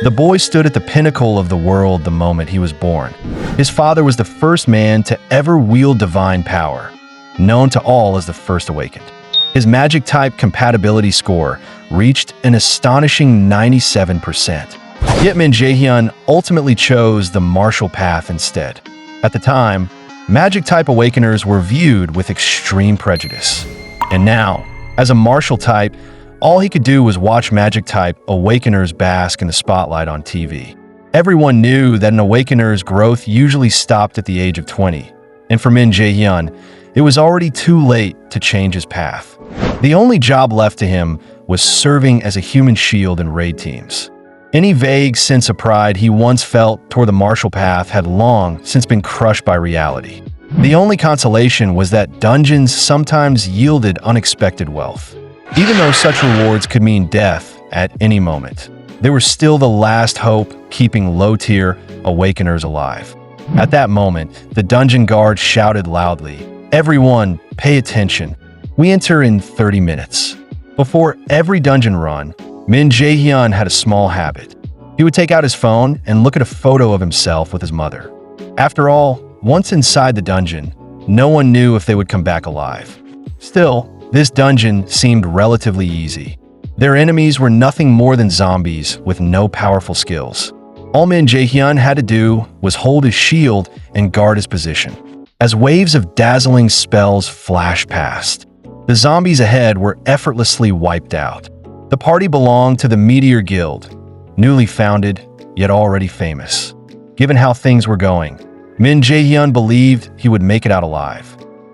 The boy stood at the pinnacle of the world the moment he was born. His father was the first man to ever wield divine power, known to all as the First Awakened. His magic type compatibility score reached an astonishing 97%. Yet Min Jae-hyun ultimately chose the martial path instead. At the time, magic type awakeners were viewed with extreme prejudice. And now, as a martial type, all he could do was watch magic type awakeners bask in the spotlight on TV. Everyone knew that an awakener's growth usually stopped at the age of 20, and for Min Jae-hyun, it was already too late to change his path. The only job left to him was serving as a human shield in raid teams. Any vague sense of pride he once felt toward the martial path had long since been crushed by reality. The only consolation was that dungeons sometimes yielded unexpected wealth. Even though such rewards could mean death at any moment, they were still the last hope keeping low-tier awakeners alive. At that moment, the dungeon guard shouted loudly, "Everyone, pay attention. We enter in 30 minutes." Before every dungeon run, Min Jae-hyun had a small habit. He would take out his phone and look at a photo of himself with his mother. After all, once inside the dungeon, no one knew if they would come back alive. Still, this dungeon seemed relatively easy. Their enemies were nothing more than zombies with no powerful skills. All Min Jae-hyun had to do was hold his shield and guard his position. As waves of dazzling spells flashed past, the zombies ahead were effortlessly wiped out. The party belonged to the Meteor Guild, newly founded, yet already famous. Given how things were going, Min Jae-hyun believed he would make it out alive.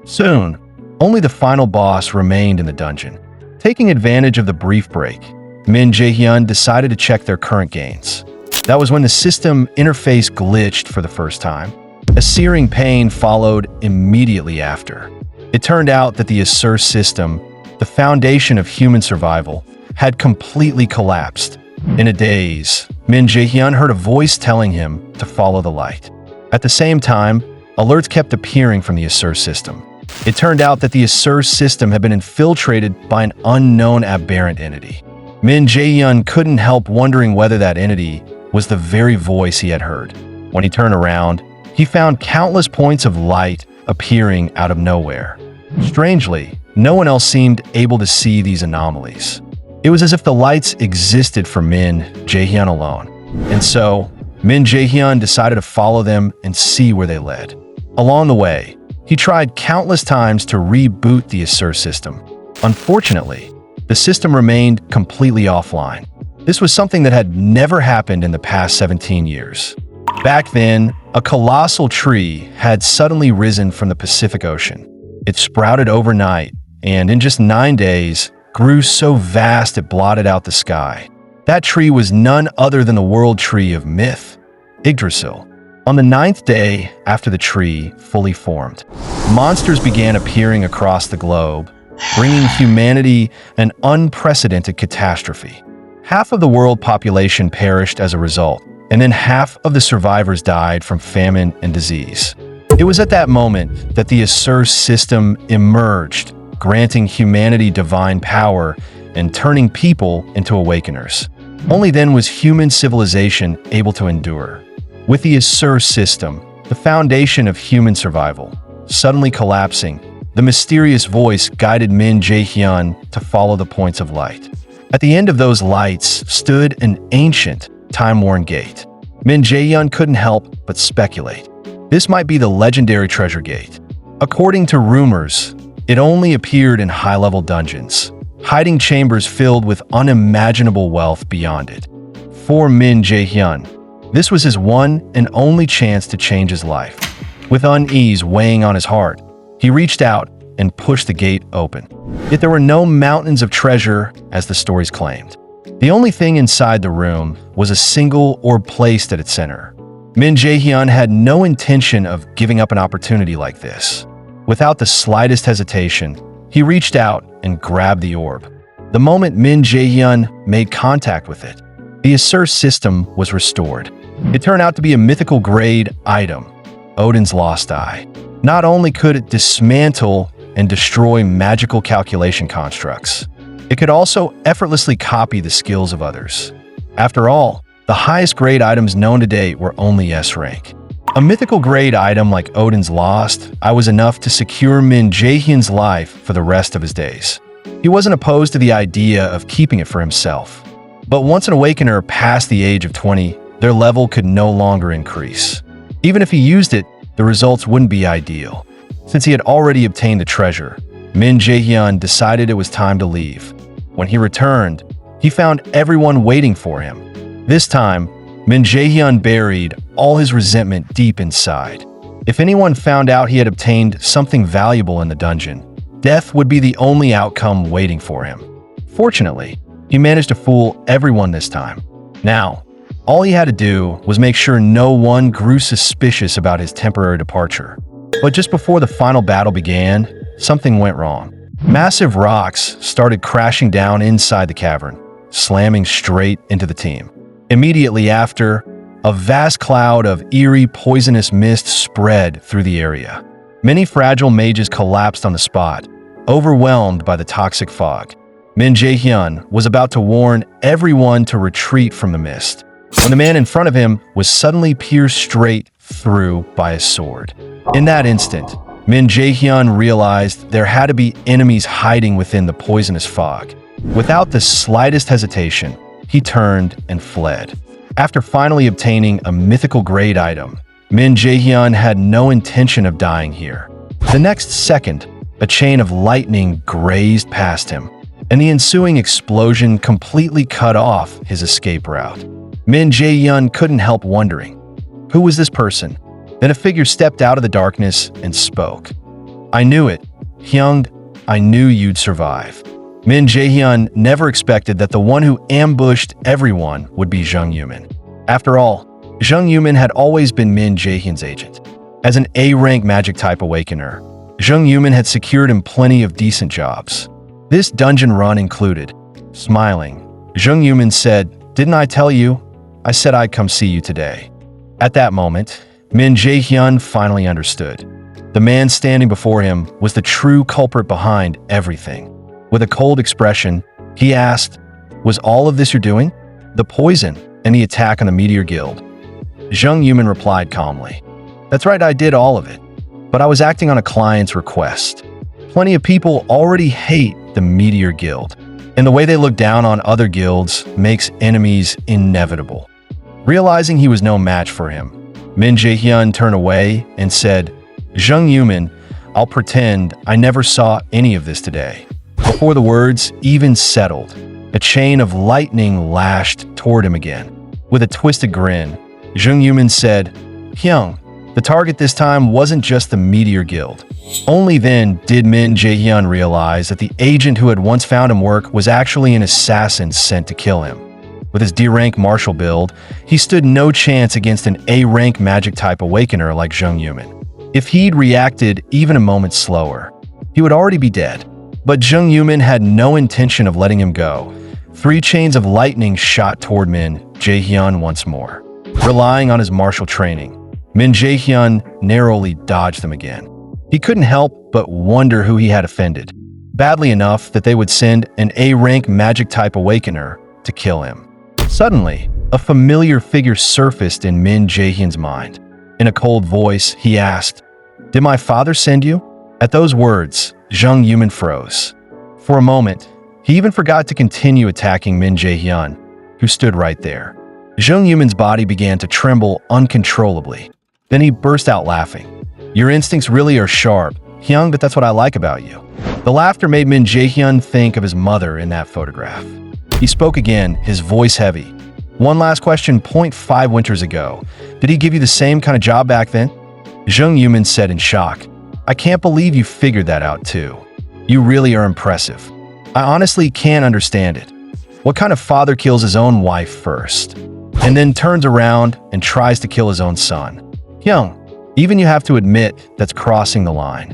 Soon, only the final boss remained in the dungeon. Taking advantage of the brief break, Min Jae-hyun decided to check their current gains. That was when the system interface glitched for the first time. A searing pain followed immediately after. It turned out that the Asura system, the foundation of human survival, had completely collapsed. In a daze, Min Jae-hyun heard a voice telling him to follow the light. At the same time, alerts kept appearing from the Asura system. It turned out that the Asura system had been infiltrated by an unknown aberrant entity. Min Jae-hyun couldn't help wondering whether that entity was the very voice he had heard. When he turned around, he found countless points of light appearing out of nowhere. Strangely, no one else seemed able to see these anomalies. It was as if the lights existed for Min Jae-hyun alone. And so, Min Jae-hyun decided to follow them and see where they led. Along the way, he tried countless times to reboot the Asura system. Unfortunately, the system remained completely offline. This was something that had never happened in the past 17 years. Back then, a colossal tree had suddenly risen from the Pacific Ocean. It sprouted overnight, and in just 9 days, grew so vast it blotted out the sky. That tree was none other than the world tree of myth, Yggdrasil. On the 9th day after the tree fully formed, monsters began appearing across the globe, bringing humanity an unprecedented catastrophe. Half of the world population perished as a result, and then half of the survivors died from famine and disease. It was at that moment that the Asura system emerged, granting humanity divine power and turning people into awakeners. Only then was human civilization able to endure. With the Asura system, the foundation of human survival, suddenly collapsing, the mysterious voice guided Min Jae-hyun to follow the points of light. At the end of those lights stood an ancient, time-worn gate. Min Jae-hyun couldn't help but speculate. This might be the legendary treasure gate. According to rumors, it only appeared in high-level dungeons, hiding chambers filled with unimaginable wealth beyond it. For Min Jae-hyun, this was his one and only chance to change his life. With unease weighing on his heart, he reached out and pushed the gate open. Yet there were no mountains of treasure, as the stories claimed. The only thing inside the room was a single orb placed at its center. Min Jae-hyun had no intention of giving up an opportunity like this. Without the slightest hesitation, he reached out and grabbed the orb. The moment Min Jae-hyun made contact with it, the Asura system was restored. It turned out to be a mythical grade item, Odin's Lost Eye. Not only could it dismantle and destroy magical calculation constructs, it could also effortlessly copy the skills of others. After all, The highest grade items known to date were only S rank. A mythical grade item like Odin's Lost, I was enough to secure Min Jae-hyun's life for the rest of his days. He wasn't opposed to the idea of keeping it for himself. But once an Awakener passed the age of 20, their level could no longer increase. Even if he used it, the results wouldn't be ideal. Since he had already obtained the treasure, Min Jae-hyun decided it was time to leave. When he returned, he found everyone waiting for him. This time, Min Jae-hyun buried all his resentment deep inside. If anyone found out he had obtained something valuable in the dungeon, death would be the only outcome waiting for him. Fortunately, he managed to fool everyone this time. Now, all he had to do was make sure no one grew suspicious about his temporary departure. But just before the final battle began, something went wrong. Massive rocks started crashing down inside the cavern, slamming straight into the team. Immediately after, a vast cloud of eerie, poisonous mist spread through the area. Many fragile mages collapsed on the spot, overwhelmed by the toxic fog. Min Jae-hyun was about to warn everyone to retreat from the mist, when the man in front of him was suddenly pierced straight through by a sword. In that instant, Min Jae-hyun realized there had to be enemies hiding within the poisonous fog. Without the slightest hesitation, he turned and fled. After finally obtaining a mythical grade item, Min Jae-hyun had no intention of dying here. The next second, a chain of lightning grazed past him, and the ensuing explosion completely cut off his escape route. Min Jae-hyun couldn't help wondering, who was this person? Then a figure stepped out of the darkness and spoke. "I knew it. Hyung, I knew you'd survive." Min Jae-hyun never expected that the one who ambushed everyone would be Jung Yumin. After all, Jung Yumin had always been Min Jae-hyun's agent. As an A-rank magic-type awakener, Jung Yumin had secured him plenty of decent jobs. This dungeon run included. Smiling, Jung Yumin said, "Didn't I tell you? I said I'd come see you today." At that moment, Min Jae-hyun finally understood. The man standing before him was the true culprit behind everything. With a cold expression, he asked, "Was all of this you're doing? The poison and the attack on the Meteor Guild?" Jung Yumin replied calmly, "That's right, I did all of it. But I was acting on a client's request. Plenty of people already hate the Meteor Guild, and the way they look down on other guilds makes enemies inevitable." Realizing he was no match for him, Min Jae-hyun turned away and said, "Jung Yumin, I'll pretend I never saw any of this today." Before the words even settled, a chain of lightning lashed toward him again. With a twisted grin, Jung Yumin said, "Hyung, the target this time wasn't just the Meteor Guild." Only then did Min Jae-hyun realize that the agent who had once found him work was actually an assassin sent to kill him. With his D-rank martial build, he stood no chance against an A-rank magic-type awakener like Jung Yumin. If he'd reacted even a moment slower, he would already be dead. But Jung Yumin had no intention of letting him go. 3 chains of lightning shot toward Min Jae-hyun once more. Relying on his martial training, Min Jae-hyun narrowly dodged them again. He couldn't help but wonder who he had offended, badly enough that they would send an A-rank magic-type awakener to kill him. Suddenly, a familiar figure surfaced in Min Jae-hyun's mind. In a cold voice, he asked, "Did my father send you?" At those words, Jung Yumin froze. For a moment, he even forgot to continue attacking Min Jae-hyun, who stood right there. Jung Yumin's body began to tremble uncontrollably. Then he burst out laughing. "Your instincts really are sharp, Hyung, but that's what I like about you." The laughter made Min Jae-hyun think of his mother in that photograph. He spoke again, his voice heavy. "One last question. 0.5 winters ago, did he give you the same kind of job back then?" Jung Yumin said in shock, "I can't believe you figured that out too. You really are impressive. I honestly can't understand it. What kind of father kills his own wife first, and then turns around and tries to kill his own son? Hyung, even you have to admit that's crossing the line.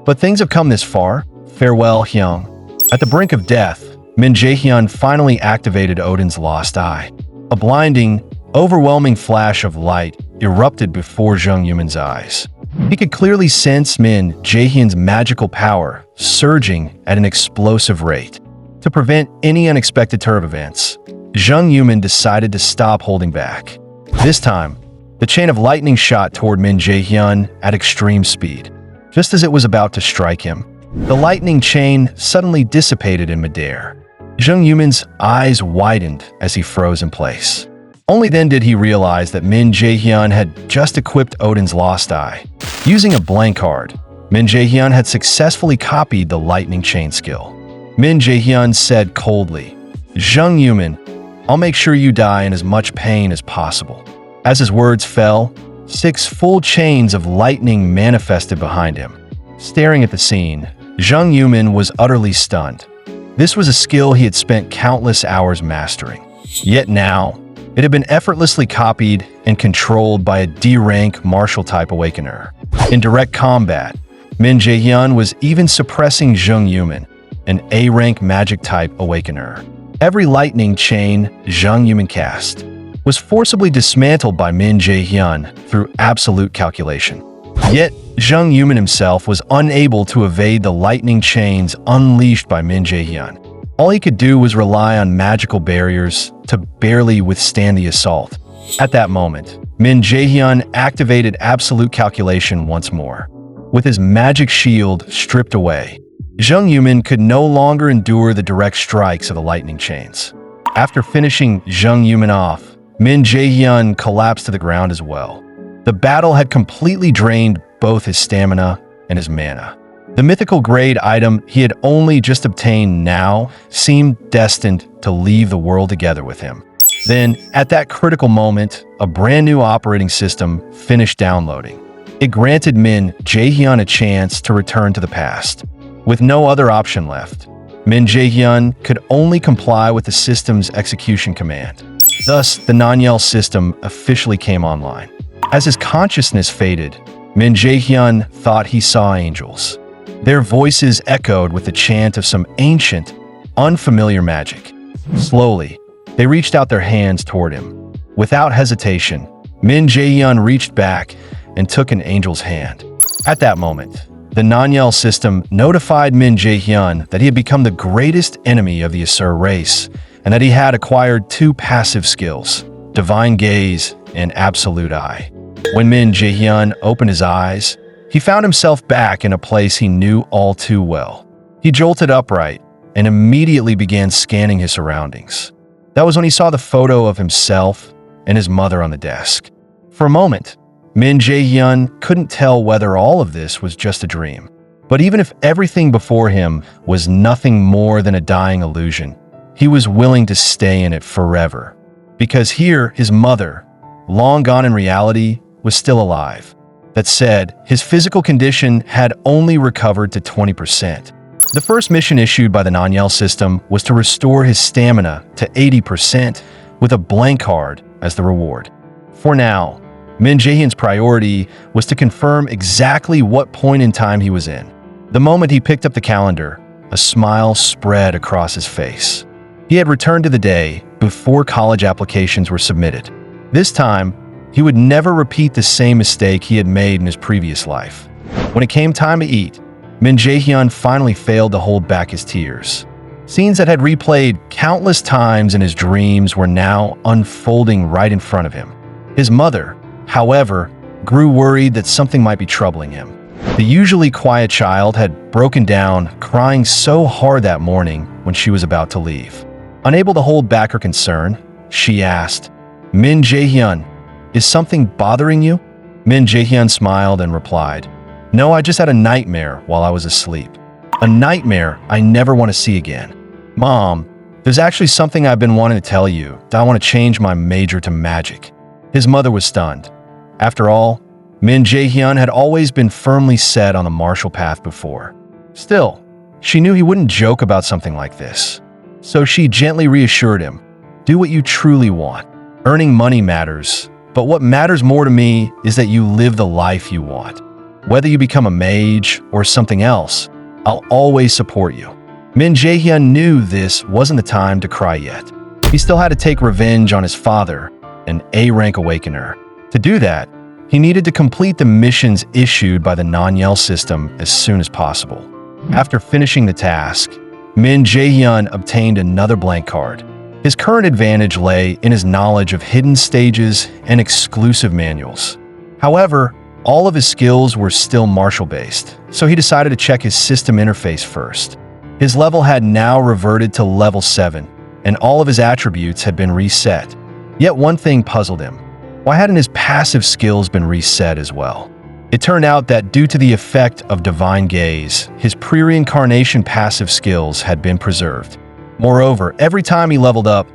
But things have come this far. Farewell, Hyung." At the brink of death, Min Jae-hyun finally activated Odin's Lost Eye. A blinding, overwhelming flash of light erupted before Jung Yumin's eyes. He could clearly sense Min Jae-hyun's magical power surging at an explosive rate. To prevent any unexpected turn of events, Zheng Yumin decided to stop holding back. This time, the chain of lightning shot toward Min Jaehyun at extreme speed. Just as it was about to strike him, the lightning chain suddenly dissipated in midair. Zheng Yumin's eyes widened as he froze in place. Only then did he realize that Min Jaehyun had just equipped Odin's Lost Eye. Using a blank card, Min Jaehyun had successfully copied the lightning chain skill. Min Jaehyun said coldly, "Zheng Yumin, I'll make sure you die in as much pain as possible." As his words fell, 6 full chains of lightning manifested behind him. Staring at the scene, Zheng Yumin was utterly stunned. This was a skill he had spent countless hours mastering. Yet now, it had been effortlessly copied and controlled by a D-rank martial-type awakener. In direct combat, Min Jaehyun was even suppressing Zheng Yumin, an A-rank magic-type awakener. Every lightning chain Zheng Yumin cast was forcibly dismantled by Min Jaehyun through absolute calculation. Yet, Zheng Yumin himself was unable to evade the lightning chains unleashed by Min Jaehyun. All he could do was rely on magical barriers to barely withstand the assault. At that moment, Min Jaehyun activated absolute calculation once more. With his magic shield stripped away, Zheng Yumin could no longer endure the direct strikes of the lightning chains. After finishing Zheng Yumin off, Min Jaehyun collapsed to the ground as well. The battle had completely drained both his stamina and his mana. The mythical grade item he had only just obtained now seemed destined to leave the world together with him. Then, at that critical moment, a brand new operating system finished downloading. It granted Min Jaehyun a chance to return to the past. With no other option left, Min Jaehyun could only comply with the system's execution command. Thus, the NYOR system officially came online. As his consciousness faded, Min Jaehyun thought he saw angels. Their voices echoed with the chant of some ancient, unfamiliar magic. Slowly, they reached out their hands toward him. Without hesitation, Min Jaehyun reached back and took an angel's hand. At that moment, the NYOR system notified Min Jaehyun that he had become the greatest enemy of the Asura race, and that he had acquired 2 passive skills, Divine Gaze and Absolute Eye. When Min Jaehyun opened his eyes, he found himself back in a place he knew all too well. He jolted upright and immediately began scanning his surroundings. That was when he saw the photo of himself and his mother on the desk. For a moment, Min Jaehyun couldn't tell whether all of this was just a dream. But even if everything before him was nothing more than a dying illusion, he was willing to stay in it forever. Because here, his mother, long gone in reality, was still alive. That said, his physical condition had only recovered to 20%. The first mission issued by the NYOR system was to restore his stamina to 80% with a blank card as the reward. For now, Min Jaehyun's priority was to confirm exactly what point in time he was in. The moment he picked up the calendar, a smile spread across his face. He had returned to the day before college applications were submitted. This time, he would never repeat the same mistake he had made in his previous life. When it came time to eat, Min Jaehyun finally failed to hold back his tears. Scenes that had replayed countless times in his dreams were now unfolding right in front of him. His mother, however, grew worried that something might be troubling him. The usually quiet child had broken down, crying so hard that morning when she was about to leave. Unable to hold back her concern, she asked, "Min Jaehyun, is something bothering you?" Min Jaehyun smiled and replied, "No, I just had a nightmare while I was asleep. A nightmare I never want to see again. Mom, there's actually something I've been wanting to tell you, that I want to change my major to magic." His mother was stunned. After all, Min Jaehyun had always been firmly set on the martial path before. Still, she knew he wouldn't joke about something like this. So she gently reassured him, "Do what you truly want. Earning money matters, but what matters more to me is that you live the life you want. Whether you become a mage or something else, I'll always support you." Min Jaehyun knew this wasn't the time to cry yet. He still had to take revenge on his father, an A-rank awakener. To do that, he needed to complete the missions issued by the NYOR system as soon as possible. After finishing the task, Min Jaehyun obtained another blank card. His current advantage lay in his knowledge of hidden stages and exclusive manuals. However, all of his skills were still martial-based, so he decided to check his system interface first. His level had now reverted to level 7, and all of his attributes had been reset. Yet one thing puzzled him. Why hadn't his passive skills been reset as well? It turned out that due to the effect of Divine Gaze, his pre-reincarnation passive skills had been preserved. Moreover, every time he leveled up,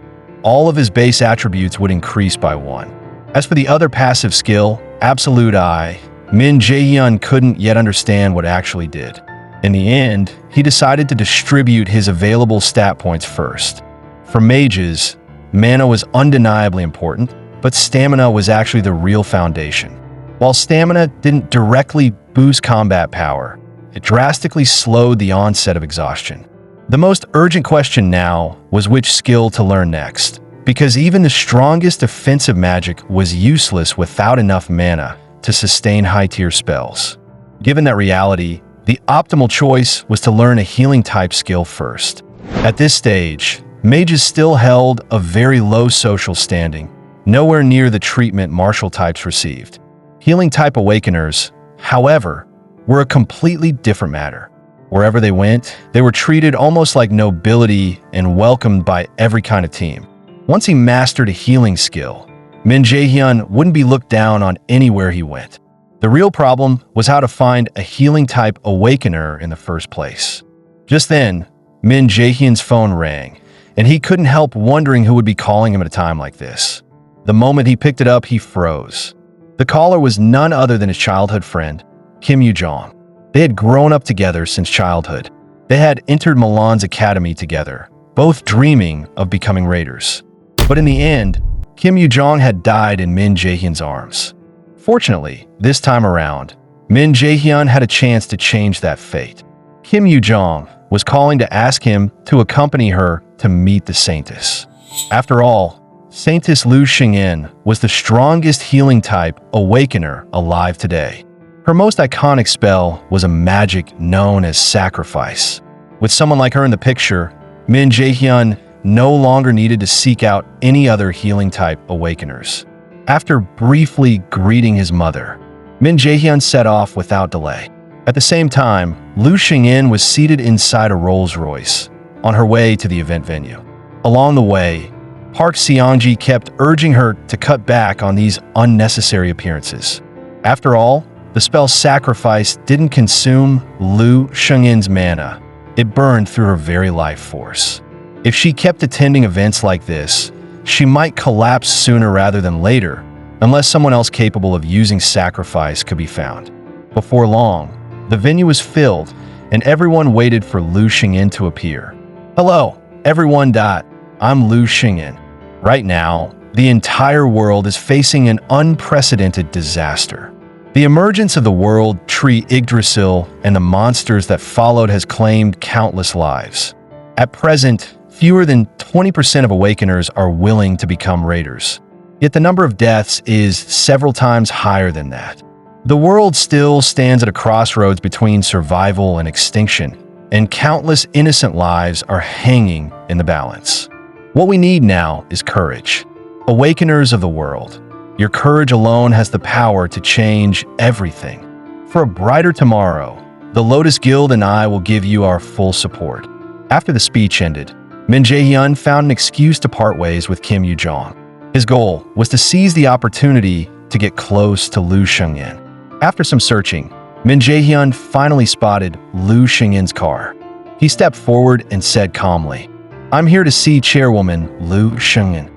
all of his base attributes would increase by 1. As for the other passive skill, Absolute Eye, Min Jae-hyun couldn't yet understand what it actually did. In the end, he decided to distribute his available stat points first. For mages, mana was undeniably important, but stamina was actually the real foundation. While stamina didn't directly boost combat power, it drastically slowed the onset of exhaustion. The most urgent question now was which skill to learn next, because even the strongest defensive magic was useless without enough mana to sustain high-tier spells. Given that reality, the optimal choice was to learn a healing-type skill first. At this stage, mages still held a very low social standing, nowhere near the treatment martial types received. Healing-type awakeners, however, were a completely different matter. Wherever they went, they were treated almost like nobility and welcomed by every kind of team. Once he mastered a healing skill, Min Jae-hyun wouldn't be looked down on anywhere he went. The real problem was how to find a healing-type awakener in the first place. Just then, Min Jae-hyun's phone rang, and he couldn't help wondering who would be calling him at a time like this. The moment he picked it up, he froze. The caller was none other than his childhood friend, Kim Yoo-jong. They had grown up together since childhood. They had entered Milan's academy together, both dreaming of becoming raiders. But in the end, Kim Yoo-jong had died in Min Jae-hyun's arms. Fortunately, this time around, Min Jae-hyun had a chance to change that fate. Kim Yoo-jong was calling to ask him to accompany her to meet the Saintess. After all, Saintess Lu Xingyin was the strongest healing-type awakener alive today. Her most iconic spell was a magic known as Sacrifice. With someone like her in the picture, Min Jae-hyun no longer needed to seek out any other healing-type awakeners. After briefly greeting his mother, Min Jae-hyun set off without delay. At the same time, Lu Xingyin was seated inside a Rolls-Royce, on her way to the event venue. Along the way, Park Seong-ji kept urging her to cut back on these unnecessary appearances. After all, the spell Sacrifice didn't consume Lu Xingyin's mana. It burned through her very life force. If she kept attending events like this, she might collapse sooner rather than later, unless someone else capable of using Sacrifice could be found. Before long, the venue was filled, and everyone waited for Lu Xingyin to appear. Hello, everyone. I'm Lu Xingyin. Right now, the entire world is facing an unprecedented disaster. The emergence of the world tree Yggdrasil and the monsters that followed has claimed countless lives. At present, fewer than 20% of awakeners are willing to become raiders. Yet the number of deaths is several times higher than that. The world still stands at a crossroads between survival and extinction, and countless innocent lives are hanging in the balance. What we need now is courage. Awakeners of the world, your courage alone has the power to change everything. For a brighter tomorrow, the Lotus Guild and I will give you our full support. After the speech ended, Min Jae-hyun found an excuse to part ways with Kim Yoo-jong. His goal was to seize the opportunity to get close to Lu Xingyin. After some searching, Min Jae-hyun finally spotted Lu Xingyin's car. He stepped forward and said calmly, "I'm here to see Chairwoman Lu Xingyin."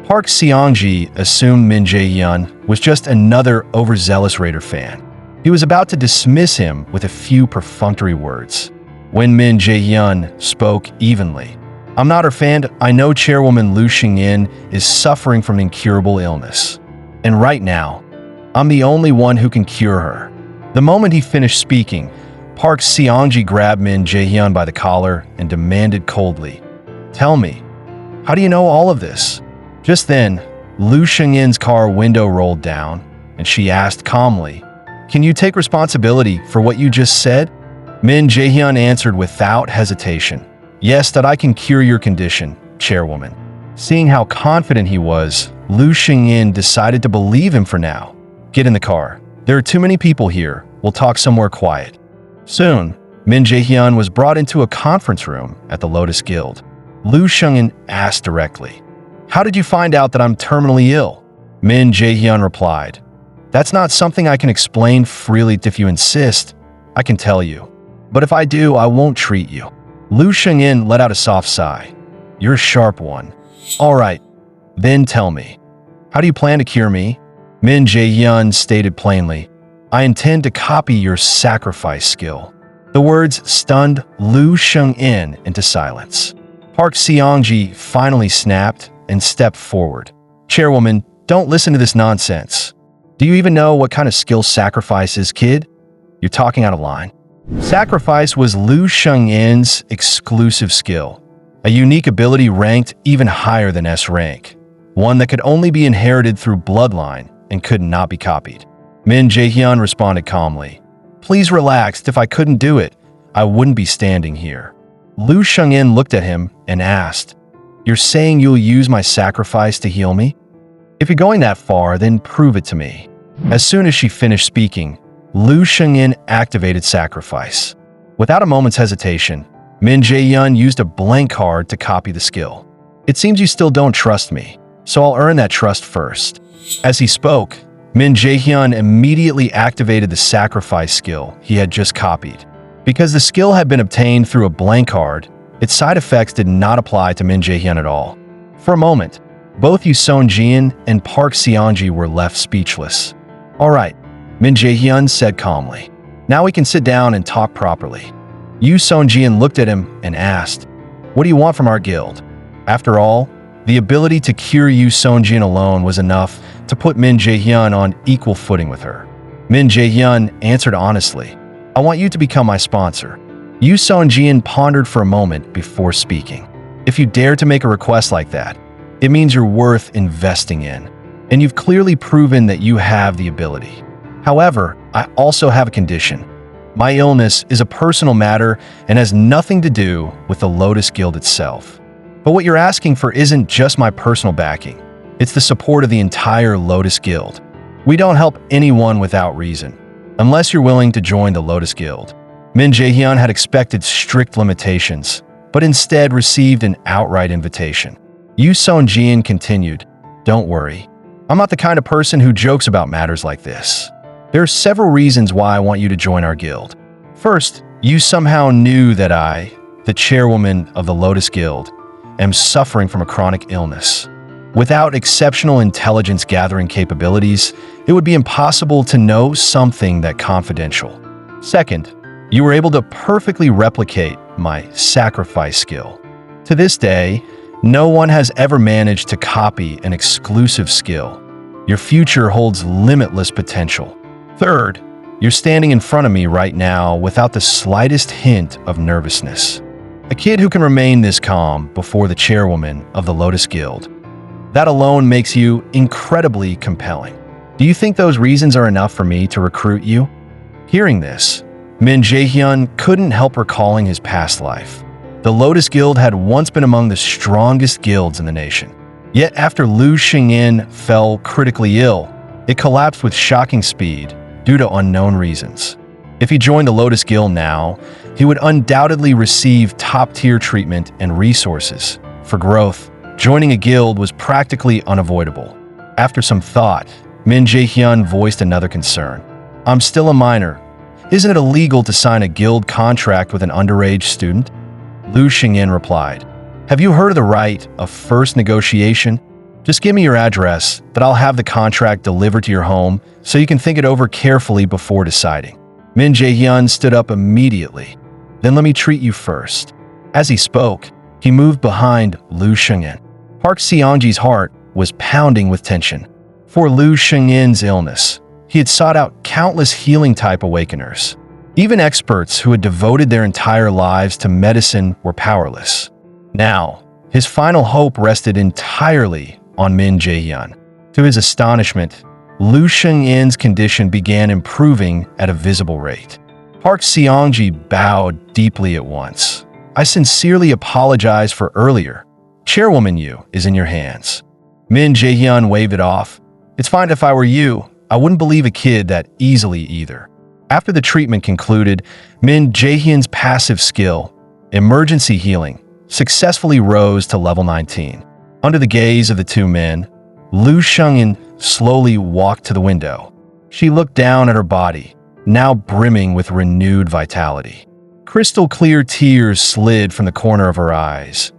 Park Seong-ji assumed Min Jae-hyun was just another overzealous raider fan. He was about to dismiss him with a few perfunctory words, when Min Jae-hyun spoke evenly. "I'm not her fan. I know Chairwoman Lu Xingyin is suffering from an incurable illness. And right now, I'm the only one who can cure her." The moment he finished speaking, Park Seong-ji grabbed Min Jae-hyun by the collar and demanded coldly, "Tell me, how do you know all of this?" Just then, Lu Xingyin's car window rolled down, and she asked calmly, "Can you take responsibility for what you just said?" Min Jae-hyun answered without hesitation, "Yes, that I can cure your condition, Chairwoman." Seeing how confident he was, Lu Xingyin decided to believe him for now. Get in the car. There are too many people here. We'll talk somewhere quiet. Soon, Min Jaehyun was brought into a conference room at the Lotus Guild. Lu Xingyin asked directly, "How did you find out that I'm terminally ill?" Min Jaehyun replied, "That's not something I can explain freely. If you insist, I can tell you. But if I do, I won't treat you." Lu Xingyin let out a soft sigh. "You're a sharp one. All right, then tell me. How do you plan to cure me?" Min Jaehyun stated plainly, "I intend to copy your sacrifice skill." The words stunned Lu Xingyin into silence. Park Seongji finally snapped and stepped forward. "Chairwoman, don't listen to this nonsense. Do you even know what kind of skill sacrifice is, kid? You're talking out of line." Sacrifice was Lu Xingyin's exclusive skill, a unique ability ranked even higher than S rank, one that could only be inherited through bloodline and could not be copied. Min Jaehyun responded calmly, "Please relax. If I couldn't do it, I wouldn't be standing here." Lu Xingyin looked at him and asked, "You're saying you'll use my sacrifice to heal me? If you're going that far, then prove it to me." As soon as she finished speaking, Lu Xingyin activated sacrifice. Without a moment's hesitation, Min Jaehyun used a blank card to copy the skill. "It seems you still don't trust me, so I'll earn that trust first." As he spoke, Min Jaehyun immediately activated the sacrifice skill he had just copied. Because the skill had been obtained through a blank card, its side effects did not apply to Min Jaehyun at all. For a moment, both Yoo Seon-jin and Park Seongji were left speechless. "All right," Min Jaehyun said calmly. "Now we can sit down and talk properly." Yoo Seon-jin looked at him and asked, "What do you want from our guild?" After all, the ability to cure Yoo Seon-jin alone was enough to put Min Jaehyun on equal footing with her. Min Jaehyun answered honestly, "I want you to become my sponsor." Yoo Seon-jin pondered for a moment before speaking. "If you dare to make a request like that, it means you're worth investing in, and you've clearly proven that you have the ability. However, I also have a condition. My illness is a personal matter and has nothing to do with the Lotus Guild itself. But what you're asking for isn't just my personal backing. It's the support of the entire Lotus Guild. We don't help anyone without reason, unless you're willing to join the Lotus Guild." Min Jaehyun had expected strict limitations, but instead received an outright invitation. Yoo Seon-jin continued, "Don't worry. I'm not the kind of person who jokes about matters like this. There are several reasons why I want you to join our guild. First, you somehow knew that I, the chairwoman of the Lotus Guild, am suffering from a chronic illness. Without exceptional intelligence gathering capabilities, it would be impossible to know something that confidential. Second, you were able to perfectly replicate my sacrifice skill. To this day, no one has ever managed to copy an exclusive skill. Your future holds limitless potential. Third, you're standing in front of me right now without the slightest hint of nervousness. A kid who can remain this calm before the chairwoman of the Lotus Guild. That alone makes you incredibly compelling. Do you think those reasons are enough for me to recruit you?" Hearing this, Min Jaehyun couldn't help recalling his past life. The Lotus Guild had once been among the strongest guilds in the nation. Yet after Lu Xingyin fell critically ill, it collapsed with shocking speed due to unknown reasons. If he joined the Lotus Guild now, he would undoubtedly receive top-tier treatment and resources. For growth, joining a guild was practically unavoidable. After some thought, Min Jaehyun voiced another concern. "I'm still a minor. Isn't it illegal to sign a guild contract with an underage student?" Lu Xingyin replied, "Have you heard of the right of first negotiation? Just give me your address, that I'll have the contract delivered to your home so you can think it over carefully before deciding." Min Jaehyun stood up immediately. "Then let me treat you first." As he spoke, he moved behind Lu Xingyin. Park Seongji's heart was pounding with tension. For Lu Xingyin's illness, he had sought out countless healing-type awakeners. Even experts who had devoted their entire lives to medicine were powerless. Now, his final hope rested entirely on Min Jaehyun. To his astonishment, Lu Xingyin's condition began improving at a visible rate. Park Seongji bowed deeply at once. "I sincerely apologize for earlier. Chairwoman Yu is in your hands. Min Jae-hyun waved it off. It's fine if I were you. I wouldn't believe a kid that easily either. After the treatment concluded, Min Jae-hyun's passive skill, emergency healing, successfully rose to level 19. Under the gaze of the two men, Lu Shengin slowly walked to the window. She looked down at her body, now brimming with renewed vitality. Crystal clear tears slid from the corner of her eyes.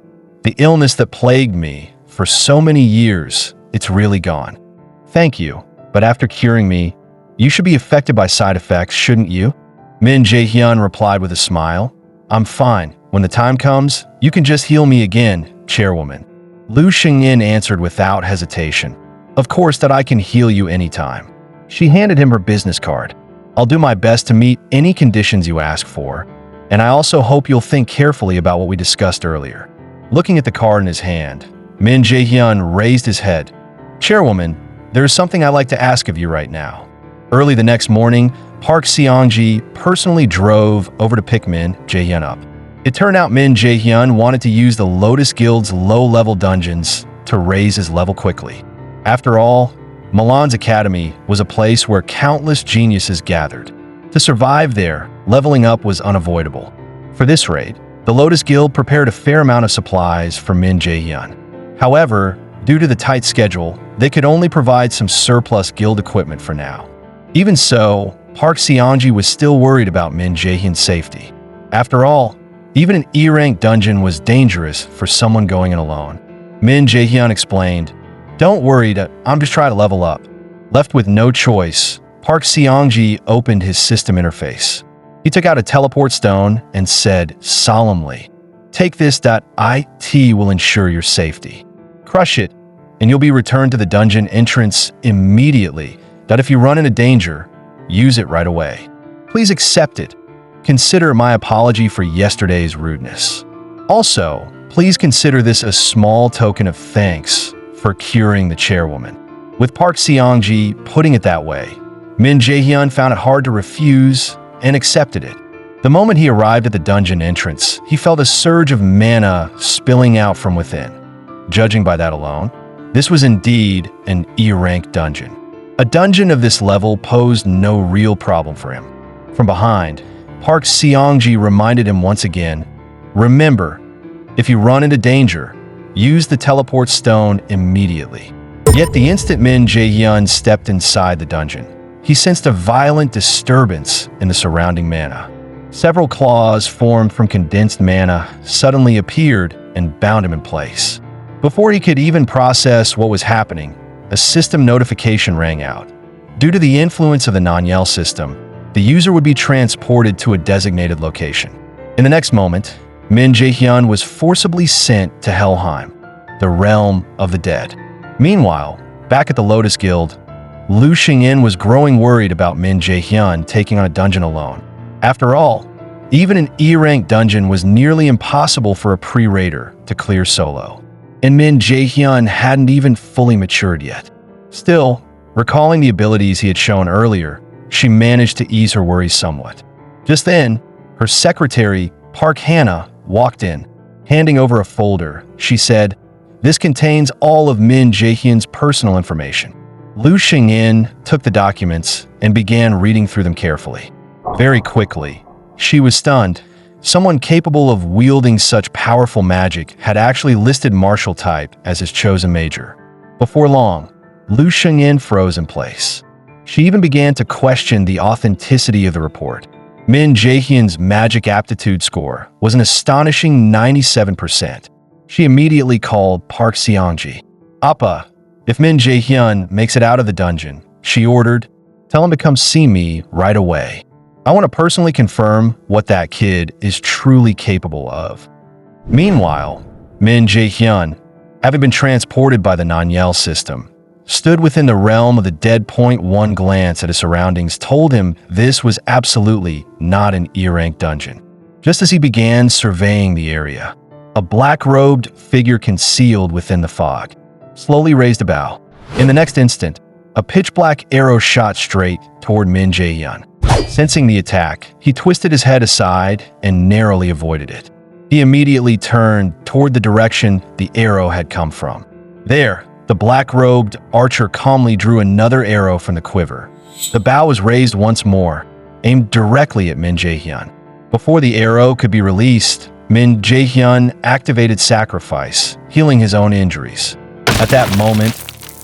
The illness that plagued me for so many years, it's really gone. Thank you, but after curing me, you should be affected by side effects, shouldn't you? Min Jae-hyun replied with a smile. I'm fine. When the time comes, you can just heal me again, Chairwoman. Lu Shengin answered without hesitation. Of course that I can heal you anytime. She handed him her business card. I'll do my best to meet any conditions you ask for, and I also hope you'll think carefully about what we discussed earlier. Looking at the card in his hand, Min Jae-hyun raised his head. Chairwoman, there is something I'd like to ask of you right now. Early the next morning, Park Seong-ji personally drove over to pick Min Jae-hyun up. It turned out Min Jae-hyun wanted to use the Lotus Guild's low-level dungeons to raise his level quickly. After all, Milan's academy was a place where countless geniuses gathered. To survive there, leveling up was unavoidable. For this raid, the Lotus Guild prepared a fair amount of supplies for Min Jae-hyun. However, due to the tight schedule, they could only provide some surplus guild equipment for now. Even so, Park Seong-ji was still worried about Min Jae-hyun's safety. After all, even an E-rank dungeon was dangerous for someone going in alone. Min Jae-hyun explained, Don't worry, I'm just trying to level up. Left with no choice, Park Seong-ji opened his system interface. He took out a teleport stone and said solemnly, Take this. It will ensure your safety. Crush it, and you'll be returned to the dungeon entrance immediately. That if you run into danger, use it right away. Please accept it. Consider my apology for yesterday's rudeness. Also, please consider this a small token of thanks for curing the chairwoman. With Park Seong-ji putting it that way, Min Jae-hyun found it hard to refuse and accepted it. The moment he arrived at the dungeon entrance, he felt a surge of mana spilling out from within. Judging by that alone, this was indeed an E-rank dungeon. A dungeon of this level posed no real problem for him. From behind, Park Seong-ji reminded him once again, Remember, if you run into danger, use the teleport stone immediately. Yet the instant Min Jae-hyun stepped inside the dungeon, he sensed a violent disturbance in the surrounding mana. Several claws formed from condensed mana suddenly appeared and bound him in place. Before he could even process what was happening, a system notification rang out. Due to the influence of the NYOR system, the user would be transported to a designated location. In the next moment, Min Jae-hyun was forcibly sent to Helheim, the realm of the dead. Meanwhile, back at the Lotus Guild, Lu Shengin was growing worried about Min Jae-hyun taking on a dungeon alone. After all, even an E-rank dungeon was nearly impossible for a pre-raider to clear solo. And Min Jae-hyun hadn't even fully matured yet. Still, recalling the abilities he had shown earlier, she managed to ease her worries somewhat. Just then, her secretary, Park Hannah, walked in. Handing over a folder, she said, This contains all of Min Jae-hyun's personal information. Lu Shengin took the documents and began reading through them carefully. Very quickly, she was stunned. Someone capable of wielding such powerful magic had actually listed martial type as his chosen major. Before long, Lu Shengin froze in place. She even began to question the authenticity of the report. Min Jae-hyun's magic aptitude score was an astonishing 97%. She immediately called Park Seong-ji. Appa, if Min Jae-hyun makes it out of the dungeon, she ordered, tell him to come see me right away. I want to personally confirm what that kid is truly capable of. Meanwhile, Min Jae-hyun, having been transported by the NYOR system, stood within the realm of the dead. One glance at his surroundings told him this was absolutely not an E-rank dungeon. Just as he began surveying the area, a black-robed figure concealed within the fog slowly raised a bow. In the next instant, a pitch-black arrow shot straight toward Min Jae-hyun. Sensing the attack, he twisted his head aside and narrowly avoided it. He immediately turned toward the direction the arrow had come from. There, the black-robed archer calmly drew another arrow from the quiver. The bow was raised once more, aimed directly at Min Jae-hyun. Before the arrow could be released, Min Jae-hyun activated Sacrifice, healing his own injuries. At that moment,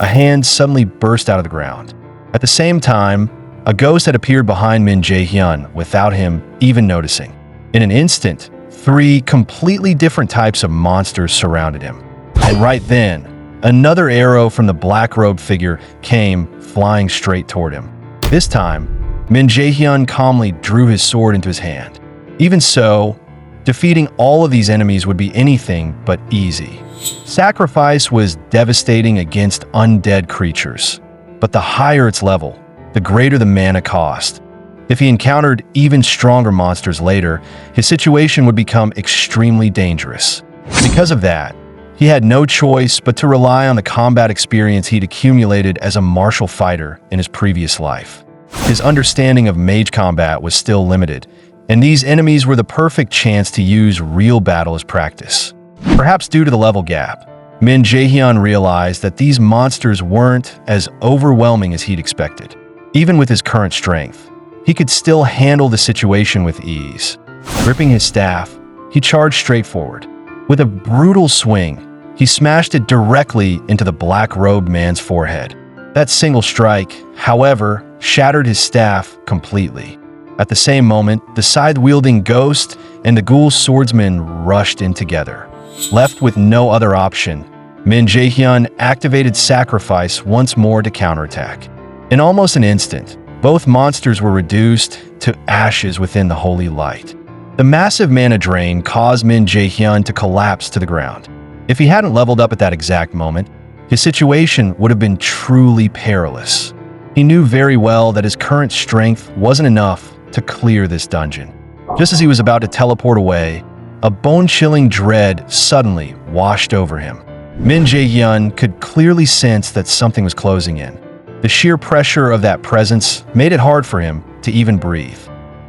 a hand suddenly burst out of the ground. At the same time, a ghost had appeared behind Min Jae-hyun without him even noticing. In an instant, 3 completely different types of monsters surrounded him. And right then, another arrow from the black-robed figure came flying straight toward him. This time, Min Jae-hyun calmly drew his sword into his hand. Even so, defeating all of these enemies would be anything but easy. Sacrifice was devastating against undead creatures, but the higher its level, the greater the mana cost. If he encountered even stronger monsters later, his situation would become extremely dangerous. Because of that, he had no choice but to rely on the combat experience he'd accumulated as a martial fighter in his previous life. His understanding of mage combat was still limited, and these enemies were the perfect chance to use real battle as practice. Perhaps due to the level gap, Min Jae-hyun realized that these monsters weren't as overwhelming as he'd expected. Even with his current strength, he could still handle the situation with ease. Gripping his staff, he charged straight forward. With a brutal swing, he smashed it directly into the black-robed man's forehead. That single strike, however, shattered his staff completely. At the same moment, the scythe-wielding ghost and the ghoul swordsman rushed in together. Left with no other option, Min Jae-hyun activated Sacrifice once more to counterattack. In almost an instant, both monsters were reduced to ashes within the holy light. The massive mana drain caused Min Jae-hyun to collapse to the ground. If he hadn't leveled up at that exact moment, his situation would have been truly perilous. He knew very well that his current strength wasn't enough to clear this dungeon. Just as he was about to teleport away, a bone-chilling dread suddenly washed over him. Min Jae-hyun could clearly sense that something was closing in. The sheer pressure of that presence made it hard for him to even breathe.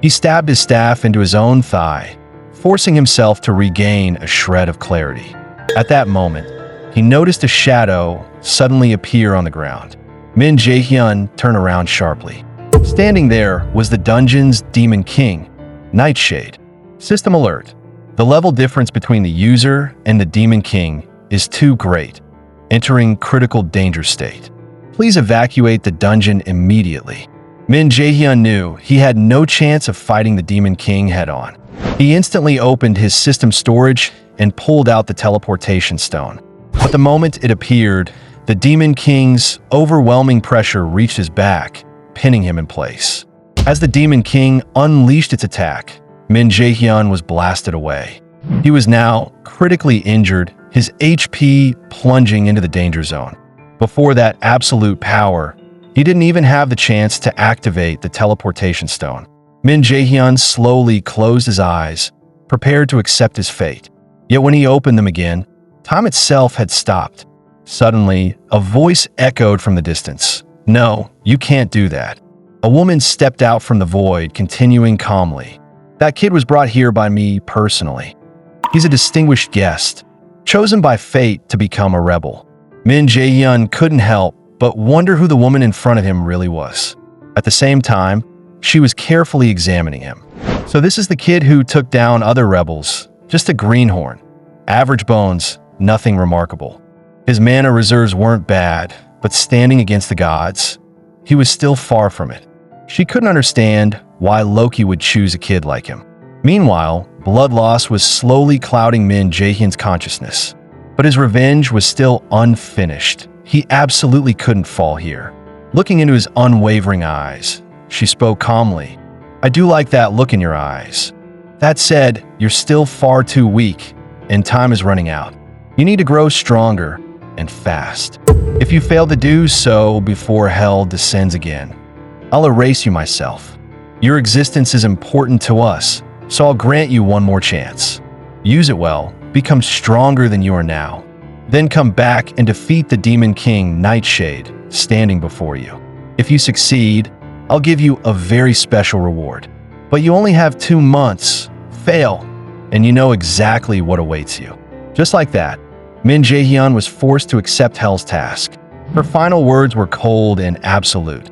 He stabbed his staff into his own thigh, forcing himself to regain a shred of clarity. At that moment, he noticed a shadow suddenly appear on the ground. Min Jae-hyun turned around sharply. Standing there was the dungeon's Demon King, Nightshade. System alert. The level difference between the user and the Demon King is too great, entering critical danger state. Please evacuate the dungeon immediately. Min Jae-hyun knew he had no chance of fighting the Demon King head-on. He instantly opened his system storage and pulled out the teleportation stone. But the moment it appeared, the Demon King's overwhelming pressure reached his back, pinning him in place. As the Demon King unleashed its attack, Min Jae-hyun was blasted away. He was now critically injured, his HP plunging into the danger zone. Before that absolute power, he didn't even have the chance to activate the teleportation stone. Min Jae-hyun slowly closed his eyes, prepared to accept his fate. Yet when he opened them again, time itself had stopped. Suddenly, a voice echoed from the distance. "No, you can't do that." A woman stepped out from the void, continuing calmly. "That kid was brought here by me personally. He's a distinguished guest, chosen by fate to become a rebel." Min Jae-hyun couldn't help but wonder who the woman in front of him really was. At the same time, she was carefully examining him. So this is the kid who took down other rebels, just a greenhorn. Average bones, nothing remarkable. His mana reserves weren't bad, but standing against the gods, he was still far from it. She couldn't understand why Loki would choose a kid like him. Meanwhile, blood loss was slowly clouding Min Jae-hyun's consciousness. But his revenge was still unfinished. He absolutely couldn't fall here. Looking into his unwavering eyes, she spoke calmly. "I do like that look in your eyes. That said, you're still far too weak, and time is running out. You need to grow stronger and fast. If you fail to do so before hell descends again, I'll erase you myself. Your existence is important to us, so I'll grant you one more chance. Use it well, become stronger than you are now. Then come back and defeat the Demon King Nightshade standing before you. If you succeed, I'll give you a very special reward. But you only have 2 months. Fail, and you know exactly what awaits you. Just like that, Min Jae-hyun was forced to accept Hell's task. Her final words were cold and absolute.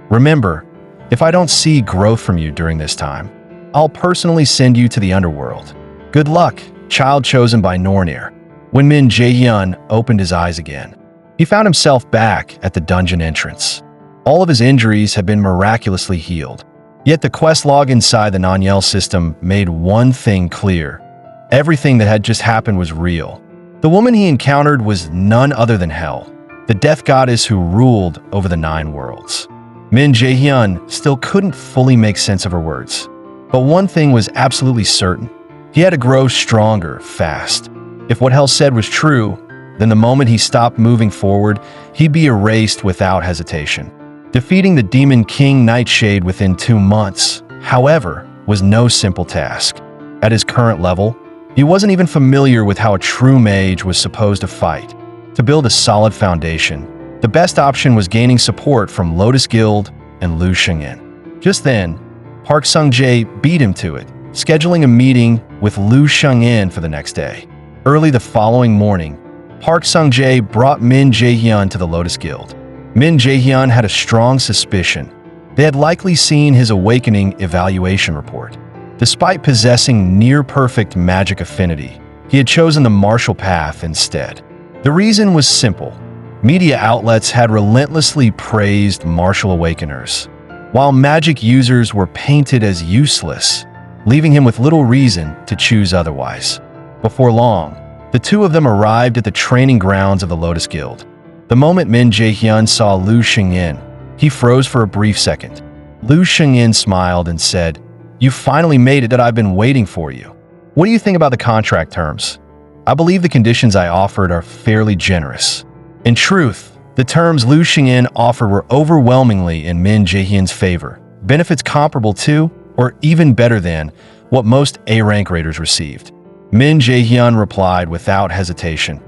Remember, if I don't see growth from you during this time, I'll personally send you to the underworld. Good luck, child chosen by Nornir. When Min Jae-hyun opened his eyes again, he found himself back at the dungeon entrance. All of his injuries had been miraculously healed. Yet the quest log inside the NYOR system made one thing clear. Everything that had just happened was real. The woman he encountered was none other than Hell, the death goddess who ruled over the 9 worlds. Min Jae-hyun still couldn't fully make sense of her words. But one thing was absolutely certain. He had to grow stronger, fast. If what Hell said was true, then the moment he stopped moving forward, he'd be erased without hesitation. Defeating the Demon King Nightshade within 2 months, however, was no simple task. At his current level, he wasn't even familiar with how a true mage was supposed to fight. To build a solid foundation, the best option was gaining support from Lotus Guild and Lu Shengin. Just then, Park Sung-jae beat him to it, scheduling a meeting with Lu Shengin for the next day. Early the following morning, Park Sung-jae brought Min Jae-hyun to the Lotus Guild. Min Jae-hyun had a strong suspicion. They had likely seen his awakening evaluation report. Despite possessing near-perfect magic affinity, he had chosen the martial path instead. The reason was simple. Media outlets had relentlessly praised martial awakeners, while magic users were painted as useless, leaving him with little reason to choose otherwise. Before long, the two of them arrived at the training grounds of the Lotus Guild. The moment Min Jae-hyun saw Lu Shengin, he froze for a brief second. Lu Shengin smiled and said, "You finally made it that I've been waiting for you. What do you think about the contract terms? I believe the conditions I offered are fairly generous." In truth, the terms Lu Shengin offered were overwhelmingly in Min Jae-hyun's favor, benefits comparable to, or even better than, what most A-rank raiders received. Min Jae-hyun replied without hesitation,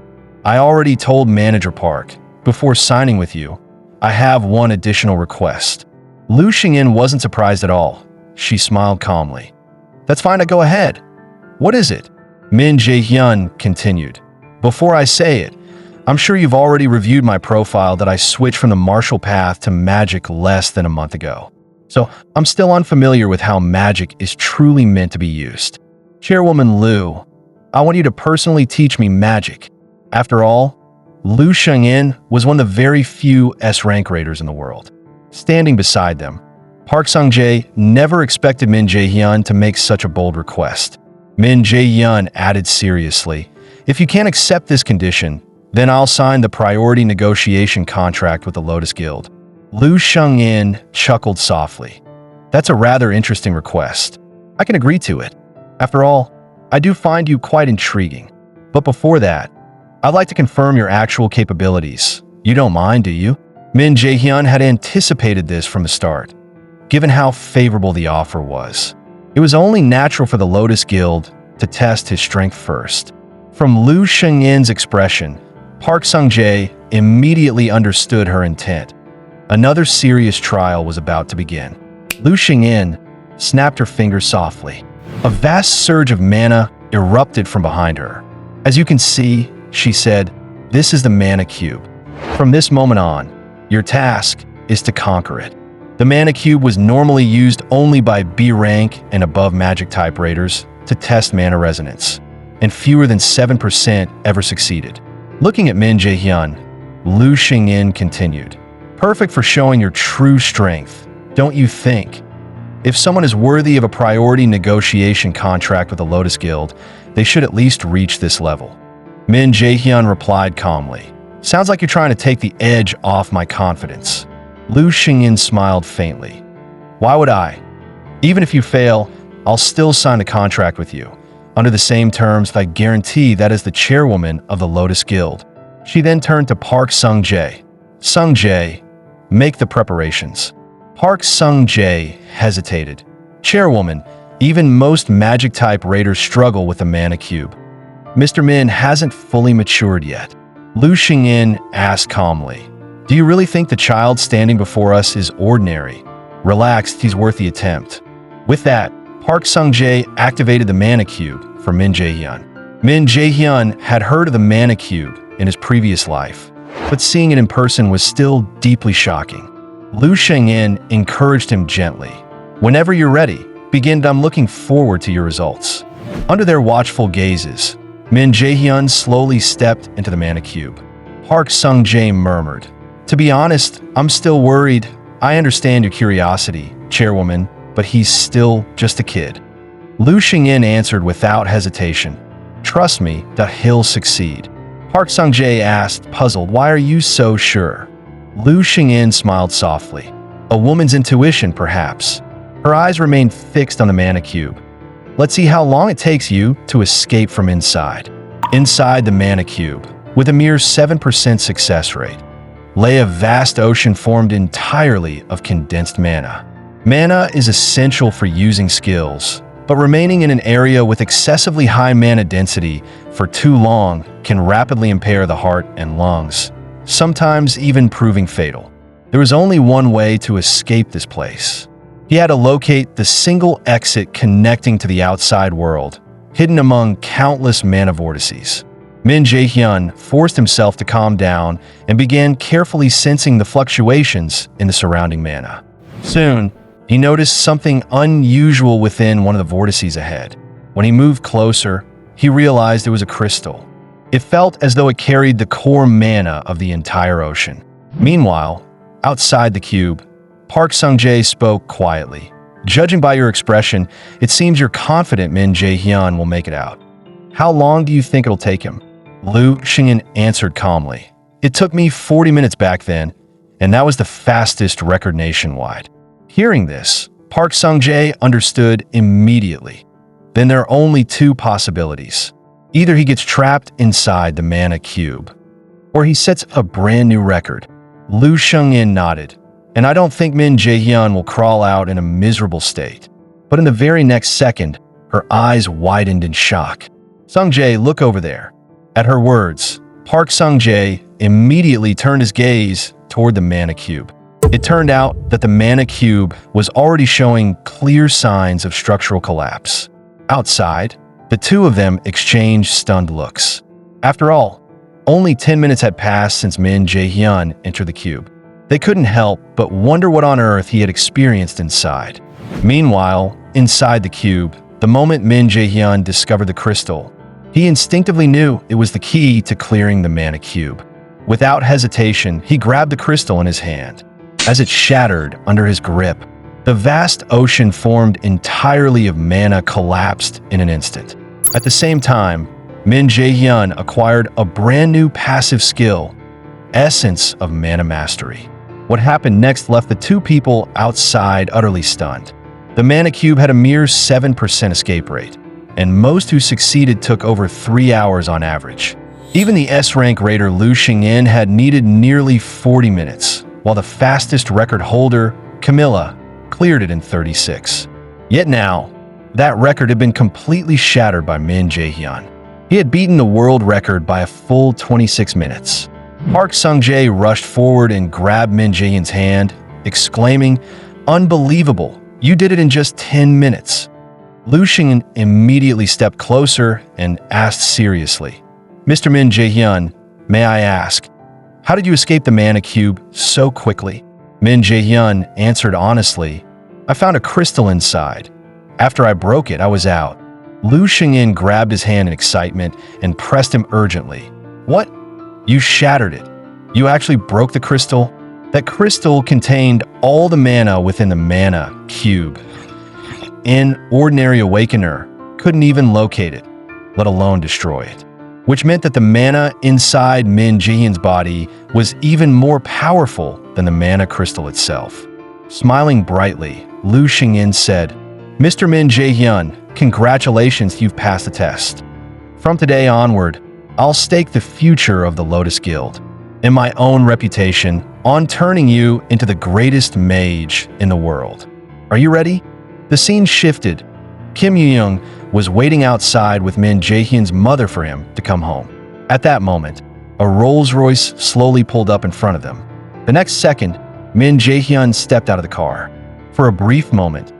"I already told Manager Park, before signing with you, I have one additional request." Lu Shengin wasn't surprised at all. She smiled calmly. "That's fine, go ahead. What is it?" Min Jae-hyun continued. "Before I say it, I'm sure you've already reviewed my profile that I switched from the martial path to magic less than a month ago. So I'm still unfamiliar with how magic is truly meant to be used. Chairwoman Lu, I want you to personally teach me magic. After all, Lu Shengin was one of the very few S-rank raiders in the world." Standing beside them, Park Sung-jae never expected Min Jae-hyun to make such a bold request. Min Jae-hyun added seriously, "If you can't accept this condition, then I'll sign the priority negotiation contract with the Lotus Guild." Lu Shengin chuckled softly. "That's a rather interesting request. I can agree to it. After all, I do find you quite intriguing. But before that, I'd like to confirm your actual capabilities. You don't mind, do you?" Min Jae-hyun had anticipated this from the start. Given how favorable the offer was, it was only natural for the Lotus Guild to test his strength first. From Lu Shengin's expression, Park Sung-jae immediately understood her intent. Another serious trial was about to begin. Lu Shengin snapped her fingers softly. A vast surge of mana erupted from behind her. "As you can see," she said, "this is the mana cube. From this moment on, your task is to conquer it." The mana cube was normally used only by B rank and above magic type raiders to test mana resonance, and fewer than 7% ever succeeded. Looking at Min Jae-hyun, Lu Shengin continued, "Perfect for showing your true strength, don't you think? If someone is worthy of a priority negotiation contract with the Lotus Guild, they should at least reach this level." Min Jae-hyun replied calmly, "Sounds like you're trying to take the edge off my confidence." Lu Shengin smiled faintly. "Why would I? Even if you fail, I'll still sign a contract with you, under the same terms that I guarantee that as the chairwoman of the Lotus Guild." She then turned to Park Sung-jae. "Sung-jae, make the preparations." Park Sung-jae hesitated. "Chairwoman, even most magic-type raiders struggle with the mana cube. Mr. Min hasn't fully matured yet." Lu Shengin asked calmly, "Do you really think the child standing before us is ordinary? Relaxed, he's worth the attempt." With that, Park Sung-jae activated the mana cube, for Min Jae-hyun. Min Jae-hyun had heard of the mana cube in his previous life, but seeing it in person was still deeply shocking. Lu Shengyin encouraged him gently. "Whenever you're ready, begin. I'm looking forward to your results." Under their watchful gazes, Min Jae-hyun slowly stepped into the mana cube. Park Sung-jae murmured, "To be honest, I'm still worried. I understand your curiosity, chairwoman, but he's still just a kid." Lu Shengyin answered without hesitation, "Trust me that he'll succeed." Park Sung-jae asked, puzzled, "Why are you so sure?" Lu Shengyin smiled softly. "A woman's intuition, perhaps." Her eyes remained fixed on the mana cube. "Let's see how long it takes you to escape from inside." Inside the mana cube, with a mere 7% success rate, lay a vast ocean formed entirely of condensed mana. Mana is essential for using skills, but remaining in an area with excessively high mana density for too long can rapidly impair the heart and lungs, sometimes even proving fatal. There was only one way to escape this place. He had to locate the single exit connecting to the outside world, hidden among countless mana vortices. Min Jae-hyun forced himself to calm down and began carefully sensing the fluctuations in the surrounding mana. Soon, he noticed something unusual within one of the vortices ahead. When he moved closer, he realized it was a crystal. It felt as though it carried the core mana of the entire ocean. Meanwhile, outside the cube, Park Sung-jae spoke quietly. "Judging by your expression, it seems you're confident Min Jae-hyun will make it out. How long do you think it'll take him?" Lu Shengyin answered calmly. "It took me 40 minutes back then, and that was the fastest record nationwide." Hearing this, Park Sung-jae understood immediately. Then there are only two possibilities. Either he gets trapped inside the mana cube, or he sets a brand new record. Lu Shengyin nodded. "And I don't think Min Jae-hyun will crawl out in a miserable state." But in the very next second, her eyes widened in shock. "Sung-jae, look over there." At her words, Park Sung-jae immediately turned his gaze toward the mana cube. It turned out that the mana cube was already showing clear signs of structural collapse. Outside, the two of them exchanged stunned looks. After all, only 10 minutes had passed since Min Jae-hyun entered the cube. They couldn't help but wonder what on earth he had experienced inside. Meanwhile, inside the cube, the moment Min Jae-hyun discovered the crystal, he instinctively knew it was the key to clearing the mana cube. Without hesitation, he grabbed the crystal in his hand. As it shattered under his grip, the vast ocean formed entirely of mana collapsed in an instant. At the same time, Min Jae-hyun acquired a brand new passive skill, Essence of Mana Mastery. What happened next left the two people outside utterly stunned. The mana cube had a mere 7% escape rate, and most who succeeded took over 3 hours on average. Even the S-rank raider Lu Shengyin had needed nearly 40 minutes, while the fastest record holder, Camilla, cleared it in 36. Yet now, that record had been completely shattered by Min Jae-hyun. He had beaten the world record by a full 26 minutes. Park Sung-jae rushed forward and grabbed Min Jae-hyun's hand, exclaiming, "Unbelievable! You did it in just 10 minutes." Lu Shengyin immediately stepped closer and asked seriously, "Mr. Min Jae-hyun, may I ask, how did you escape the mana cube so quickly?" Min Jae-hyun answered honestly, "I found a crystal inside. After I broke it, I was out." Lu Shengyin grabbed his hand in excitement and pressed him urgently. "What? You shattered it? You actually broke the crystal?" That crystal contained all the mana within the mana cube. An ordinary awakener couldn't even locate it, let alone destroy it. Which meant that the mana inside Min Jae-hyun's body was even more powerful than the mana crystal itself. Smiling brightly, Lu Shengyin said, "Mr. Min Jae-hyun, congratulations, you've passed the test. From today onward, I'll stake the future of the Lotus Guild and my own reputation on turning you into the greatest mage in the world. Are you ready?" The scene shifted. Kim Yoo-young was waiting outside with Min Jae-hyun's mother for him to come home. At that moment, a Rolls-Royce slowly pulled up in front of them. The next second, Min Jae-hyun stepped out of the car. For a brief moment,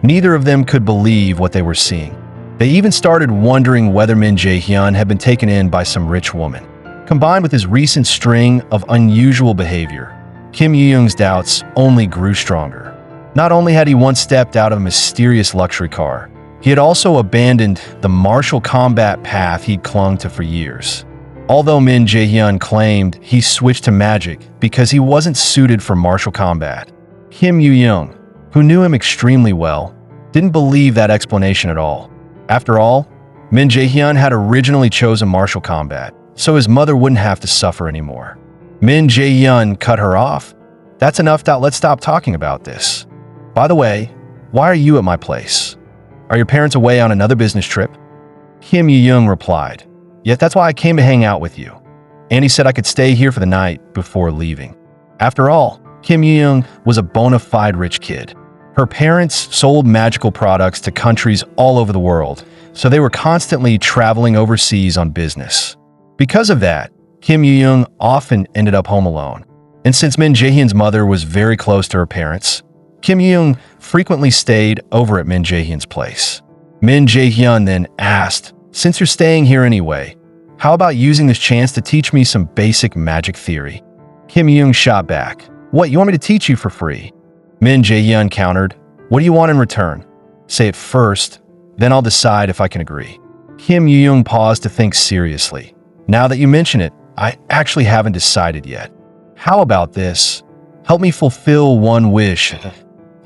neither of them could believe what they were seeing. They even started wondering whether Min Jae-hyun had been taken in by some rich woman. Combined with his recent string of unusual behavior, Kim Yoo-young's doubts only grew stronger. Not only had he once stepped out of a mysterious luxury car, he had also abandoned the martial combat path he'd clung to for years. Although Min Jae-hyun claimed he switched to magic because he wasn't suited for martial combat, Kim Yoo-young, who knew him extremely well, didn't believe that explanation at all. After all, Min Jae-hyun had originally chosen martial combat, so his mother wouldn't have to suffer anymore. Min Jae-hyun cut her off. That's enough. Let's stop talking about this. By the way, why are you at my place? Are your parents away on another business trip? Kim Yoo-young replied, "Yet that's why I came to hang out with you." Annie said I could stay here for the night before leaving. After all, Kim Yoo-young was a bona fide rich kid. Her parents sold magical products to countries all over the world, so they were constantly traveling overseas on business. Because of that, Kim Yoo-young often ended up home alone. And since Min Jae-hyun's mother was very close to her parents, Kim Yoo-young frequently stayed over at Min Jae-hyun's place. Min Jae-hyun then asked, "Since you're staying here anyway, how about using this chance to teach me some basic magic theory?" Kim Yoo-young shot back, "What, you want me to teach you for free?" Min Jae-hyun countered, "What do you want in return? Say it first, then I'll decide if I can agree." Kim Yoo-young paused to think seriously. "Now that you mention it, I actually haven't decided yet. How about this? Help me fulfill one wish,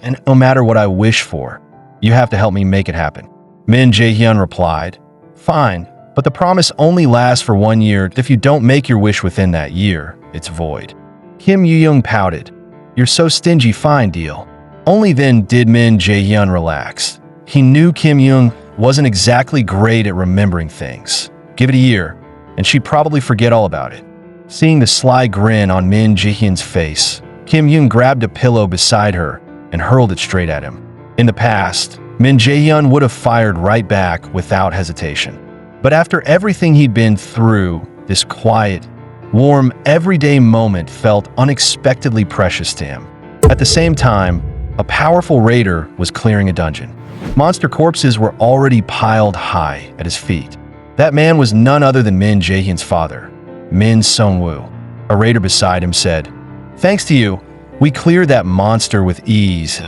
and no matter what I wish for, you have to help me make it happen." Min Jae-hyun replied, "Fine, but the promise only lasts for 1 year. If you don't make your wish within that year, it's void." Kim Yoo-young pouted, "You're so stingy, fine deal." Only then did Min Jae-hyun relax. He knew Kim Yoo-young wasn't exactly great at remembering things. Give it a year, and she'd probably forget all about it. Seeing the sly grin on Min Jae-hyun's face, Kim Yoo-young grabbed a pillow beside her and hurled it straight at him. In the past, Min Jae-hyun would have fired right back without hesitation. But after everything he'd been through, this quiet, warm, everyday moment felt unexpectedly precious to him. At the same time, a powerful raider was clearing a dungeon. Monster corpses were already piled high at his feet. That man was none other than Min Jae-hyun's father, Min Sung-woo. A raider beside him said, "Thanks to you, we cleared that monster with ease.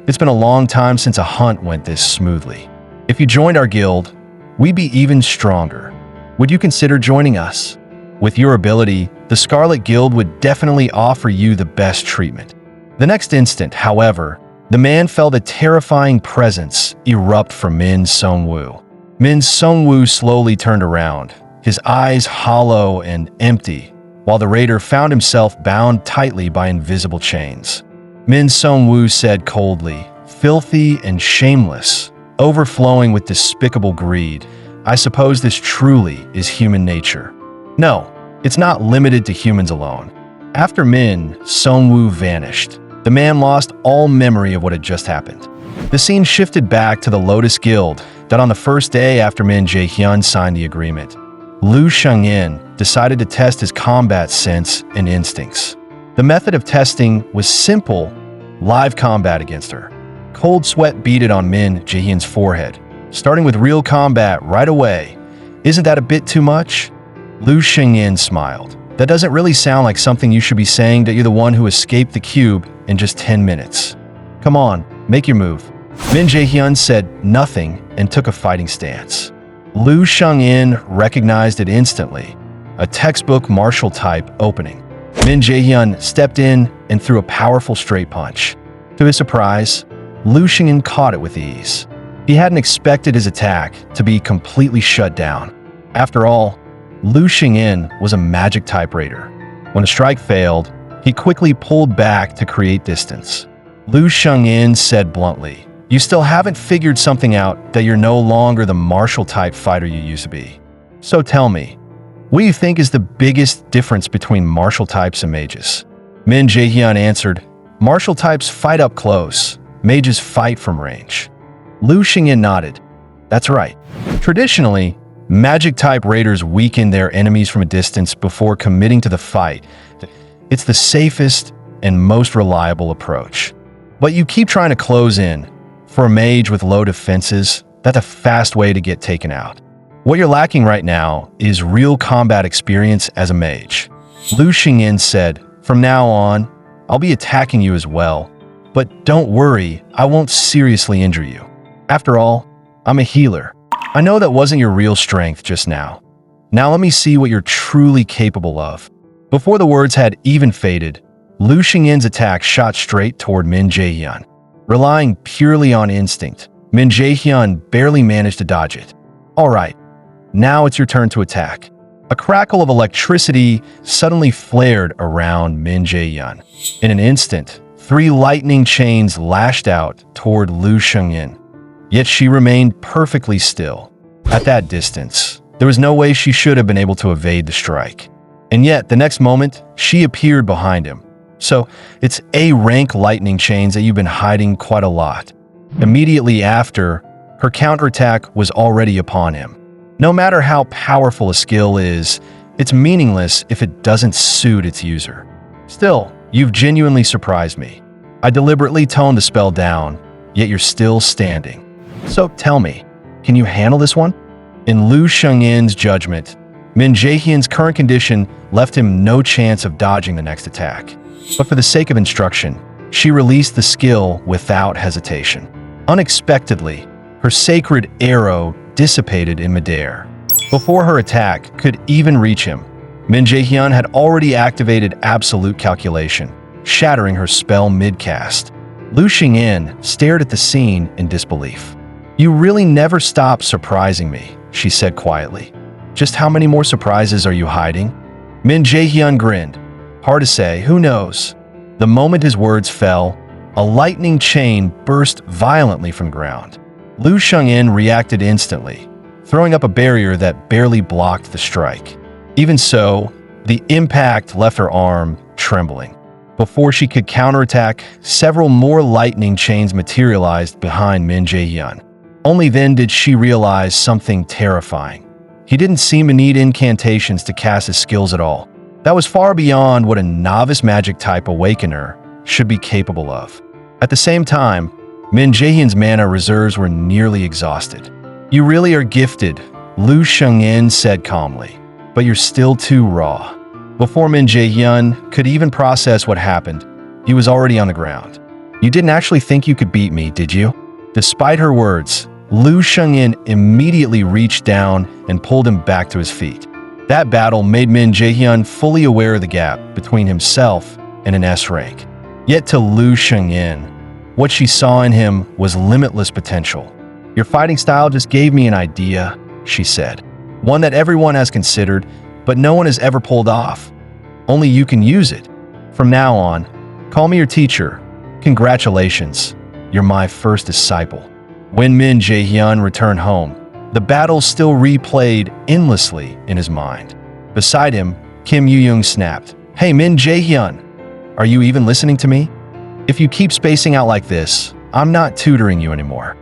It's been a long time since a hunt went this smoothly. If you joined our guild, we'd be even stronger. Would you consider joining us? With your ability, the Scarlet Guild would definitely offer you the best treatment." The next instant, however, the man felt a terrifying presence erupt from Min Sung-woo. Min Sung-woo slowly turned around, his eyes hollow and empty, while the raider found himself bound tightly by invisible chains. Min Sung-woo said coldly, "Filthy and shameless, overflowing with despicable greed. I suppose this truly is human nature." No, it's not limited to humans alone. After Min Sung-woo vanished, the man lost all memory of what had just happened. The scene shifted back to the Lotus Guild that on the first day after Min Jae-hyun signed the agreement, Lu Sheng-in decided to test his combat sense and instincts. The method of testing was simple: live combat against her. Cold sweat beaded on Min Jae-hyun's forehead, starting with real combat right away. "Isn't that a bit too much?" Lu Sheng-in smiled. "That doesn't really sound like something you should be saying that you're the one who escaped the cube in just 10 minutes. Come on, make your move." Min Jae-hyun said nothing and took a fighting stance. Lu Sheng-in recognized it instantly, a textbook martial type opening. Min Jae-hyun stepped in and threw a powerful straight punch. To his surprise, Lu Sheng-in caught it with ease. He hadn't expected his attack to be completely shut down. After all, Lu Sheng-in was a magic type raider. When a strike failed, he quickly pulled back to create distance. Lu Sheng-in said bluntly, "You still haven't figured something out, that you're no longer the martial type fighter you used to be. So tell me, what do you think is the biggest difference between martial types and mages?" Min Jae-hyun answered, "Martial types fight up close, mages fight from range." Lu Sheng-in nodded. "That's right. Traditionally, magic-type raiders weaken their enemies from a distance before committing to the fight. It's the safest and most reliable approach. But you keep trying to close in. For a mage with low defenses, that's a fast way to get taken out. What you're lacking right now is real combat experience as a mage. Lu Xingyin said, "From now on, I'll be attacking you as well. But don't worry, I won't seriously injure you. After all, I'm a healer. I know that wasn't your real strength just now. Now let me see what you're truly capable of." Before the words had even faded, Lu Xingyin's attack shot straight toward Min Jaehyun. Relying purely on instinct, Min Jaehyun barely managed to dodge it. Alright, now it's your turn to attack. A crackle of electricity suddenly flared around Min Jaehyun. In an instant, 3 lightning chains lashed out toward Lu Xingyin. Yet she remained perfectly still. At that distance, there was no way she should have been able to evade the strike. And yet, the next moment, she appeared behind him. So, it's A-rank lightning chains that you've been hiding quite a lot. Immediately after, her counterattack was already upon him. No matter how powerful a skill is, it's meaningless if it doesn't suit its user. Still, you've genuinely surprised me. I deliberately toned the spell down, yet you're still standing. So tell me, can you handle this one? In Lu Xingyin's judgment, Min Jaehyun's current condition left him no chance of dodging the next attack. But for the sake of instruction, she released the skill without hesitation. Unexpectedly, her sacred arrow dissipated in midair. Before her attack could even reach him, Min Jaehyun had already activated absolute calculation, shattering her spell mid-cast. Lu Xingyin stared at the scene in disbelief. "You really never stop surprising me," she said quietly. "Just how many more surprises are you hiding?" Min Jaehyun grinned. "Hard to say, who knows?" The moment his words fell, a lightning chain burst violently from the ground. Lu Xingyin reacted instantly, throwing up a barrier that barely blocked the strike. Even so, the impact left her arm trembling. Before she could counterattack, several more lightning chains materialized behind Min Jaehyun. Only then did she realize something terrifying. He didn't seem to need incantations to cast his skills at all. That was far beyond what a novice magic-type awakener should be capable of. At the same time, Min Jaehyun's mana reserves were nearly exhausted. "You really are gifted," Lu Xingyin said calmly, "but you're still too raw." Before Min Jaehyun could even process what happened, he was already on the ground. "You didn't actually think you could beat me, did you?" Despite her words, Lu Xingyin immediately reached down and pulled him back to his feet. That battle made Min Jaehyun fully aware of the gap between himself and an S rank. Yet to Lu Xingyin, what she saw in him was limitless potential. "Your fighting style just gave me an idea," she said. "One that everyone has considered, but no one has ever pulled off. Only you can use it. From now on, call me your teacher. Congratulations, you're my first disciple." When Min Jaehyun returned home, the battle still replayed endlessly in his mind. Beside him, Kim Yu-young snapped, "Hey Min Jaehyun, are you even listening to me? If you keep spacing out like this, I'm not tutoring you anymore.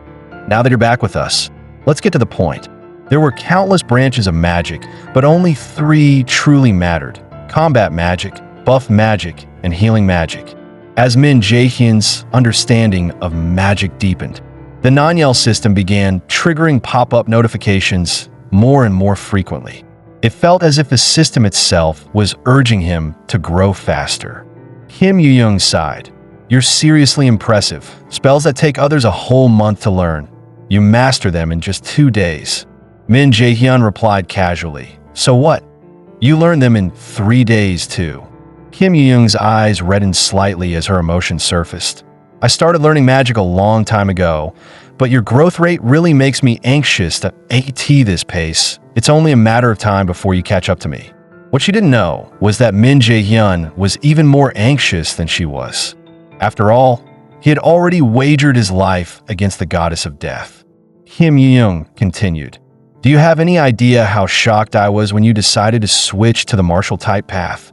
Now that you're back with us, let's get to the point." There were countless branches of magic, but only 3 truly mattered: combat magic, buff magic, and healing magic. As Min Jaehyun's understanding of magic deepened, the non-yell system began triggering pop-up notifications more and more frequently. It felt as if the system itself was urging him to grow faster. Kim Yu-young sighed. "You're seriously impressive. Spells that take others a whole month to learn. You master them in just 2 days. Min Jaehyun replied casually. "So what? You learned them in 3 days too." Kim Yu-young's eyes reddened slightly as her emotion surfaced. "I started learning magic a long time ago, but your growth rate really makes me anxious to AT this pace. It's only a matter of time before you catch up to me." What she didn't know was that Min Jaehyun was even more anxious than she was. After all, he had already wagered his life against the goddess of death. Kim Yu-young continued, "Do you have any idea how shocked I was when you decided to switch to the martial type path?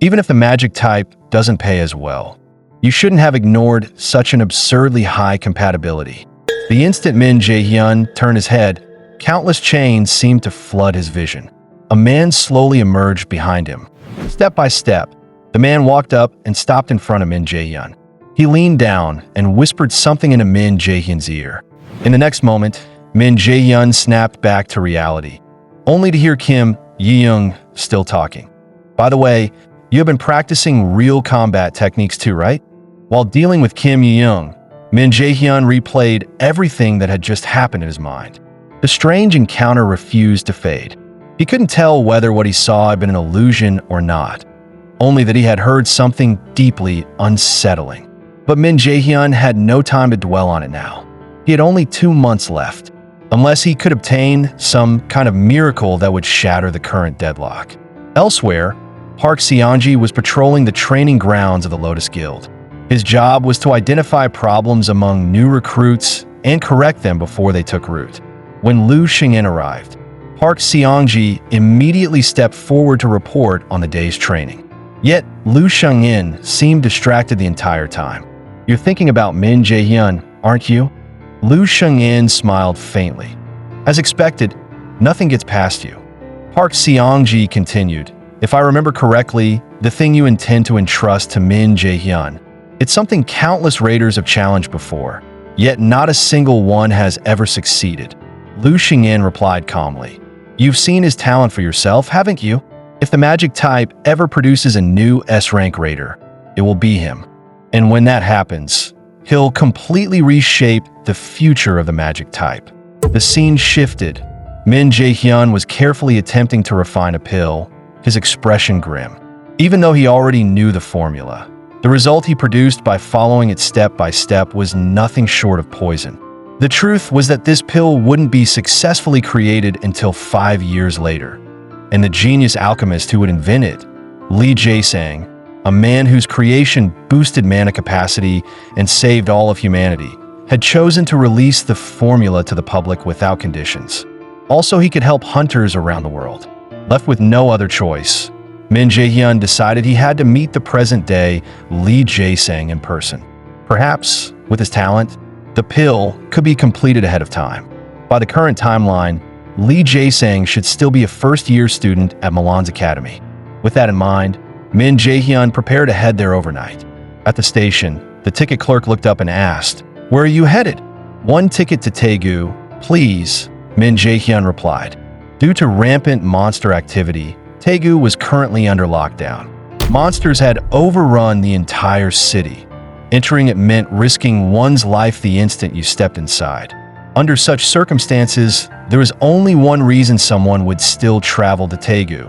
Even if the magic type doesn't pay as well, you shouldn't have ignored such an absurdly high compatibility." The instant Min Jaehyun turned his head, countless chains seemed to flood his vision. A man slowly emerged behind him. Step by step, the man walked up and stopped in front of Min Jaehyun. He leaned down and whispered something into Min Jaehyun's ear. In the next moment, Min Jae-hyun snapped back to reality, only to hear Kim Yi-young still talking. By the way, you have been practicing real combat techniques too, right? While dealing with Kim Yi-young, Min Jae-hyun replayed everything that had just happened in his mind. The strange encounter refused to fade. He couldn't tell whether what he saw had been an illusion or not, only that he had heard something deeply unsettling. But Min Jae-hyun had no time to dwell on it now. He had only 2 months left, unless he could obtain some kind of miracle that would shatter the current deadlock. Elsewhere, Park Seonji was patrolling the training grounds of the Lotus Guild. His job was to identify problems among new recruits and correct them before they took root. When Lu Xingyin arrived, Park Seonji immediately stepped forward to report on the day's training. Yet, Lu Xingyin seemed distracted the entire time. "You're thinking about Min Jae-hyun, aren't you?" Lu Xingyin smiled faintly. "As expected, nothing gets past you." Park Seonji continued, "If I remember correctly, the thing you intend to entrust to Min Jae-hyun, it's something countless raiders have challenged before, yet not a single one has ever succeeded." Lu Xingyin replied calmly, "You've seen his talent for yourself, haven't you? If the magic type ever produces a new S-rank raider, it will be him. And when that happens, he'll completely reshape the future of the magic type." The scene shifted. Min Jae-hyun was carefully attempting to refine a pill, his expression grim. Even though he already knew the formula, the result he produced by following it step by step was nothing short of poison. The truth was that this pill wouldn't be successfully created until 5 years later, and the genius alchemist who would invent it, Lee Jae-sang, a man whose creation boosted mana capacity and saved all of humanity, had chosen to release the formula to the public without conditions. Also, he could help hunters around the world. Left with no other choice, Min Jae-hyun decided he had to meet the present-day Lee Jae-sang in person. Perhaps, with his talent, the pill could be completed ahead of time. By the current timeline, Lee Jae-sang should still be a first-year student at Milan's academy. With that in mind, Min Jae-hyun prepared to head there overnight. At the station, the ticket clerk looked up and asked, "Where are you headed?" "One ticket to Daegu, please," Min Jae-hyun replied. Due to rampant monster activity, Daegu was currently under lockdown. Monsters had overrun the entire city. Entering it meant risking one's life the instant you stepped inside. Under such circumstances, there was only one reason someone would still travel to Daegu.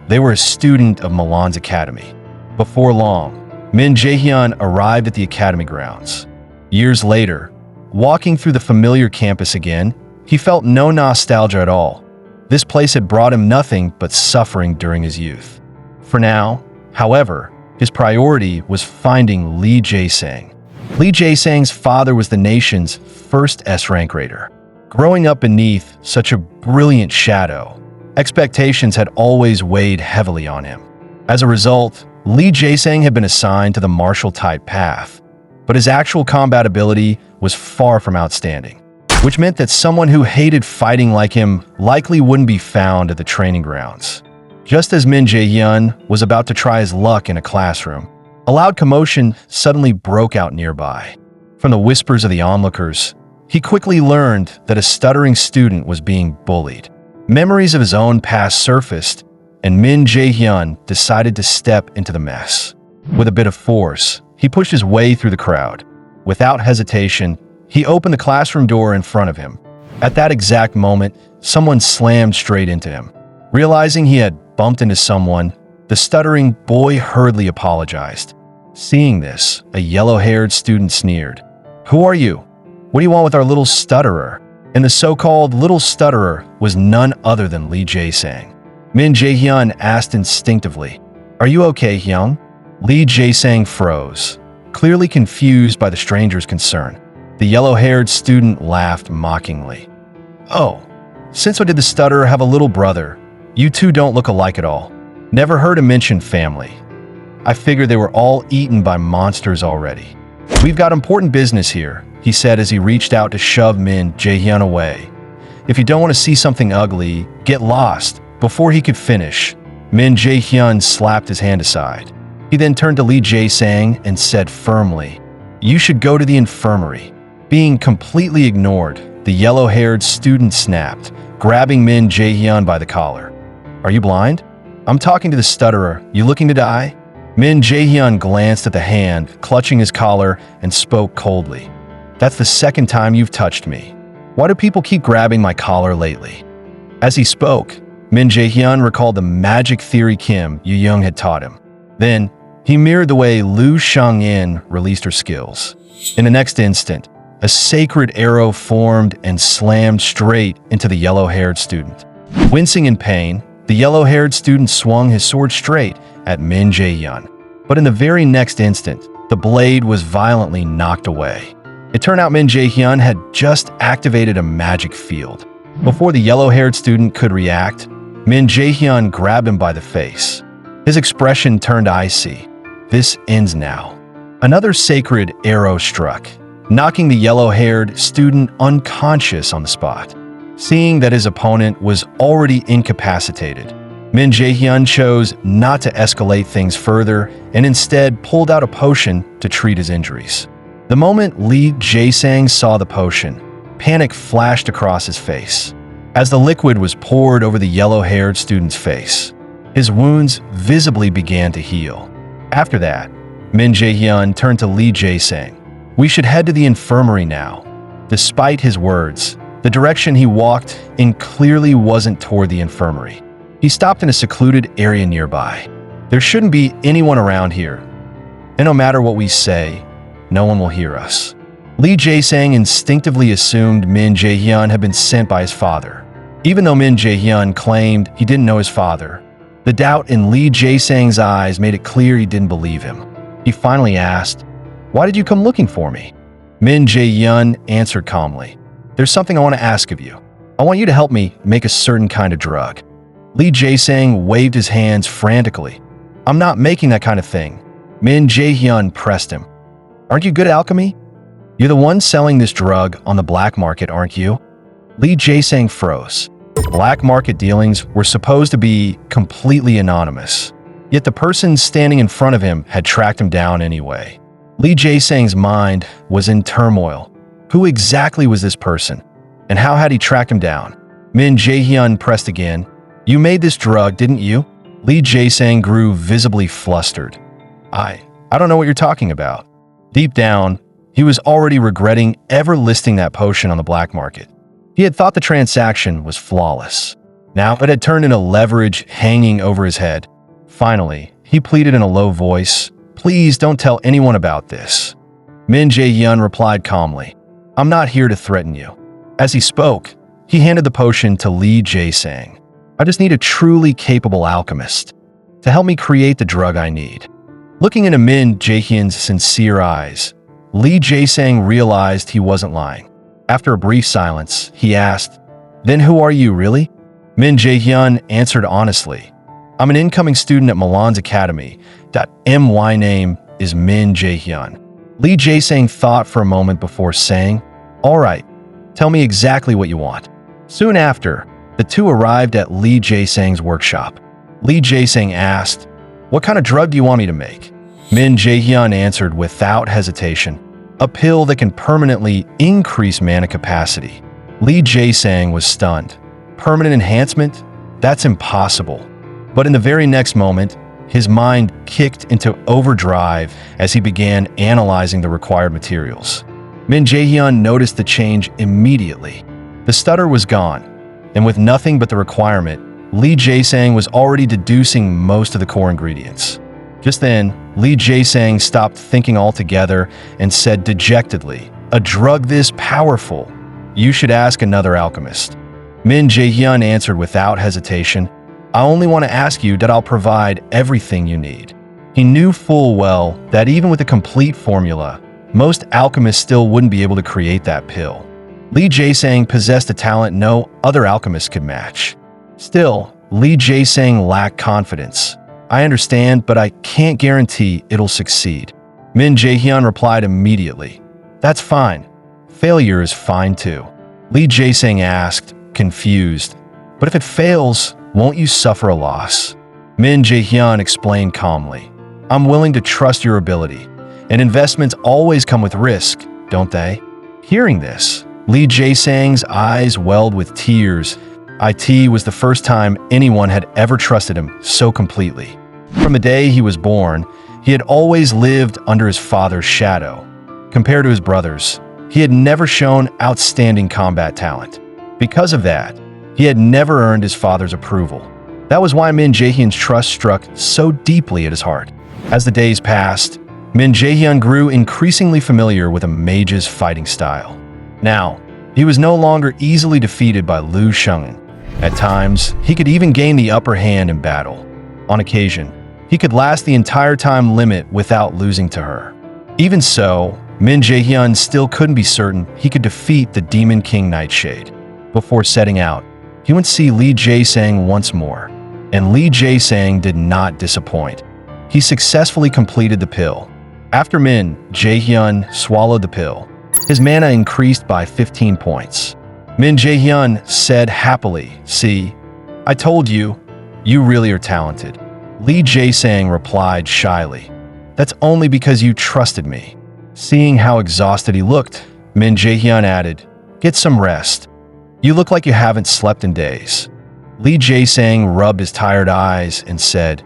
They were a student of Milan's academy. Before long, Min Jae-hyun arrived at the academy grounds. Years later, walking through the familiar campus again, he felt no nostalgia at all. This place had brought him nothing but suffering during his youth. For now, however, his priority was finding Lee Jae-sang. Lee Jae-sang's father was the nation's first S-rank raider. Growing up beneath such a brilliant shadow, expectations had always weighed heavily on him. As a result, Lee Jae-sang had been assigned to the martial-type path, but his actual combat ability was far from outstanding, which meant that someone who hated fighting like him likely wouldn't be found at the training grounds. Just as Min Jae-hyun was about to try his luck in a classroom, a loud commotion suddenly broke out nearby. From the whispers of the onlookers, he quickly learned that a stuttering student was being bullied. Memories of his own past surfaced, and Min Jae-hyun decided to step into the mess. With a bit of force, he pushed his way through the crowd. Without hesitation, he opened the classroom door in front of him. At that exact moment, someone slammed straight into him. Realizing he had bumped into someone, the stuttering boy hurriedly apologized. Seeing this, a yellow-haired student sneered. "Who are you? What do you want with our little stutterer?" And the so-called little stutterer was none other than Lee Jae-sang. Min Jae-hyun asked instinctively, "Are you okay, Hyung?" Lee Jae-sang froze, clearly confused by the stranger's concern. The yellow-haired student laughed mockingly. "Oh, since when did the stutterer have a little brother? You two don't look alike at all. Never heard him mention family. I figured they were all eaten by monsters already." "We've got important business here," he said as he reached out to shove Min Jae-hyun away. "If you don't want to see something ugly, get lost." Before he could finish, Min Jae-hyun slapped his hand aside. He then turned to Lee Jae-sang and said firmly, "You should go to the infirmary." Being completely ignored, the yellow-haired student snapped, grabbing Min Jae-hyun by the collar. "Are you blind? I'm talking to the stutterer. You looking to die?" Min Jae-hyun glanced at the hand, clutching his collar, and spoke coldly. "That's the second time you've touched me. Why do people keep grabbing my collar lately?" As he spoke, Min Jae-hyun recalled the magic theory Kim Yoo-young had taught him. Then, he mirrored the way Lu Shang-in released her skills. In the next instant, a sacred arrow formed and slammed straight into the yellow-haired student. Wincing in pain, the yellow-haired student swung his sword straight at Min Jae-hyun. But in the very next instant, the blade was violently knocked away. It turned out Min Jae-hyun had just activated a magic field. Before the yellow-haired student could react, Min Jae-hyun grabbed him by the face. His expression turned icy. "This ends now." Another sacred arrow struck, knocking the yellow-haired student unconscious on the spot. Seeing that his opponent was already incapacitated, Min Jae-hyun chose not to escalate things further and instead pulled out a potion to treat his injuries. The moment Lee Jae-sang saw the potion, panic flashed across his face. As the liquid was poured over the yellow-haired student's face, his wounds visibly began to heal. After that, Min Jae-hyun turned to Lee Jae-sang. "We should head to the infirmary now." Despite his words, the direction he walked in clearly wasn't toward the infirmary. He stopped in a secluded area nearby. "There shouldn't be anyone around here, and no matter what we say, no one will hear us." Lee Jae-sang instinctively assumed Min Jae-hyun had been sent by his father. Even though Min Jae-hyun claimed he didn't know his father, the doubt in Lee Jae-sang's eyes made it clear he didn't believe him. He finally asked, "Why did you come looking for me?" Min Jae-hyun answered calmly, "There's something I want to ask of you. I want you to help me make a certain kind of drug." Lee Jae-sang waved his hands frantically. "I'm not making that kind of thing." Min Jae-hyun pressed him. "Aren't you good at alchemy? You're the one selling this drug on the black market, aren't you?" Lee Jae-sang froze. Black market dealings were supposed to be completely anonymous, yet the person standing in front of him had tracked him down anyway. Lee Jae-sang's mind was in turmoil. Who exactly was this person, and how had he tracked him down? Min Jae-hyun pressed again. "You made this drug, didn't you?" Lee Jae-sang grew visibly flustered. I don't know what you're talking about." Deep down, he was already regretting ever listing that potion on the black market. He had thought the transaction was flawless. Now it had turned into leverage hanging over his head. Finally, he pleaded in a low voice, "Please don't tell anyone about this." Min Jae-hyun replied calmly, "I'm not here to threaten you." As he spoke, he handed the potion to Lee Jae-sang. "I just need a truly capable alchemist to help me create the drug I need." Looking into Min Jae-hyun's sincere eyes, Lee Jae-sang realized he wasn't lying. After a brief silence, he asked, "Then who are you, really?" Min Jae-hyun answered honestly, "I'm an incoming student at Milan's Academy. My name is Min Jae-hyun." Lee Jae-sang thought for a moment before saying, "All right, tell me exactly what you want." Soon after, the two arrived at Lee Jae-sang's workshop. Lee Jae-sang asked, "What kind of drug do you want me to make?" Min Jae-hyun answered without hesitation, "A pill that can permanently increase mana capacity." Lee Jae-sang was stunned. Permanent enhancement? That's impossible. But in the very next moment, his mind kicked into overdrive as he began analyzing the required materials. Min Jae-hyun noticed the change immediately. The stutter was gone, and with nothing but the requirement, Lee Jae-sang was already deducing most of the core ingredients. Just then, Lee Jae-sang stopped thinking altogether and said dejectedly, "A drug this powerful? You should ask another alchemist." Min Jae-hyun answered without hesitation, "I only want to ask you that I'll provide everything you need." He knew full well that even with a complete formula, most alchemists still wouldn't be able to create that pill. Lee Jae-sang possessed a talent no other alchemist could match. Still, Lee Jae-sang lacked confidence. "I understand, but I can't guarantee it'll succeed." Min Jae-hyun replied immediately, "That's fine. Failure is fine too." Lee Jae-sang asked, confused, "But if it fails, won't you suffer a loss?" Min Jae-hyun explained calmly, "I'm willing to trust your ability, and investments always come with risk, don't they?" Hearing this, Li Jae-sang's eyes welled with tears. It was the first time anyone had ever trusted him so completely. From the day he was born, he had always lived under his father's shadow. Compared to his brothers, he had never shown outstanding combat talent. Because of that, he had never earned his father's approval. That was why Min Jae-hyun's trust struck so deeply at his heart. As the days passed, Min Jae-hyun grew increasingly familiar with a mage's fighting style. Now, he was no longer easily defeated by Lu Shengin. At times, he could even gain the upper hand in battle. On occasion, he could last the entire time limit without losing to her. Even so, Min Jae-hyun still couldn't be certain he could defeat the Demon King Nightshade. Before setting out, he went to see Li Jae-sang once more, and Li Jae-sang did not disappoint. He successfully completed the pill. After Min Jae-hyun swallowed the pill, his mana increased by 15 points. Min Jae-hyun said happily, "See, I told you, you really are talented." Li Jae-sang replied shyly, "That's only because you trusted me." Seeing how exhausted he looked, Min Jae-hyun added, "Get some rest. You look like you haven't slept in days." Li Jae-sang rubbed his tired eyes and said,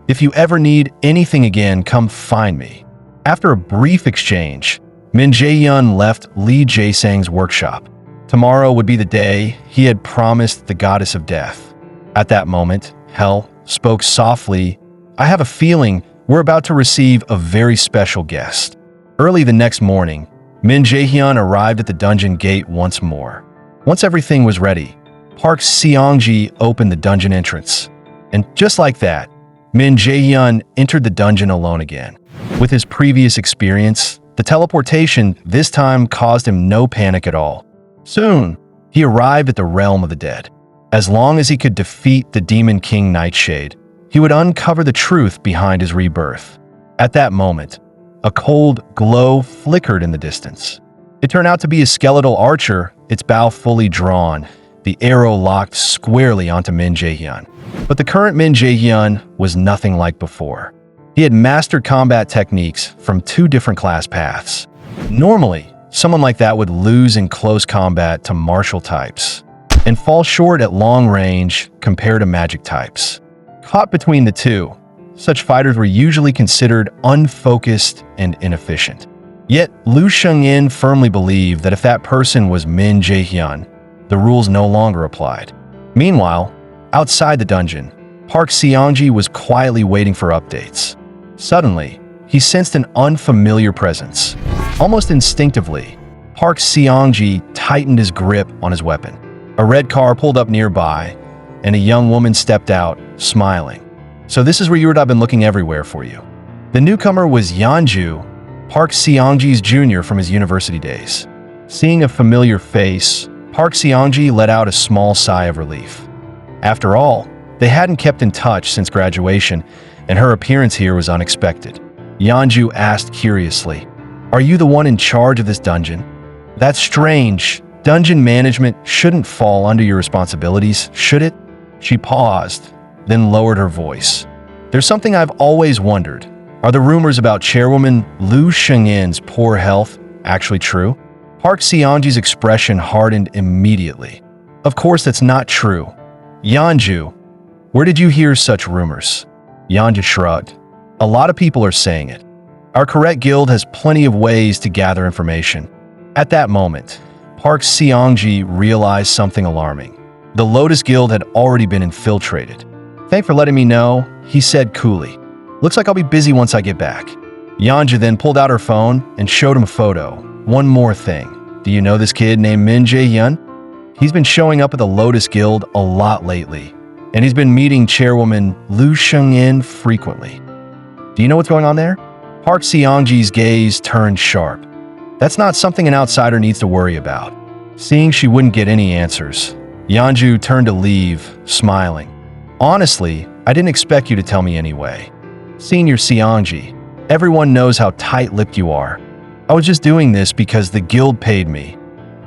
"If you ever need anything again, come find me." After a brief exchange, Min Jae-hyun left Li Jae-sang's workshop. Tomorrow would be the day he had promised the goddess of death. At that moment, Hel spoke softly, "I have a feeling we're about to receive a very special guest." Early the next morning, Min Jae-hyun arrived at the dungeon gate once more. Once everything was ready, Park Seong-ji opened the dungeon entrance. And just like that, Min Jae-hyun entered the dungeon alone again. With his previous experience, the teleportation this time caused him no panic at all. Soon, he arrived at the realm of the dead. As long as he could defeat the Demon King Nightshade, he would uncover the truth behind his rebirth. At that moment, a cold glow flickered in the distance. It turned out to be a skeletal archer, its bow fully drawn, the arrow locked squarely onto Min Jae-hyun. But the current Min Jae-hyun was nothing like before. He had mastered combat techniques from 2 different class paths. Normally, someone like that would lose in close combat to martial types and fall short at long range compared to magic types. Caught between the two, such fighters were usually considered unfocused and inefficient. Yet, Lu Shengin firmly believed that if that person was Min Jae-hyun, the rules no longer applied. Meanwhile, outside the dungeon, Park Seong-ji was quietly waiting for updates. Suddenly, he sensed an unfamiliar presence. Almost instinctively, Park Seong-ji tightened his grip on his weapon. A red car pulled up nearby, and a young woman stepped out, smiling. "So this is where you were. I've been looking everywhere for you." The newcomer was Yeonju, Park Seong-ji's junior from his university days. Seeing a familiar face, Park Seong-ji let out a small sigh of relief. After all, they hadn't kept in touch since graduation, and her appearance here was unexpected. Yeonju asked curiously, "Are you the one in charge of this dungeon?" "That's strange. Dungeon management shouldn't fall under your responsibilities, should it?" She paused, then lowered her voice. "There's something I've always wondered. Are the rumors about Chairwoman Lu Shengyan's poor health actually true?" Park Seong-ji's expression hardened immediately. "Of course that's not true." "Yeonju, where did you hear such rumors?" Yeonju shrugged. "A lot of people are saying it. Our correct guild has plenty of ways to gather information." At that moment, Park Seong-ji realized something alarming. The Lotus Guild had already been infiltrated. "Thanks for letting me know," he said coolly. "Looks like I'll be busy once I get back." Yeonju then pulled out her phone and showed him a photo. "One more thing. Do you know this kid named Min Jae-hyun? He's been showing up at the Lotus Guild a lot lately, and he's been meeting Chairwoman Lu Shengyan frequently. Do you know what's going on there?" Park Seong-ji's gaze turned sharp. That's not something an outsider needs to worry about. Seeing she wouldn't get any answers, Yeonju turned to leave, smiling. "Honestly, I didn't expect you to tell me anyway. Senior Seong-ji, everyone knows how tight-lipped you are. I was just doing this because the guild paid me.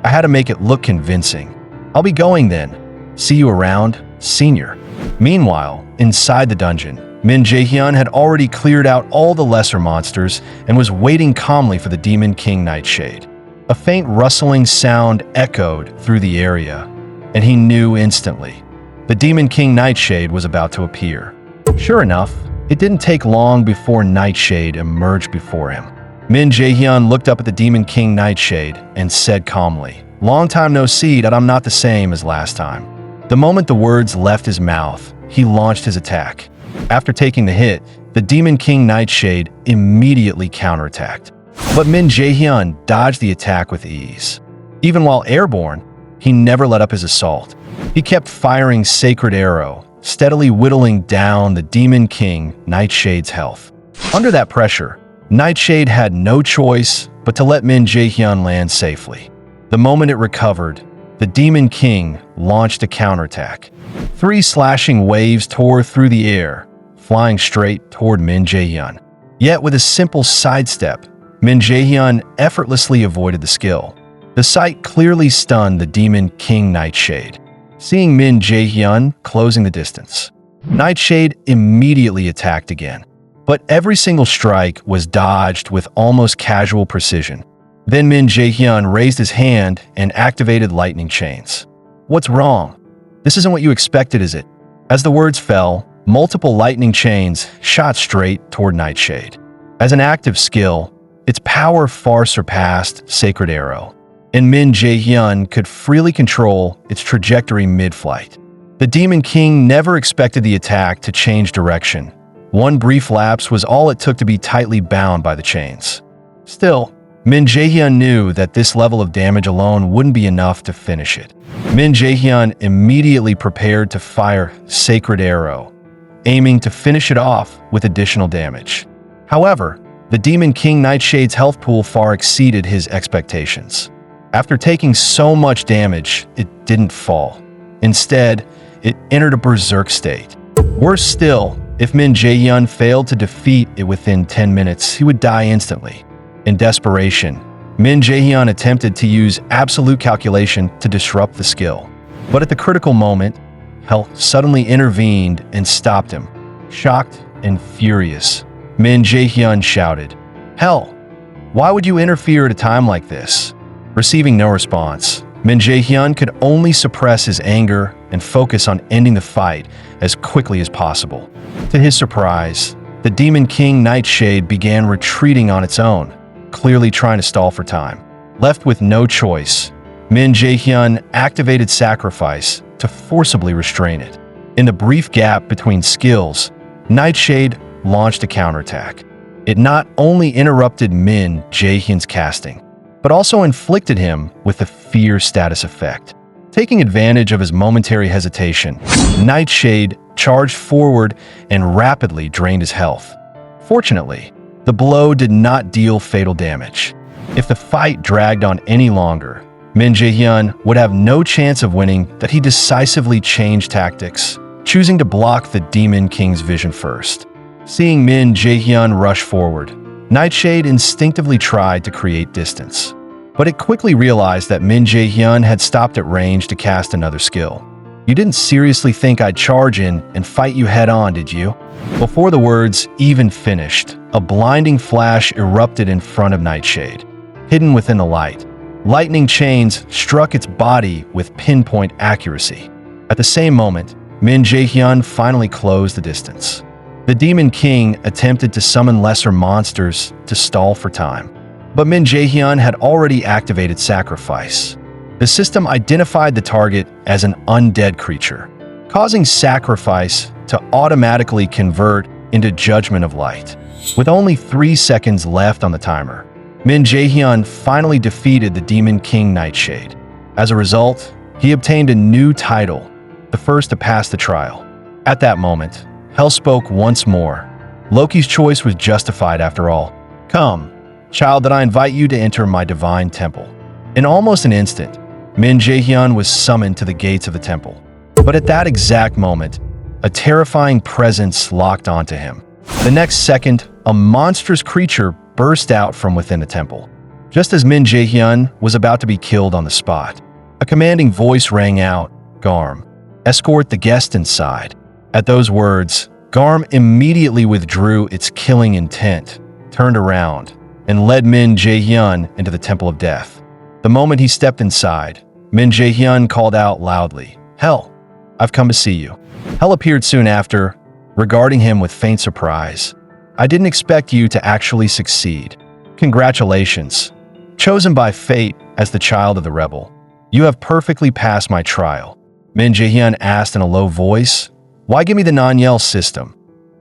I had to make it look convincing. I'll be going then. See you around, senior." Meanwhile, inside the dungeon, Min Jae-hyun had already cleared out all the lesser monsters and was waiting calmly for the Demon King Nightshade. A faint rustling sound echoed through the area, and he knew instantly. The Demon King Nightshade was about to appear. Sure enough, it didn't take long before Nightshade emerged before him. Min Jae-hyun looked up at the Demon King Nightshade and said calmly, "Long time no see, that I'm not the same as last time." The moment the words left his mouth, he launched his attack. After taking the hit, the Demon King Nightshade immediately counterattacked. But Min Jae-hyun dodged the attack with ease. Even while airborne, he never let up his assault. He kept firing Sacred Arrow, steadily whittling down the Demon King Nightshade's health. Under that pressure, Nightshade had no choice but to let Min Jae-hyun land safely. The moment it recovered, the Demon King launched a counterattack. 3 slashing waves tore through the air, flying straight toward Min Jae-hyun. Yet with a simple sidestep, Min Jae-hyun effortlessly avoided the skill. The sight clearly stunned the Demon King Nightshade. Seeing Min Jae-hyun closing the distance, Nightshade immediately attacked again. But every single strike was dodged with almost casual precision. Then Min Jae-hyun raised his hand and activated lightning chains. "What's wrong? This isn't what you expected, is it?" As the words fell, multiple lightning chains shot straight toward Nightshade. As an active skill, its power far surpassed Sacred Arrow, and Min Jae-hyun could freely control its trajectory mid-flight. The Demon King never expected the attack to change direction. One brief lapse was all it took to be tightly bound by the chains. Still, Min Jae-hyun knew that this level of damage alone wouldn't be enough to finish it. Min Jae-hyun immediately prepared to fire Sacred Arrow, aiming to finish it off with additional damage. However, the Demon King Nightshade's health pool far exceeded his expectations. After taking so much damage, it didn't fall. Instead, it entered a berserk state. Worse still, if Min Jae-hyun failed to defeat it within 10 minutes, he would die instantly. In desperation, Min Jae-hyun attempted to use absolute calculation to disrupt the skill. But at the critical moment, Hell suddenly intervened and stopped him. Shocked and furious, Min Jae-hyun shouted, "Hell, why would you interfere at a time like this?" Receiving no response, Min Jae-hyun could only suppress his anger and focus on ending the fight as quickly as possible. To his surprise, the Demon King Nightshade began retreating on its own, clearly trying to stall for time. Left with no choice, Min Jae-hyun activated Sacrifice to forcibly restrain it. In the brief gap between skills, Nightshade launched a counterattack. It not only interrupted Min Jae-hyun's casting, but also inflicted him with the Fear status effect. Taking advantage of his momentary hesitation, Nightshade charged forward and rapidly drained his health. Fortunately, the blow did not deal fatal damage. If the fight dragged on any longer, Min Jae-hyun would have no chance of winning, that he decisively changed tactics, choosing to block the Demon King's vision first. Seeing Min Jae-hyun rush forward, Nightshade instinctively tried to create distance. But it quickly realized that Min Jae-hyun had stopped at range to cast another skill. "You didn't seriously think I'd charge in and fight you head-on, did you?" Before the words even finished, a blinding flash erupted in front of Nightshade. Hidden within the light, lightning chains struck its body with pinpoint accuracy. At the same moment, Min Jae-hyun finally closed the distance. The Demon King attempted to summon lesser monsters to stall for time, but Min Jae-hyun had already activated Sacrifice. The system identified the target as an undead creature, causing Sacrifice to automatically convert into Judgment of Light. With only 3 seconds left on the timer, Min Jae-hyun finally defeated the Demon King Nightshade. As a result, he obtained a new title, the first to pass the trial. At that moment, Hell spoke once more. Loki's choice was justified after all. "Come, child, that I invite you to enter my divine temple." In almost an instant, Min Jae-hyun was summoned to the gates of the temple. But at that exact moment, a terrifying presence locked onto him. The next second, a monstrous creature burst out from within the temple. Just as Min Jae-hyun was about to be killed on the spot, a commanding voice rang out, "Garm, escort the guest inside." At those words, Garm immediately withdrew its killing intent, turned around, and led Min Jae-hyun into the Temple of Death. The moment he stepped inside, Min Jae-hyun called out loudly, "Hell, I've come to see you." Hell appeared soon after, regarding him with faint surprise. "I didn't expect you to actually succeed. Congratulations. Chosen by fate as the child of the rebel, you have perfectly passed my trial." Min Jae-hyun asked in a low voice, "Why give me the non-yell system?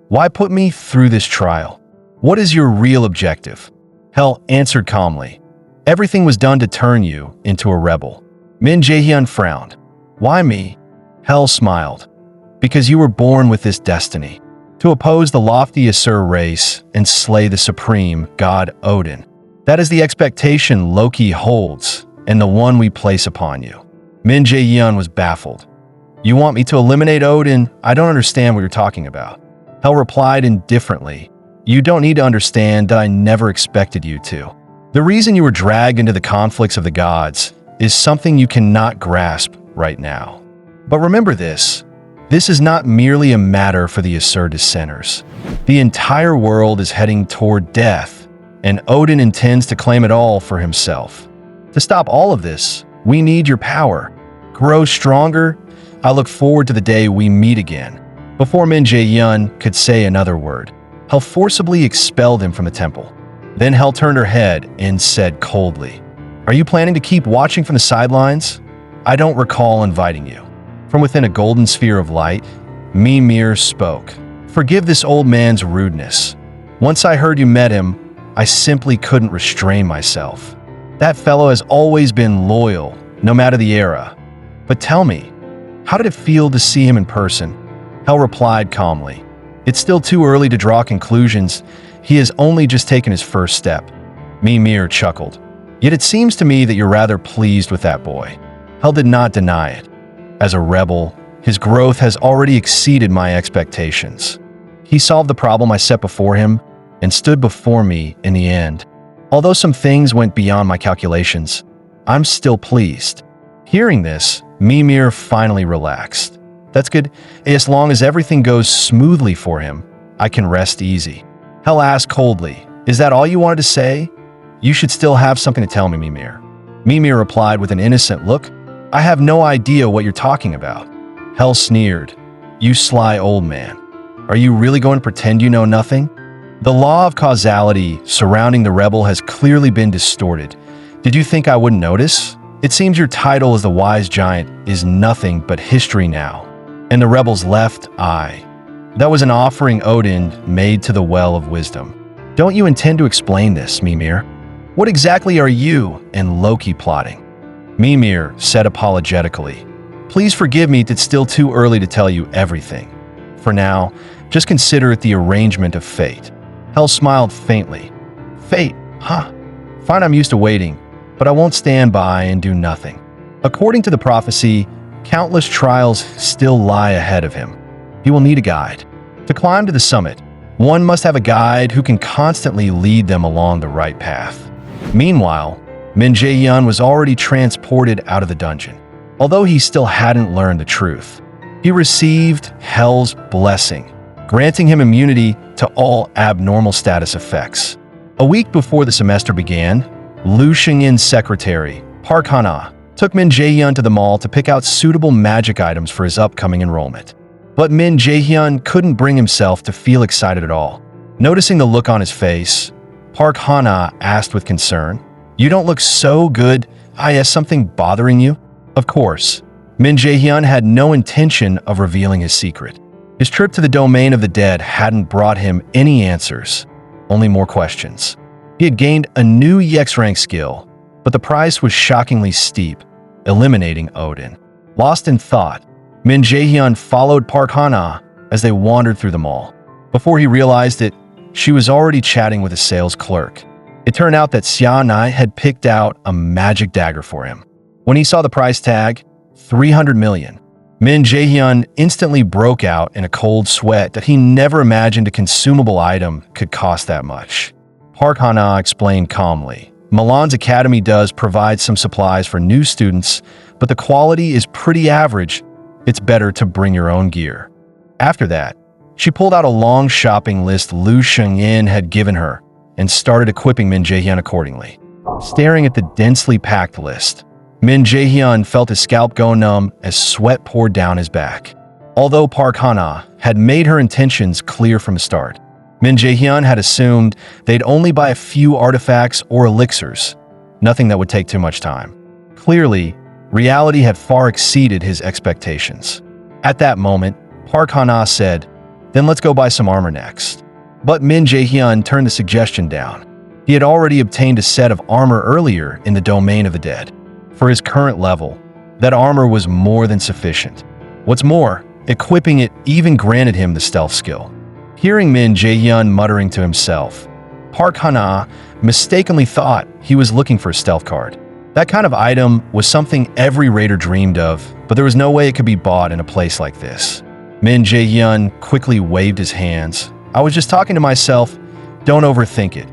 Why put me through this trial? What is your real objective?" Hell answered calmly, "Everything was done to turn you into a rebel." Min Jae-hyun frowned. "Why me?" Hell smiled. "Because you were born with this destiny, to oppose the lofty Asura race and slay the supreme god Odin. That is the expectation Loki holds and the one we place upon you." Min Jae-hyun was baffled. "You want me to eliminate Odin? I don't understand what you're talking about." Hell replied indifferently, "You don't need to understand that I never expected you to. The reason you were dragged into the conflicts of the gods is something you cannot grasp right now. But remember this is not merely a matter for the Asura dissenters. The entire world is heading toward death, and Odin intends to claim it all for himself. To stop all of this, we need your power. Grow stronger. I look forward to the day we meet again." Before Min Jae-hyun could say another word, Hell forcibly expelled him from the temple. Then Hell turned her head and said coldly, "Are you planning to keep watching from the sidelines? I don't recall inviting you." From within a golden sphere of light, Mimir spoke. "Forgive this old man's rudeness. Once I heard you met him, I simply couldn't restrain myself. That fellow has always been loyal, no matter the era. But tell me, how did it feel to see him in person?" Hell replied calmly, "It's still too early to draw conclusions. He has only just taken his first step." Mimir chuckled. "Yet it seems to me that you're rather pleased with that boy." Hell did not deny it. As a rebel, his growth has already exceeded my expectations. He solved the problem I set before him and stood before me in the end. Although some things went beyond my calculations, I'm still pleased." Hearing this, Mimir finally relaxed. "That's good. As long as everything goes smoothly for him, I can rest easy." Hell asked coldly, "Is that all you wanted to say? You should still have something to tell me, Mimir." Mimir replied with an innocent look, "I have no idea what you're talking about." Hell sneered, "You sly old man. Are you really going to pretend you know nothing? The law of causality surrounding the rebel has clearly been distorted. Did you think I wouldn't notice? It seems your title as the wise giant is nothing but history now. And the rebel's left eye. That was an offering Odin made to the well of wisdom. Don't you intend to explain this, Mimir? What exactly are you and Loki plotting?" Mimir said apologetically, "Please forgive me, it's still too early to tell you everything. For now, just consider it the arrangement of fate." Hell smiled faintly. "Fate, huh? Fine, I'm used to waiting, but I won't stand by and do nothing. According to the prophecy, countless trials still lie ahead of him. He will need a guide. To climb to the summit, one must have a guide who can constantly lead them along the right path." Meanwhile, Min Jae-hyun was already transported out of the dungeon. Although he still hadn't learned the truth, he received Hell's blessing, granting him immunity to all abnormal status effects. A week before the semester began, Lu Xingyin's secretary, Park Hana, took Min Jae-hyun to the mall to pick out suitable magic items for his upcoming enrollment. But Min Jae-hyun couldn't bring himself to feel excited at all. Noticing the look on his face, Park Hana asked with concern, "You don't look so good. Is something bothering you?" Of course, Min Jae-hyun had no intention of revealing his secret. His trip to the domain of the dead hadn't brought him any answers, only more questions. He had gained a new EX-rank skill, but the price was shockingly steep, eliminating Odin. Lost in thought, Min Jae-hyun followed Park Hana as they wandered through the mall. Before he realized it, she was already chatting with a sales clerk. It turned out that Xianai had picked out a magic dagger for him. When he saw the price tag, 300 million, Min Jae-hyun instantly broke out in a cold sweat that he never imagined a consumable item could cost that much. Park Hana explained calmly, "Milan's academy does provide some supplies for new students, but the quality is pretty average. It's better to bring your own gear." After that, she pulled out a long shopping list Lu Xingyin had given her and started equipping Min Jae-hyun accordingly. staring at the densely packed list. Min Jae-hyun felt his scalp go numb as sweat poured down his back. Although Park Han-ah had made her intentions clear from the start, Min Jae-hyun had assumed they'd only buy a few artifacts or elixirs, nothing that would take too much time. Clearly, reality had far exceeded his expectations. At that moment, Park Han-ah said, "Then let's go buy some armor next." But Min Jae-hyun turned the suggestion down. He had already obtained a set of armor earlier in the domain of the dead. For his current level, that armor was more than sufficient. What's more, equipping it even granted him the stealth skill. Hearing Min Jae-hyun muttering to himself, Park Han-ah mistakenly thought he was looking for a stealth card. That kind of item was something every raider dreamed of, but there was no way it could be bought in a place like this. Min Jae-hyun quickly waved his hands. "I was just talking to myself. Don't overthink it.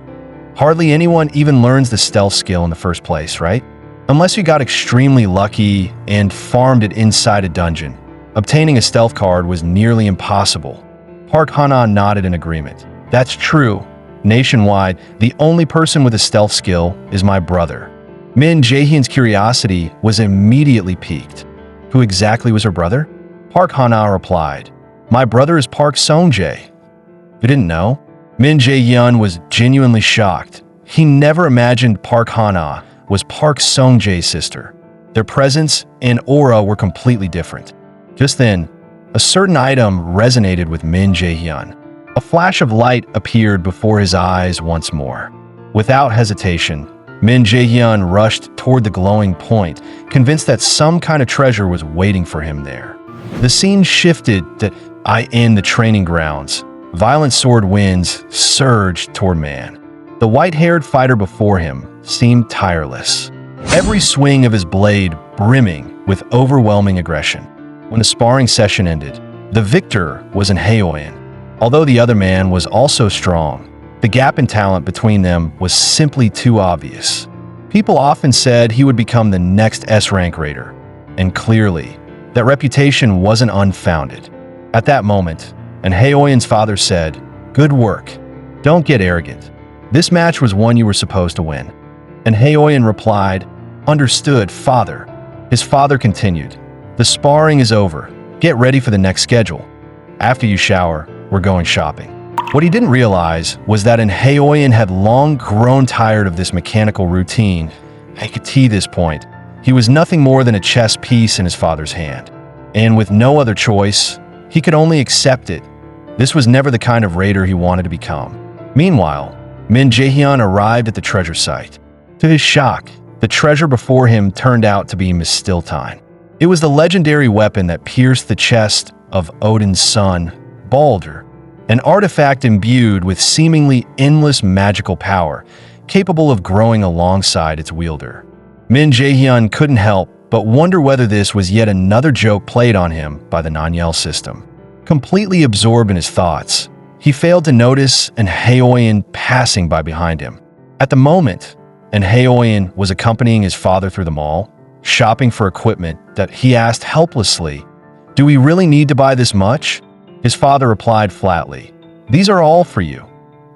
Hardly anyone even learns the stealth skill in the first place, right? Unless you got extremely lucky and farmed it inside a dungeon. Obtaining a stealth card was nearly impossible." Park Han-ah nodded in agreement. "That's true. Nationwide, the only person with a stealth skill is my brother." Min Jae-hyun's curiosity was immediately piqued. Who exactly was her brother? Park Han-ah replied, "My brother is Park Song-jae." You didn't know? Min Jae-hyun was genuinely shocked. He never imagined Park Han-ah was Park Song-jae's sister. Their presence and aura were completely different. Just then, a certain item resonated with Min Jae-hyun. A flash of light appeared before his eyes once more. Without hesitation, Min Jae-hyun rushed toward the glowing point, convinced that some kind of treasure was waiting for him there. The scene shifted in the training grounds. Violent sword winds surged toward Man. The white-haired fighter before him seemed tireless, every swing of his blade brimming with overwhelming aggression. When the sparring session ended, the victor was enro. Although the other man was also strong, the gap in talent between them was simply too obvious. People often said he would become the next S-rank raider, and clearly, that reputation wasn't unfounded. At that moment, enro's father said, "Good work. Don't get arrogant. This match was one you were supposed to win." Enro replied, "Understood, father." His father continued, "The sparring is over. Get ready for the next schedule. After you shower, we're going shopping." What he didn't realize was that enro had long grown tired of this mechanical routine. He could see this point. He was nothing more than a chess piece in his father's hand. And with no other choice, he could only accept it. This was never the kind of raider he wanted to become. Meanwhile, Min Jae-hyun arrived at the treasure site. To his shock, the treasure before him turned out to be Mistiltine. It was the legendary weapon that pierced the chest of Odin's son, Baldur, an artifact imbued with seemingly endless magical power, capable of growing alongside its wielder. Min Jae-hyun couldn't help but wonder whether this was yet another joke played on him by the Nanyel system. Completely absorbed in his thoughts, he failed to notice enro passing by behind him. At the moment, enro was accompanying his father through the mall, shopping for equipment that he asked helplessly, "Do we really need to buy this much?" His father replied flatly, "These are all for you."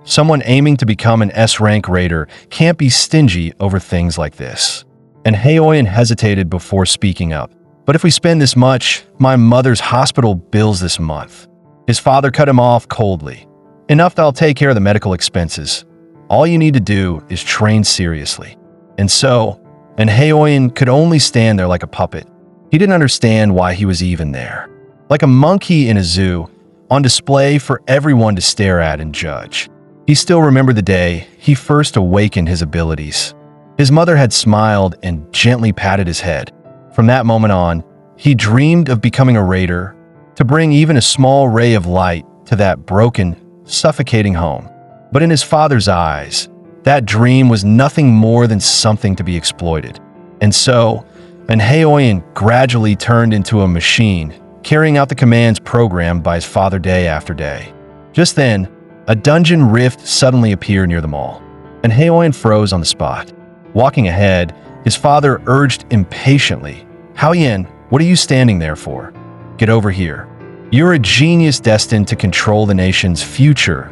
Someone aiming to become an S-rank raider can't be stingy over things like this. Enro hesitated before speaking up. "But if we spend this much, my mother's hospital bills this month." His father cut him off coldly. "Enough that I'll take care of the medical expenses. All you need to do is train seriously." And so, enro could only stand there like a puppet. He didn't understand why he was even there. Like a monkey in a zoo, on display for everyone to stare at and judge. He still remembered the day he first awakened his abilities. His mother had smiled and gently patted his head. From that moment on, he dreamed of becoming a raider, to bring even a small ray of light to that broken, suffocating home. But in his father's eyes, that dream was nothing more than something to be exploited. And so, enro gradually turned into a machine, carrying out the commands programmed by his father day after day. Just then, a dungeon rift suddenly appeared near the mall. enro froze on the spot. Walking ahead, his father urged impatiently, "Haoyan, what are you standing there for? Get over here. You're a genius destined to control the nation's future.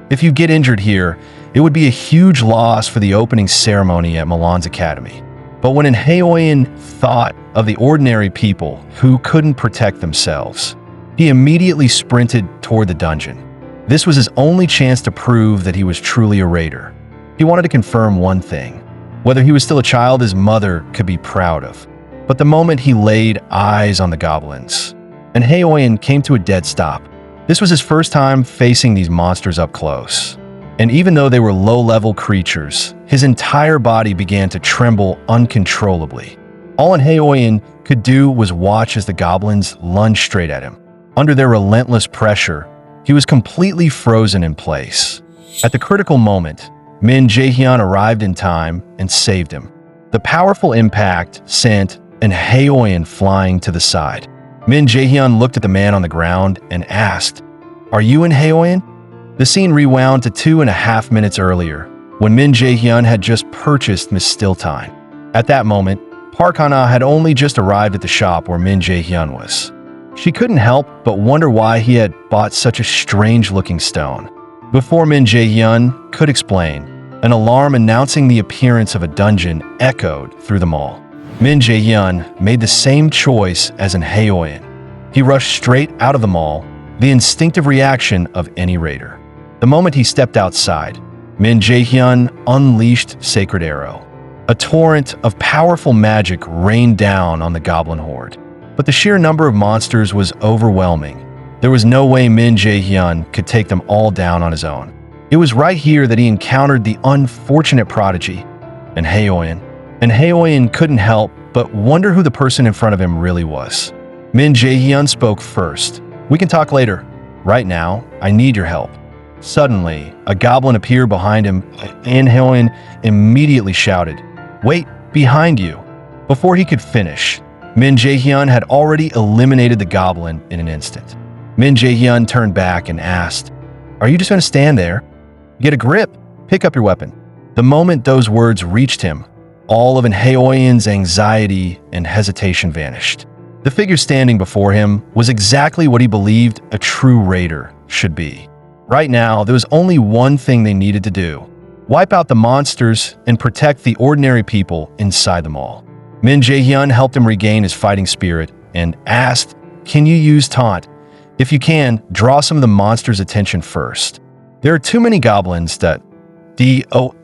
If you get injured here, It would be a huge loss for the opening ceremony at Milan's academy. But when Enheoyan thought of the ordinary people who couldn't protect themselves, he immediately sprinted toward the dungeon. This was his only chance to prove that he was truly a raider. He wanted to confirm one thing: whether he was still a child his mother could be proud of. But the moment he laid eyes on the goblins, Enheoyan came to a dead stop. This was his first time facing these monsters up close. And even though they were low-level creatures, his entire body began to tremble uncontrollably. All Enheoyan could do was watch as the goblins lunged straight at him. Under their relentless pressure, he was completely frozen in place. At the critical moment, Min Jaehyun arrived in time and saved him. The powerful impact sent Enheoyan flying to the side. Min Jaehyun looked at the man on the ground and asked, "Are you Enheoyan?" The scene rewound to 2.5 minutes earlier, when Min Jaehyun had just purchased Miss Stilltime. At that moment, Park Hana had only just arrived at the shop where Min Jaehyun was. She couldn't help but wonder why he had bought such a strange-looking stone. Before Min Jaehyun could explain, an alarm announcing the appearance of a dungeon echoed through the mall. Min Jaehyun made the same choice as Enheoyan. He rushed straight out of the mall, the instinctive reaction of any raider. The moment he stepped outside, Min Jaehyun unleashed Sacred Arrow. A torrent of powerful magic rained down on the goblin horde. But the sheer number of monsters was overwhelming. There was no way Min Jaehyun could take them all down on his own. It was right here that he encountered the unfortunate prodigy, Enheoyan. Enheoyan couldn't help but wonder who the person in front of him really was. Min Jaehyun spoke first. "We can talk later. Right now, I need your help." Suddenly, a goblin appeared behind him, and Enheoyan immediately shouted, "Wait, behind you!" Before he could finish, Min Jaehyun had already eliminated the goblin in an instant. Min Jaehyun turned back and asked, "Are you just going to stand there? Get a grip. Pick up your weapon." The moment those words reached him, all of Enheoyan's anxiety and hesitation vanished. The figure standing before him was exactly what he believed a true raider should be. Right now, there was only one thing they needed to do: wipe out the monsters and protect the ordinary people inside the mall. Min Jaehyun helped him regain his fighting spirit and asked, "Can you use taunt? If you can, draw some of the monsters' attention first. There are too many goblins that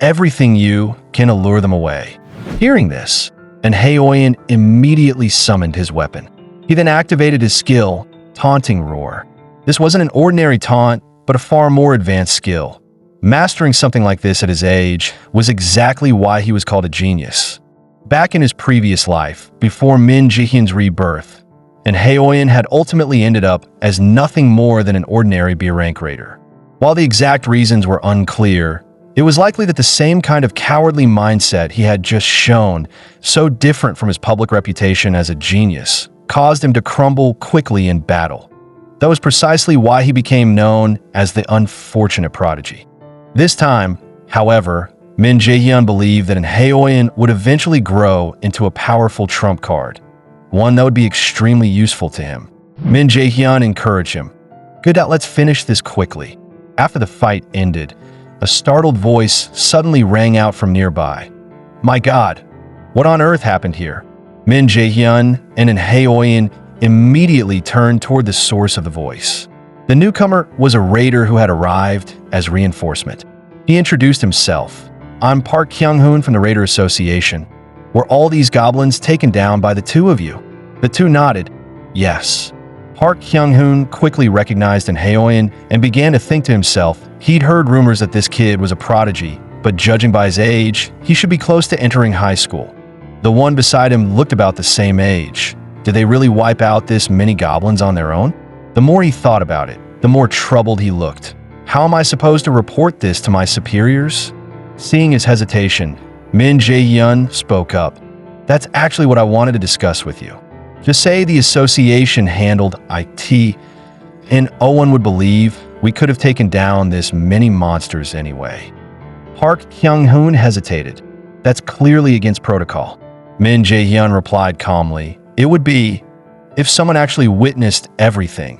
everything you can allure them away." Hearing this, Enheoyan immediately summoned his weapon. He then activated his skill, Taunting Roar. This wasn't an ordinary taunt, but a far more advanced skill. Mastering something like this at his age was exactly why he was called a genius. Back in his previous life, before Min Jaehyun's rebirth, Enheoyan had ultimately ended up as nothing more than an ordinary B-rank raider. While the exact reasons were unclear, it was likely that the same kind of cowardly mindset he had just shown, so different from his public reputation as a genius, caused him to crumble quickly in battle. That was precisely why he became known as the unfortunate prodigy. This time, however, Min Jaehyun believed that Enheoyan would eventually grow into a powerful trump card, one that would be extremely useful to him. Min Jaehyun encouraged him. "Good, let's finish this quickly." After the fight ended, a startled voice suddenly rang out from nearby. "My God, what on earth happened here?" Min Jaehyun and Enheoyan immediately turned toward the source of the voice. The newcomer was a raider who had arrived as reinforcement. He introduced himself. "I'm Park Kyung-hoon from the Raider Association. Were all these goblins taken down by the two of you?" The two nodded. "Yes." Park Kyung-hoon quickly recognized Enheoyan and began to think to himself he'd heard rumors that this kid was a prodigy, but judging by his age, he should be close to entering high school. The one beside him looked about the same age. Did they really wipe out this many goblins on their own? The more he thought about it, the more troubled he looked. How am I supposed to report this to my superiors? Seeing his hesitation, Min Jaehyun spoke up. "That's actually what I wanted to discuss with you. Just say the association handled IT, and no one would believe we could have taken down this many monsters anyway." Park Kyung-hoon hesitated. "That's clearly against protocol." Min Jaehyun replied calmly, "It would be if someone actually witnessed everything.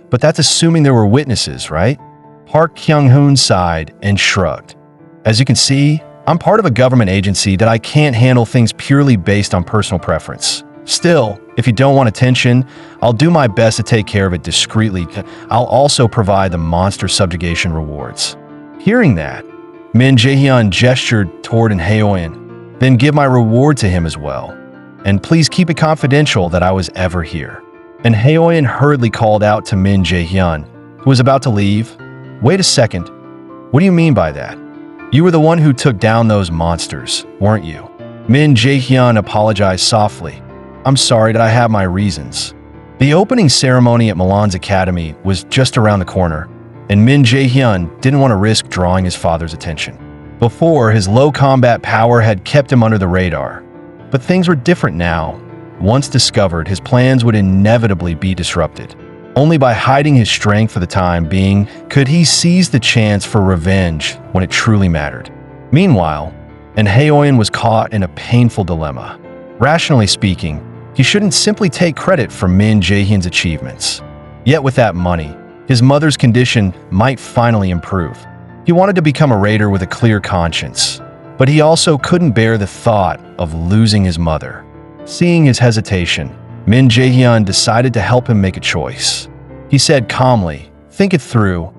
But that's assuming there were witnesses, right?" Park Kyung-hoon sighed and shrugged. As you can see, I'm part of a government agency that I can't handle things purely based on personal preference. Still, if you don't want attention, I'll do my best to take care of it discreetly. I'll also provide the monster subjugation rewards." Hearing that, Min Jae-hyun gestured toward Haeoin, "Then give my reward to him as well. And please keep it confidential that I was ever here." And Haeoin hurriedly called out to Min Jae-hyun, who was about to leave, "Wait a second. What do you mean by that? You were the one who took down those monsters, weren't you?" Min Jae-hyun apologized softly. "I'm sorry that I have my reasons." The opening ceremony at Milan's academy was just around the corner, and Min Jae-hyun didn't want to risk drawing his father's attention. Before, his low combat power had kept him under the radar. But things were different now. Once discovered, his plans would inevitably be disrupted. Only by hiding his strength for the time being could he seize the chance for revenge when it truly mattered. Meanwhile, Haeoin was caught in a painful dilemma. Rationally speaking, he shouldn't simply take credit for Min Jae-hyun's achievements. Yet with that money, his mother's condition might finally improve. He wanted to become a raider with a clear conscience, but he also couldn't bear the thought of losing his mother. Seeing his hesitation, Min Jae-hyun decided to help him make a choice. He said calmly, "Think it through.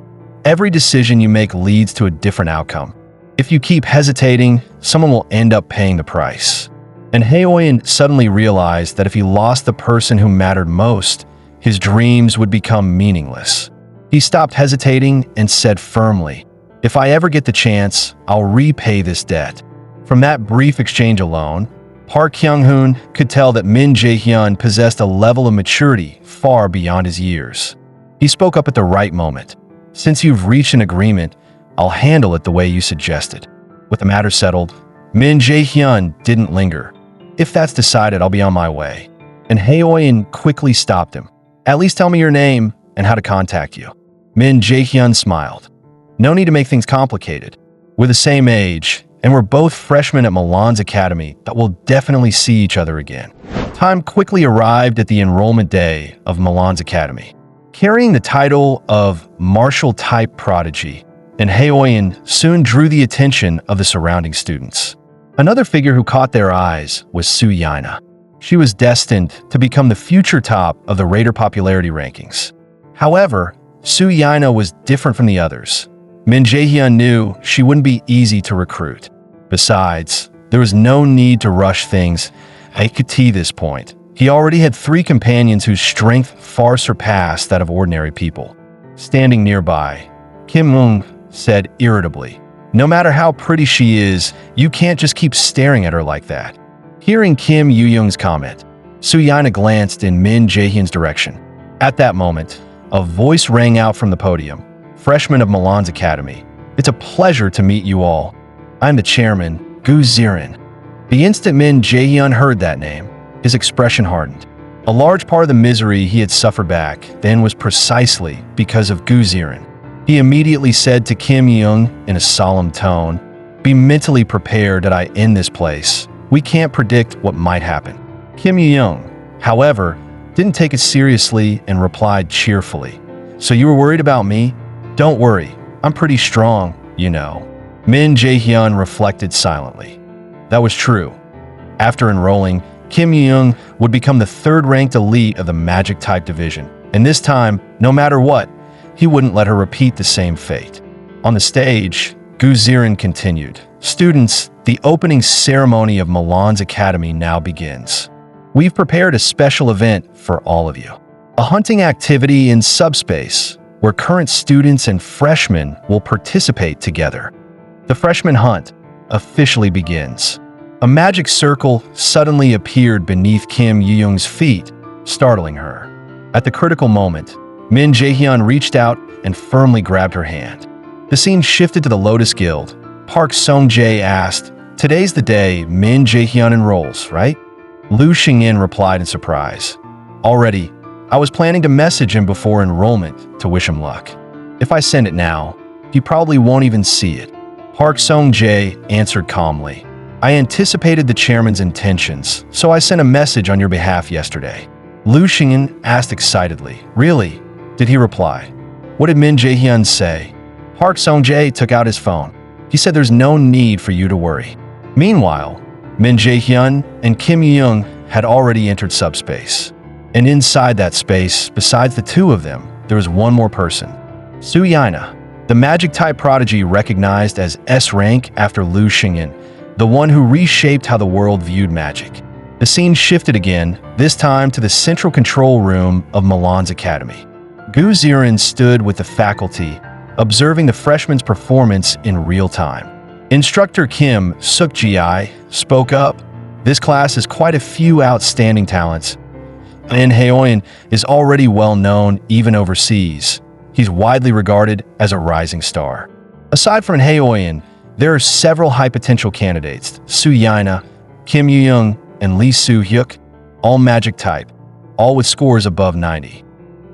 Every decision you make leads to a different outcome. If you keep hesitating, someone will end up paying the price." And Haeoin suddenly realized that if he lost the person who mattered most, his dreams would become meaningless. He stopped hesitating and said firmly, "If I ever get the chance, I'll repay this debt." From that brief exchange alone, Park Kyung-hoon could tell that Min Jae-hyun possessed a level of maturity far beyond his years. He spoke up at the right moment. "Since you've reached an agreement, I'll handle it the way you suggested." With the matter settled, Min Jae-hyun didn't linger. "If that's decided, I'll be on my way." And Haeoin quickly stopped him. "At least tell me your name and how to contact you." Min Jae-hyun smiled. "No need to make things complicated. We're the same age, and we're both freshmen at Milan's academy that will definitely see each other again." Time quickly arrived at the enrollment day of Milan's academy. Carrying the title of martial-type prodigy, Haeoin soon drew the attention of the surrounding students. Another figure who caught their eyes was Su-Yaina. She was destined to become the future top of the raider popularity rankings. However, Su-Yaina was different from the others. Min Jae-hyun knew she wouldn't be easy to recruit. Besides, there was no need to rush things. At this point, he already had 3 companions whose strength far surpassed that of ordinary people. Standing nearby, Kim Moon said irritably, "No matter how pretty she is, you can't just keep staring at her like that." Hearing Kim Yoo-young's comment, Su-Yaina glanced in Min Jae-hyun's direction. At that moment, a voice rang out from the podium. "Freshman of Milan's academy, it's a pleasure to meet you all. I'm the chairman, Gu Zirin." The instant Min Jae-hyun heard that name, his expression hardened. A large part of the misery he had suffered back then was precisely because of Gu Zirin. He immediately said to Kim Young in a solemn tone, "Be mentally prepared that I end this place. We can't predict what might happen." Kim Young, however, didn't take it seriously and replied cheerfully, "So you were worried about me? Don't worry, I'm pretty strong, you know." Min Jae-hyun reflected silently. That was true. After enrolling, Kim Young would become the 3rd-ranked elite of the magic-type division, and this time, no matter what, he wouldn't let her repeat the same fate. On the stage, Gu Zirin continued, "Students, the opening ceremony of Milan's academy now begins. We've prepared a special event for all of you. A hunting activity in subspace, where current students and freshmen will participate together. The freshman hunt officially begins." A magic circle suddenly appeared beneath Kim Yoo-young's feet, startling her. At the critical moment, Min Jae-hyun reached out and firmly grabbed her hand. The scene shifted to the Lotus Guild. Park Sung-jae asked, "Today's the day Min Jae-hyun enrolls, right?" Lu Xingyin replied in surprise, "Already, I was planning to message him before enrollment to wish him luck. If I send it now, he probably won't even see it." Park Sung-jae answered calmly, "I anticipated the chairman's intentions, so I sent a message on your behalf yesterday." Lu Xingyin asked excitedly, "Really?" Did he reply? What did Min Jae-hyun say? Park Sung-jae took out his phone. He said there's no need for you to worry. Meanwhile, Min Jae-hyun and Kim Young had already entered subspace. And inside that space, besides the two of them, there was one more person. Su-yana, the magic-type prodigy recognized as S-Rank after Lu Xingyan, the one who reshaped how the world viewed magic. The scene shifted again, this time to the central control room of Milan's academy. Gu Ziran stood with the faculty, observing the freshmen's performance in real time. Instructor Kim Suk-ji spoke up. This class has quite a few outstanding talents, and Haeoin is already well known even overseas. He's widely regarded as a rising star. Aside from Haeoin, there are several high-potential candidates: Su-yana, Kim Yoo-young, and Lee Soo-hyuk, all magic type, all with scores above 90.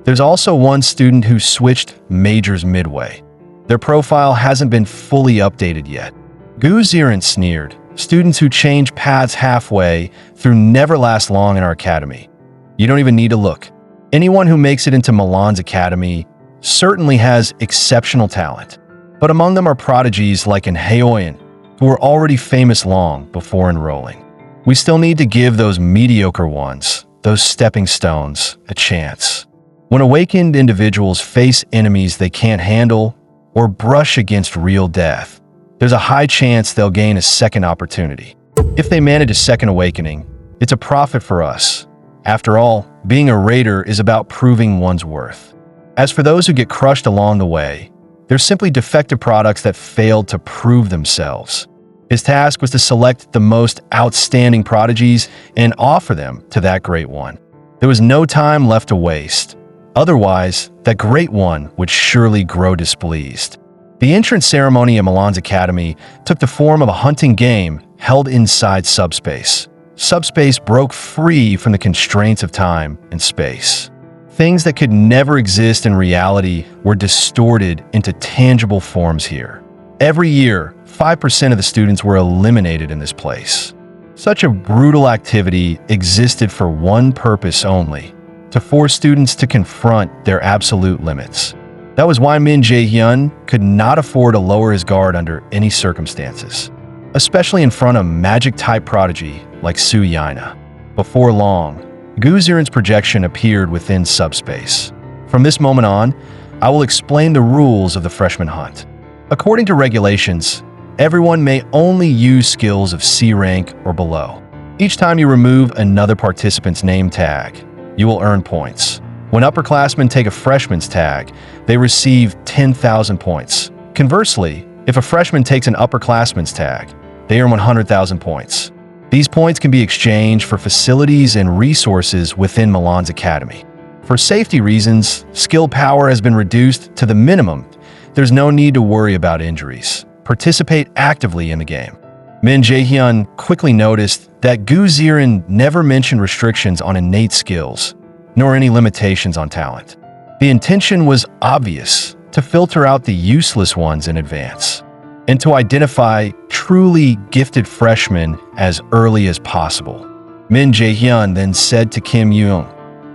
There's also one student who switched majors midway. Their profile hasn't been fully updated yet. Gu Ziran sneered. Students who change paths halfway through never last long in our academy. You don't even need to look. Anyone who makes it into Milan's academy certainly has exceptional talent. But among them are prodigies like Haeoin, who were already famous long before enrolling. We still need to give those mediocre ones, those stepping stones, a chance. When awakened individuals face enemies they can't handle or brush against real death, there's a high chance they'll gain a second opportunity. If they manage a second awakening, it's a profit for us. After all, being a raider is about proving one's worth. As for those who get crushed along the way, they're simply defective products that failed to prove themselves. His task was to select the most outstanding prodigies and offer them to that great one. There was no time left to waste. Otherwise, that great one would surely grow displeased. The entrance ceremony at Milan's academy took the form of a hunting game held inside subspace. Subspace broke free from the constraints of time and space. Things that could never exist in reality were distorted into tangible forms here. Every year, 5% of the students were eliminated in this place. Such a brutal activity existed for one purpose only: to force students to confront their absolute limits. That was why Min Jae-hyun could not afford to lower his guard under any circumstances, especially in front of magic-type prodigy like Su-yana. Before long, Gu Ziran's projection appeared within subspace. From this moment on, I will explain the rules of the freshman hunt. According to regulations, everyone may only use skills of C rank or below. Each time you remove another participant's name tag, you will earn points. When upperclassmen take a freshman's tag, they receive 10,000 points. Conversely, if a freshman takes an upperclassman's tag, they earn 100,000 points. These points can be exchanged for facilities and resources within Milan's academy. For safety reasons, skill power has been reduced to the minimum. There's no need to worry about injuries. Participate actively in the game. Min Jae-hyun quickly noticed that Gu Ziran never mentioned restrictions on innate skills, nor any limitations on talent. The intention was obvious: to filter out the useless ones in advance, and to identify truly gifted freshmen as early as possible. Min Jae-hyun then said to Kim Young,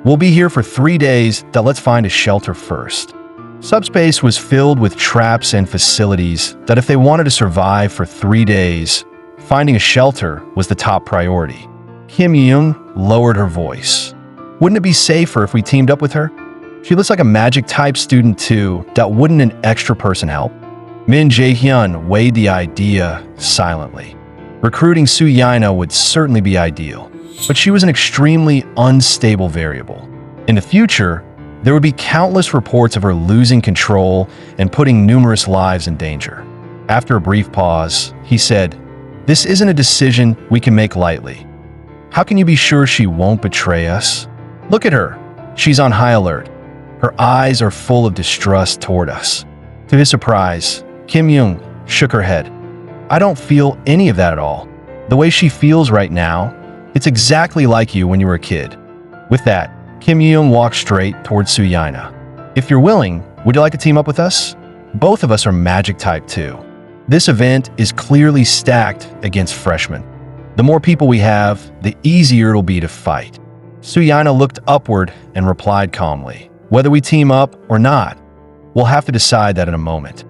"We'll be here for 3 days, now let's find a shelter first." Subspace was filled with traps and facilities that if they wanted to survive for 3 days, finding a shelter was the top priority. Kim Young lowered her voice. "Wouldn't it be safer if we teamed up with her? She looks like a magic-type student too. Wouldn't an extra person help?" Min Jae-hyun weighed the idea silently. Recruiting Su-yana would certainly be ideal, but she was an extremely unstable variable. In the future, there would be countless reports of her losing control and putting numerous lives in danger. After a brief pause, he said, "This isn't a decision we can make lightly. How can you be sure she won't betray us? Look at her. She's on high alert. Her eyes are full of distrust toward us." To his surprise, Kim Young shook her head. "I don't feel any of that at all. The way she feels right now, it's exactly like you when you were a kid." With that, Kim Young walked straight towards Su-yana. "If you're willing, would you like to team up with us? Both of us are magic type too. This event is clearly stacked against freshmen. The more people we have, the easier it'll be to fight." Su-yana looked upward and replied calmly, "Whether we team up or not, we'll have to decide that in a moment."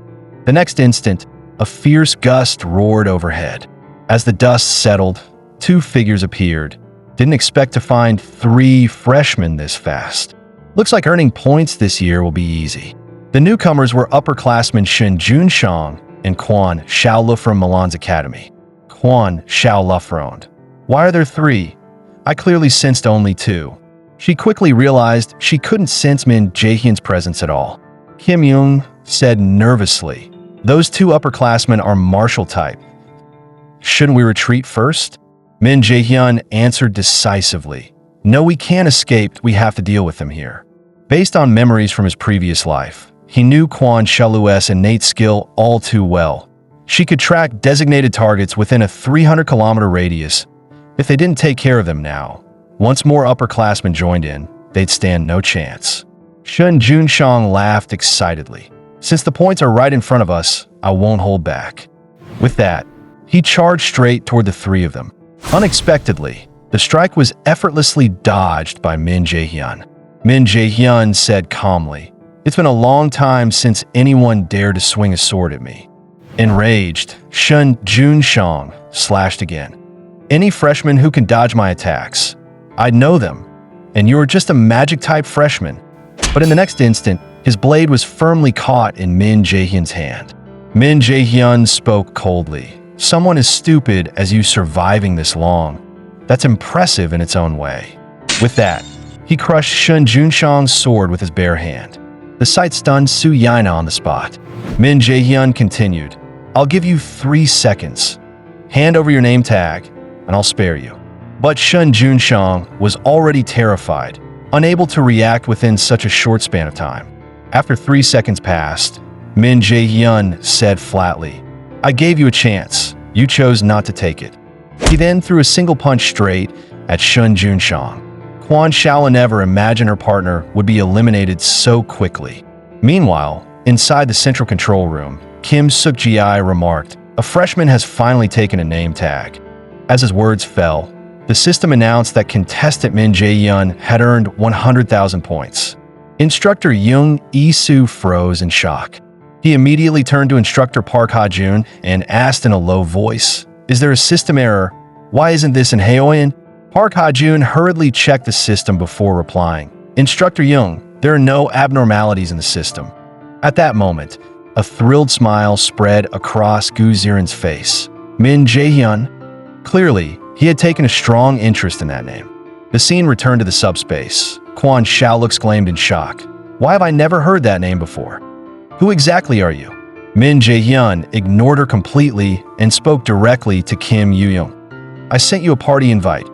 The next instant, A fierce gust roared overhead. As the dust settled, two figures appeared. Didn't expect to find 3 freshmen this fast. Looks like earning points this year will be easy. The newcomers were upperclassmen Shen Junshang and Quan Xiaolu from Milan's academy. Quan Xiaolufroned. Why are there 3? I clearly sensed only 2. She quickly realized she couldn't sense Min Jaehyun's presence at all. Kim Young said nervously, "Those 2 upperclassmen are martial type. Shouldn't we retreat first?" Min Jaehyun answered decisively, "No, we can't escape. We have to deal with them here." Based on memories from his previous life, he knew Quan Xiaolu's innate skill all too well. She could track designated targets within a 300-kilometer radius. If they didn't take care of them now, once more upperclassmen joined in, they'd stand no chance. Shen Junshang laughed excitedly. "Since the points are right in front of us, I won't hold back." With that, he charged straight toward the 3 of them. Unexpectedly, the strike was effortlessly dodged by Min Jaehyun. Min Jaehyun said calmly, "It's been a long time since anyone dared to swing a sword at me." Enraged, Shen Junshang slashed again. "Any freshman who can dodge my attacks, I'd know them, and you're just a magic-type freshman." But in the next instant, his blade was firmly caught in Min Jaehyun's hand. Min Jaehyun spoke coldly. "Someone as stupid as you surviving this long. That's impressive in its own way." With that, he crushed Shen Junshang's sword with his bare hand. The sight stunned Su Yaina on the spot. Min Jaehyun continued, "I'll give you 3 seconds. Hand over your name tag, and I'll spare you." But Shen Junshang was already terrified, unable to react within such a short span of time. After 3 seconds passed, Min Jaehyun said flatly, "I gave you a chance. You chose not to take it." He then threw a single punch straight at Shen Junshang. Quan Xiaolu never imagined her partner would be eliminated so quickly. Meanwhile, inside the central control room, Kim Suk-ji remarked, "A freshman has finally taken a name tag." As his words fell, the system announced that contestant Min Jaehyun had earned 100,000 points. Instructor Young Isu froze in shock. He immediately turned to instructor Park Ha-jun and asked in a low voice, "Is there a system error? Why isn't this in Haoyan?" Park Ha-jun hurriedly checked the system before replying, "Instructor Young, there are no abnormalities in the system." At that moment, a thrilled smile spread across Gu Ziren's face. Min Jaehyun. Clearly, he had taken a strong interest in that name. The scene returned to the subspace. Quan Xiaolu exclaimed in shock, "Why have I never heard that name before? Who exactly are you?" Min Jaehyun ignored her completely and spoke directly to Kim Yoo-young. "I sent you a party invite.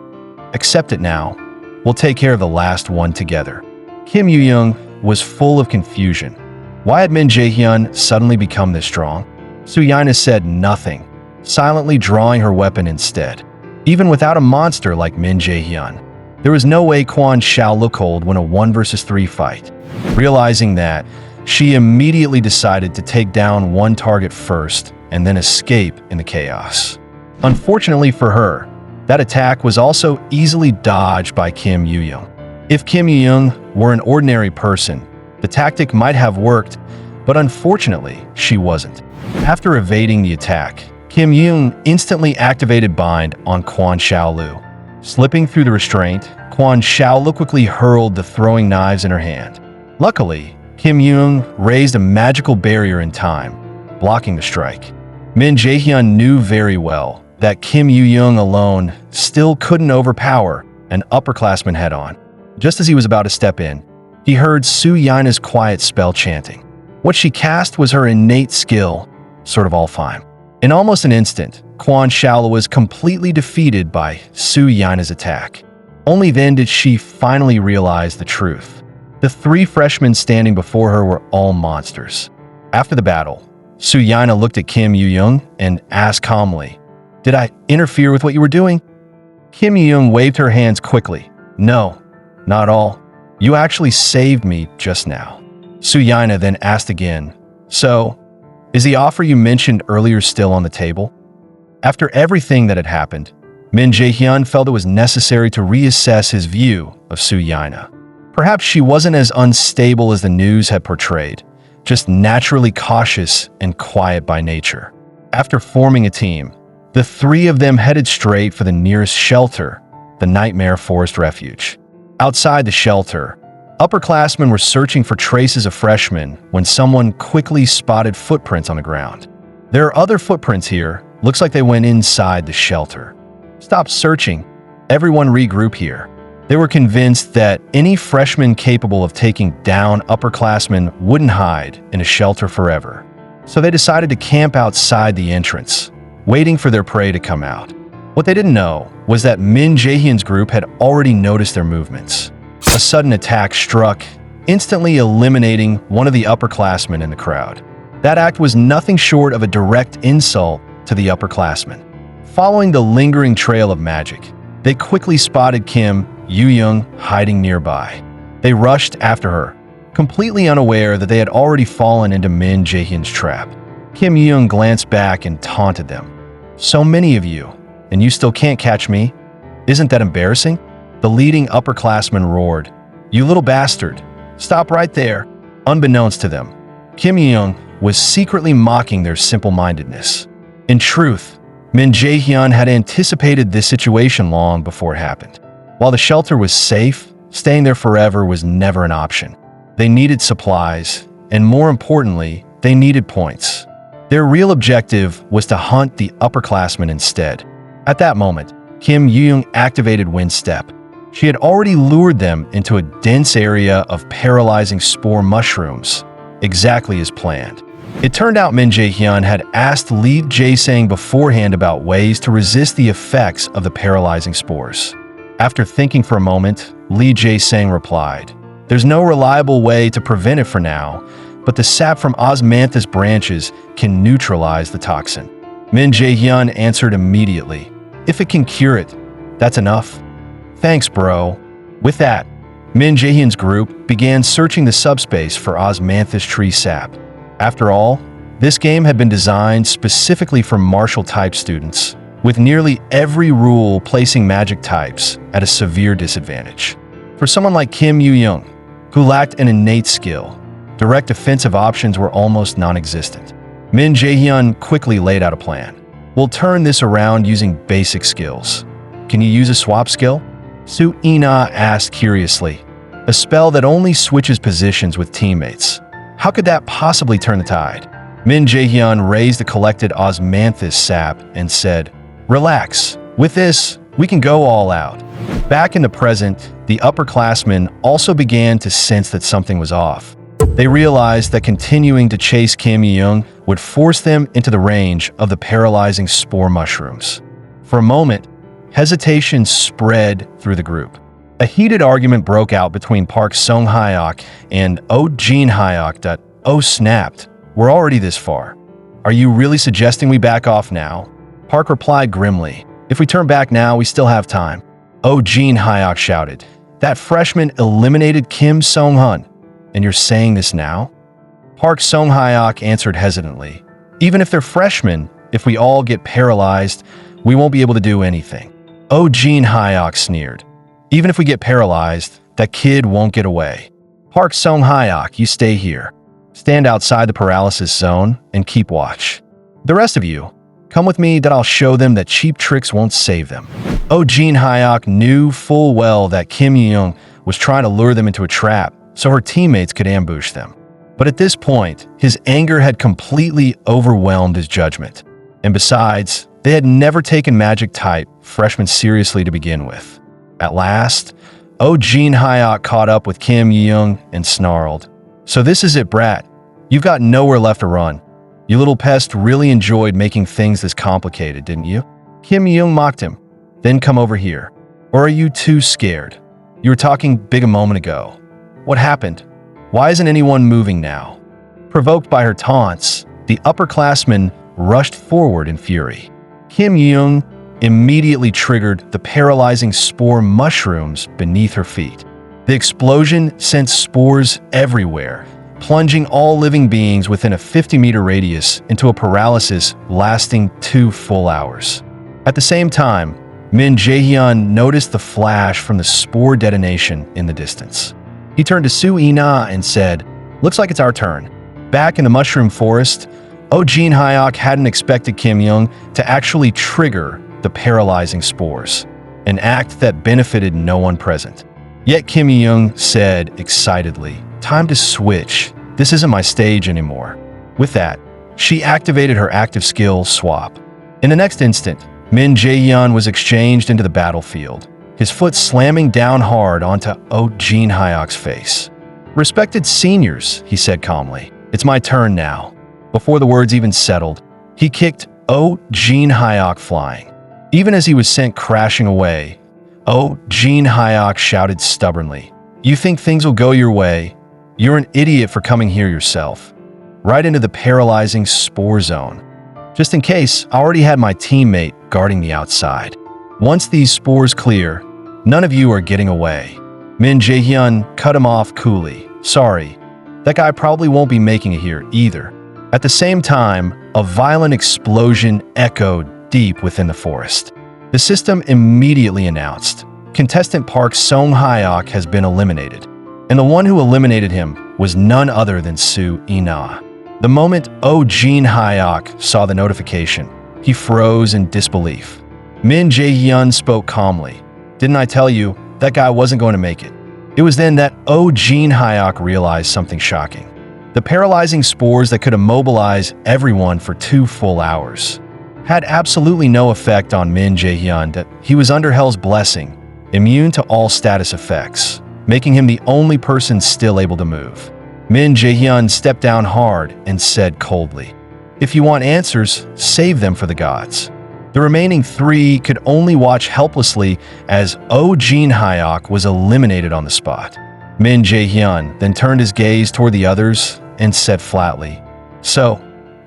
Accept it now. We'll take care of the last one together." Kim Yoo-young was full of confusion. Why had Min Jaehyun suddenly become this strong? Su Yaina said nothing, silently drawing her weapon instead. Even without a monster like Min Jaehyun, there was no way Quan Xiaolu could win a 1 versus 3 fight. Realizing that, she immediately decided to take down one target first and then escape in the chaos. Unfortunately for her, that attack was also easily dodged by Kim Yoo-young. If Kim Yoo-young were an ordinary person, the tactic might have worked, but unfortunately, she wasn't. After evading the attack, Kim Yoo-young instantly activated Bind on Quan Xiaolu. Slipping through the restraint, Quan Xiaolu quickly hurled the throwing knives in her hand. Luckily, Kim Yoo-young raised a magical barrier in time, blocking the strike. Min Jaehyun knew very well that Kim Yoo-young alone still couldn't overpower an upperclassman head-on. Just as he was about to step in, he heard Su Yaina's quiet spell chanting. What she cast was her innate skill, sort of all-fine. In almost an instant, Quan Xiaolu was completely defeated by Su Yaina's attack. Only then did she finally realize the truth. The 3 freshmen standing before her were all monsters. After the battle, Su Yaina looked at Kim Yoo-young and asked calmly, "Did I interfere with what you were doing?" Kim Yoo-young waved her hands quickly. "No, not all. You actually saved me just now." Su Yaina then asked again, "So, is the offer you mentioned earlier still on the table?" After everything that had happened, Min Jaehyun felt it was necessary to reassess his view of Su Yaina. Perhaps she wasn't as unstable as the news had portrayed, just naturally cautious and quiet by nature. After forming a team, the three of them headed straight for the nearest shelter, the Nightmare Forest Refuge. Outside the shelter, upperclassmen were searching for traces of freshmen when someone quickly spotted footprints on the ground. There are other footprints here. Looks like they went inside the shelter. Stop searching. Everyone regroup here. They were convinced that any freshman capable of taking down upperclassmen wouldn't hide in a shelter forever. So they decided to camp outside the entrance, waiting for their prey to come out. What they didn't know was that Min Jae-hyun's group had already noticed their movements. A sudden attack struck, instantly eliminating one of the upperclassmen in the crowd. That act was nothing short of a direct insult to the upperclassmen. Following the lingering trail of magic, they quickly spotted Kim Yoo-young hiding nearby. They rushed after her, completely unaware that they had already fallen into Min Jae-hyun's trap. Kim Yoo-young glanced back and taunted them. "So many of you, and you still can't catch me? Isn't that embarrassing?" The leading upperclassman roared. "You little bastard, stop right there." Unbeknownst to them, Kim Yoo-young was secretly mocking their simple-mindedness. In truth, Min Jae-hyun had anticipated this situation long before it happened. While the shelter was safe, staying there forever was never an option. They needed supplies, and more importantly, they needed points. Their real objective was to hunt the upperclassmen instead. At that moment, Kim Yoo-young activated Wind Step. She had already lured them into a dense area of paralyzing spore mushrooms, exactly as planned. It turned out Min Jae-hyun had asked Lee Jae-sang beforehand about ways to resist the effects of the paralyzing spores. After thinking for a moment, Lee Jae-sang replied, "There's no reliable way to prevent it for now, but the sap from osmanthus branches can neutralize the toxin." Min Jae-hyun answered immediately, "If it can cure it, that's enough." "Thanks, bro." With that, Min Jae-hyun's group began searching the subspace for osmanthus tree sap. After all, this game had been designed specifically for martial-type students, with nearly every rule placing magic types at a severe disadvantage. For someone like Kim Yoo-young, who lacked an innate skill, direct offensive options were almost non-existent. Min Jae-hyun quickly laid out a plan. "We'll turn this around using basic skills. Can you use a swap skill?" Su Ina asked curiously. "A spell that only switches positions with teammates. How could that possibly turn the tide?" Min Jae-hyun raised the collected osmanthus sap and said, "Relax. With this, we can go all out." Back in the present, the upperclassmen also began to sense that something was off. They realized that continuing to chase Kim Yoo-young would force them into the range of the paralyzing spore mushrooms. For a moment, hesitation spread through the group. A heated argument broke out between Park Sung-hyuk and Oh Jin-hyuk that, "Oh snapped, we're already this far. Are you really suggesting we back off now?" Park replied grimly, "If we turn back now, we still have time." Oh Jin-hyuk shouted, "That freshman eliminated Kim Sung-hun, and you're saying this now?" Park Sung-hyuk answered hesitantly, "Even if they're freshmen, if we all get paralyzed, we won't be able to do anything." Oh Jin-hyuk sneered, "Even if we get paralyzed, that kid won't get away." Park Sung-hyuk, you stay here. Stand outside the paralysis zone and keep watch. The rest of you, come with me that I'll show them that cheap tricks won't save them. Oh Jin-hyuk knew full well that Kim Yoo-young was trying to lure them into a trap so her teammates could ambush them. But at this point, his anger had completely overwhelmed his judgment. And besides, they had never taken magic-type freshmen seriously to begin with. At last, Oh Jin-hyuk caught up with Kim Yoo-young and snarled, "So this is it, brat. You've got nowhere left to run. You little pest really enjoyed making things this complicated, didn't you?" Kim Yoo-young mocked him. "Then come over here. Or are you too scared? You were talking big a moment ago. What happened? Why isn't anyone moving now?" Provoked by her taunts, the upperclassmen rushed forward in fury. Kim Yoo-young immediately triggered the paralyzing spore mushrooms beneath her feet. The explosion sent spores everywhere, plunging all living beings within a 50-meter radius into a paralysis lasting 2 full hours. At the same time, Min Jae-hyun noticed the flash from the spore detonation in the distance. He turned to Su Ina and said, "Looks like it's our turn." Back in the mushroom forest, Oh Jin-hyuk hadn't expected Kim Young to actually trigger the paralyzing spores, an act that benefited no one present. Yet Kim Young said excitedly, "Time to switch. This isn't my stage anymore." With that, she activated her active skill swap. In the next instant, Min Jae-hyun was exchanged into the battlefield, his foot slamming down hard onto Oh Jin-hyuk's face. "Respected seniors," he said calmly, "it's my turn now." Before the words even settled, he kicked Oh Jin-hyuk flying. Even as he was sent crashing away, Oh Jin-hyuk shouted stubbornly, "You think things will go your way? You're an idiot for coming here yourself." Right into the paralyzing spore zone. Just in case, I already had my teammate guarding the outside. Once these spores clear, none of you are getting away. Min Jae-hyun cut him off coolly. "Sorry, that guy probably won't be making it here either." At the same time, a violent explosion echoed deep within the forest. The system immediately announced, "Contestant Park Song-hyuk has been eliminated." And the one who eliminated him was none other than Soo Ina. The moment Oh Jin-hyuk saw the notification, he froze in disbelief. Min Jae-hyun spoke calmly. "Didn't I tell you that guy wasn't going to make it?" It was then that Oh Jin-hyuk realized something shocking. The paralyzing spores that could immobilize everyone for 2 full hours had absolutely no effect on Min Jae-hyun, that he was under Hell's blessing, immune to all status effects, making him the only person still able to move. Min Jae-hyun stepped down hard and said coldly, "If you want answers, save them for the gods." The remaining 3 could only watch helplessly as Oh Jin-hyuk was eliminated on the spot. Min Jae-hyun then turned his gaze toward the others and said flatly, "So,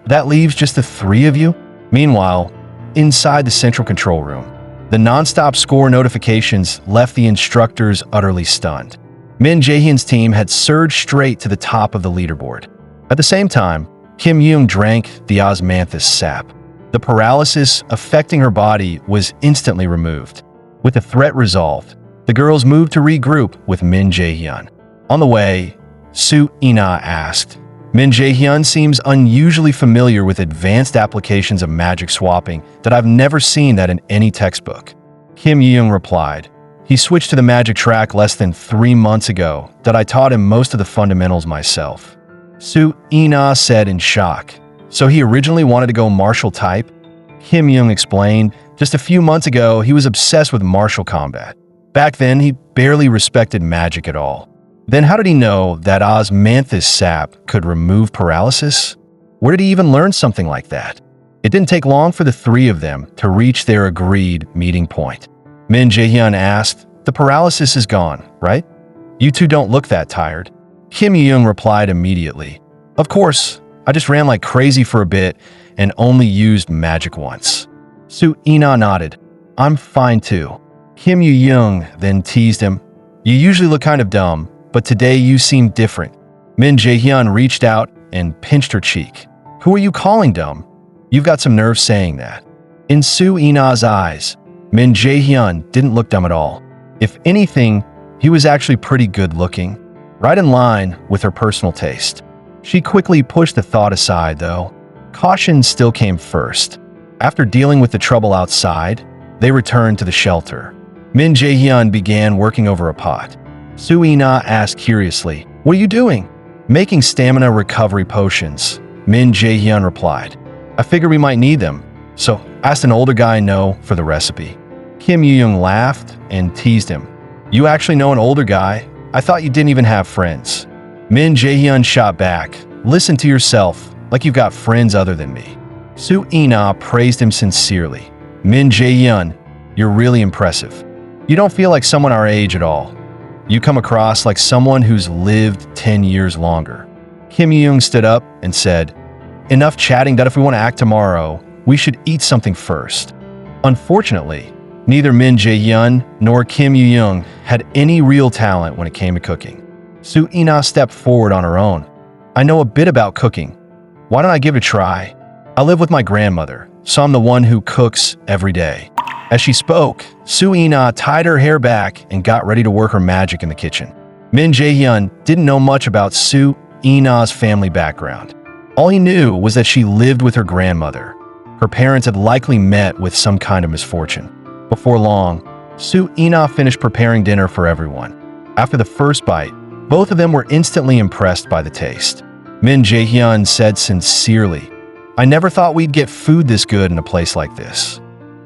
that leaves just the 3 of you?" Meanwhile, inside the central control room, the non-stop score notifications left the instructors utterly stunned. Min Jae-hyun's team had surged straight to the top of the leaderboard. At the same time, Kim Young drank the osmanthus sap. The paralysis affecting her body was instantly removed. With the threat resolved, the girls moved to regroup with Min Jae-hyun. On the way, Soo Ina asked, "Min Jae-hyun seems unusually familiar with advanced applications of magic swapping that I've never seen that in any textbook." Kim Young replied, "He switched to the magic track less than 3 months ago that I taught him most of the fundamentals myself." Soo Ina said in shock, "So he originally wanted to go martial type?" Kim Young explained, "Just a few months ago, he was obsessed with martial combat. Back then, he barely respected magic at all. Then how did he know that osmanthus sap could remove paralysis? Where did he even learn something like that?" It didn't take long for the 3 of them to reach their agreed meeting point. Min Jae-hyun asked, "The paralysis is gone, right? You two don't look that tired." Kim Young replied immediately, "Of course, I just ran like crazy for a bit and only used magic once." Soo Ina nodded. "I'm fine too." Kim Young then teased him, "You usually look kind of dumb, but today you seem different." Min Jae-hyun reached out and pinched her cheek. "Who are you calling dumb? You've got some nerve saying that." In Soo Ina's eyes, Min Jae-hyun didn't look dumb at all. If anything, he was actually pretty good looking, right in line with her personal taste. She quickly pushed the thought aside, though. Caution still came first. After dealing with the trouble outside, they returned to the shelter. Min Jae-hyun began working over a pot. Soo Ina asked curiously, "What are you doing?" "Making stamina recovery potions," Min Jae-hyun replied. "I figured we might need them, so I asked an older guy I know for the recipe." Kim Young laughed and teased him. "You actually know an older guy? I thought you didn't even have friends." Min Jae-hyun shot back, "Listen to yourself, like you've got friends other than me." Soo Ina praised him sincerely. "Min Jae-hyun, you're really impressive. You don't feel like someone our age at all. You come across like someone who's lived 10 years longer." Kim Young stood up and said, "Enough chatting that if we want to act tomorrow, we should eat something first." Unfortunately, neither Min Jae-hyun nor Kim Young had any real talent when it came to cooking. Soo Ina stepped forward on her own. "I know a bit about cooking. Why don't I give it a try? I live with my grandmother, so I'm the one who cooks every day." As she spoke, Soo Ina tied her hair back and got ready to work her magic in the kitchen. Min Jae-hyun didn't know much about Soo Ina's family background. All he knew was that she lived with her grandmother. Her parents had likely met with some kind of misfortune. Before long, Su Ina finished preparing dinner for everyone. After the first bite, both of them were instantly impressed by the taste. Min Jae-hyun said sincerely, "I never thought we'd get food this good in a place like this."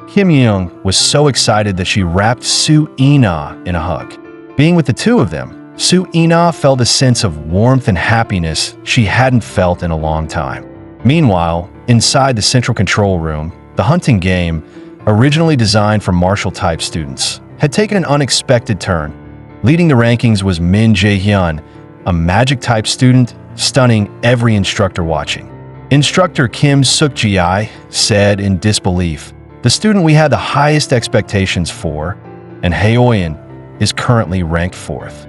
Kim Young was so excited that she wrapped Su Ina in a hug. Being with the two of them, Su Ina felt a sense of warmth and happiness she hadn't felt in a long time. Meanwhile, inside the central control room, the hunting game, originally designed for martial-type students, had taken an unexpected turn. Leading the rankings was Min Jae-hyun, a magic-type student, stunning every instructor watching. Instructor Kim Suk-ji said in disbelief, "The student we had the highest expectations for, and Haeoyan, is currently ranked 4th.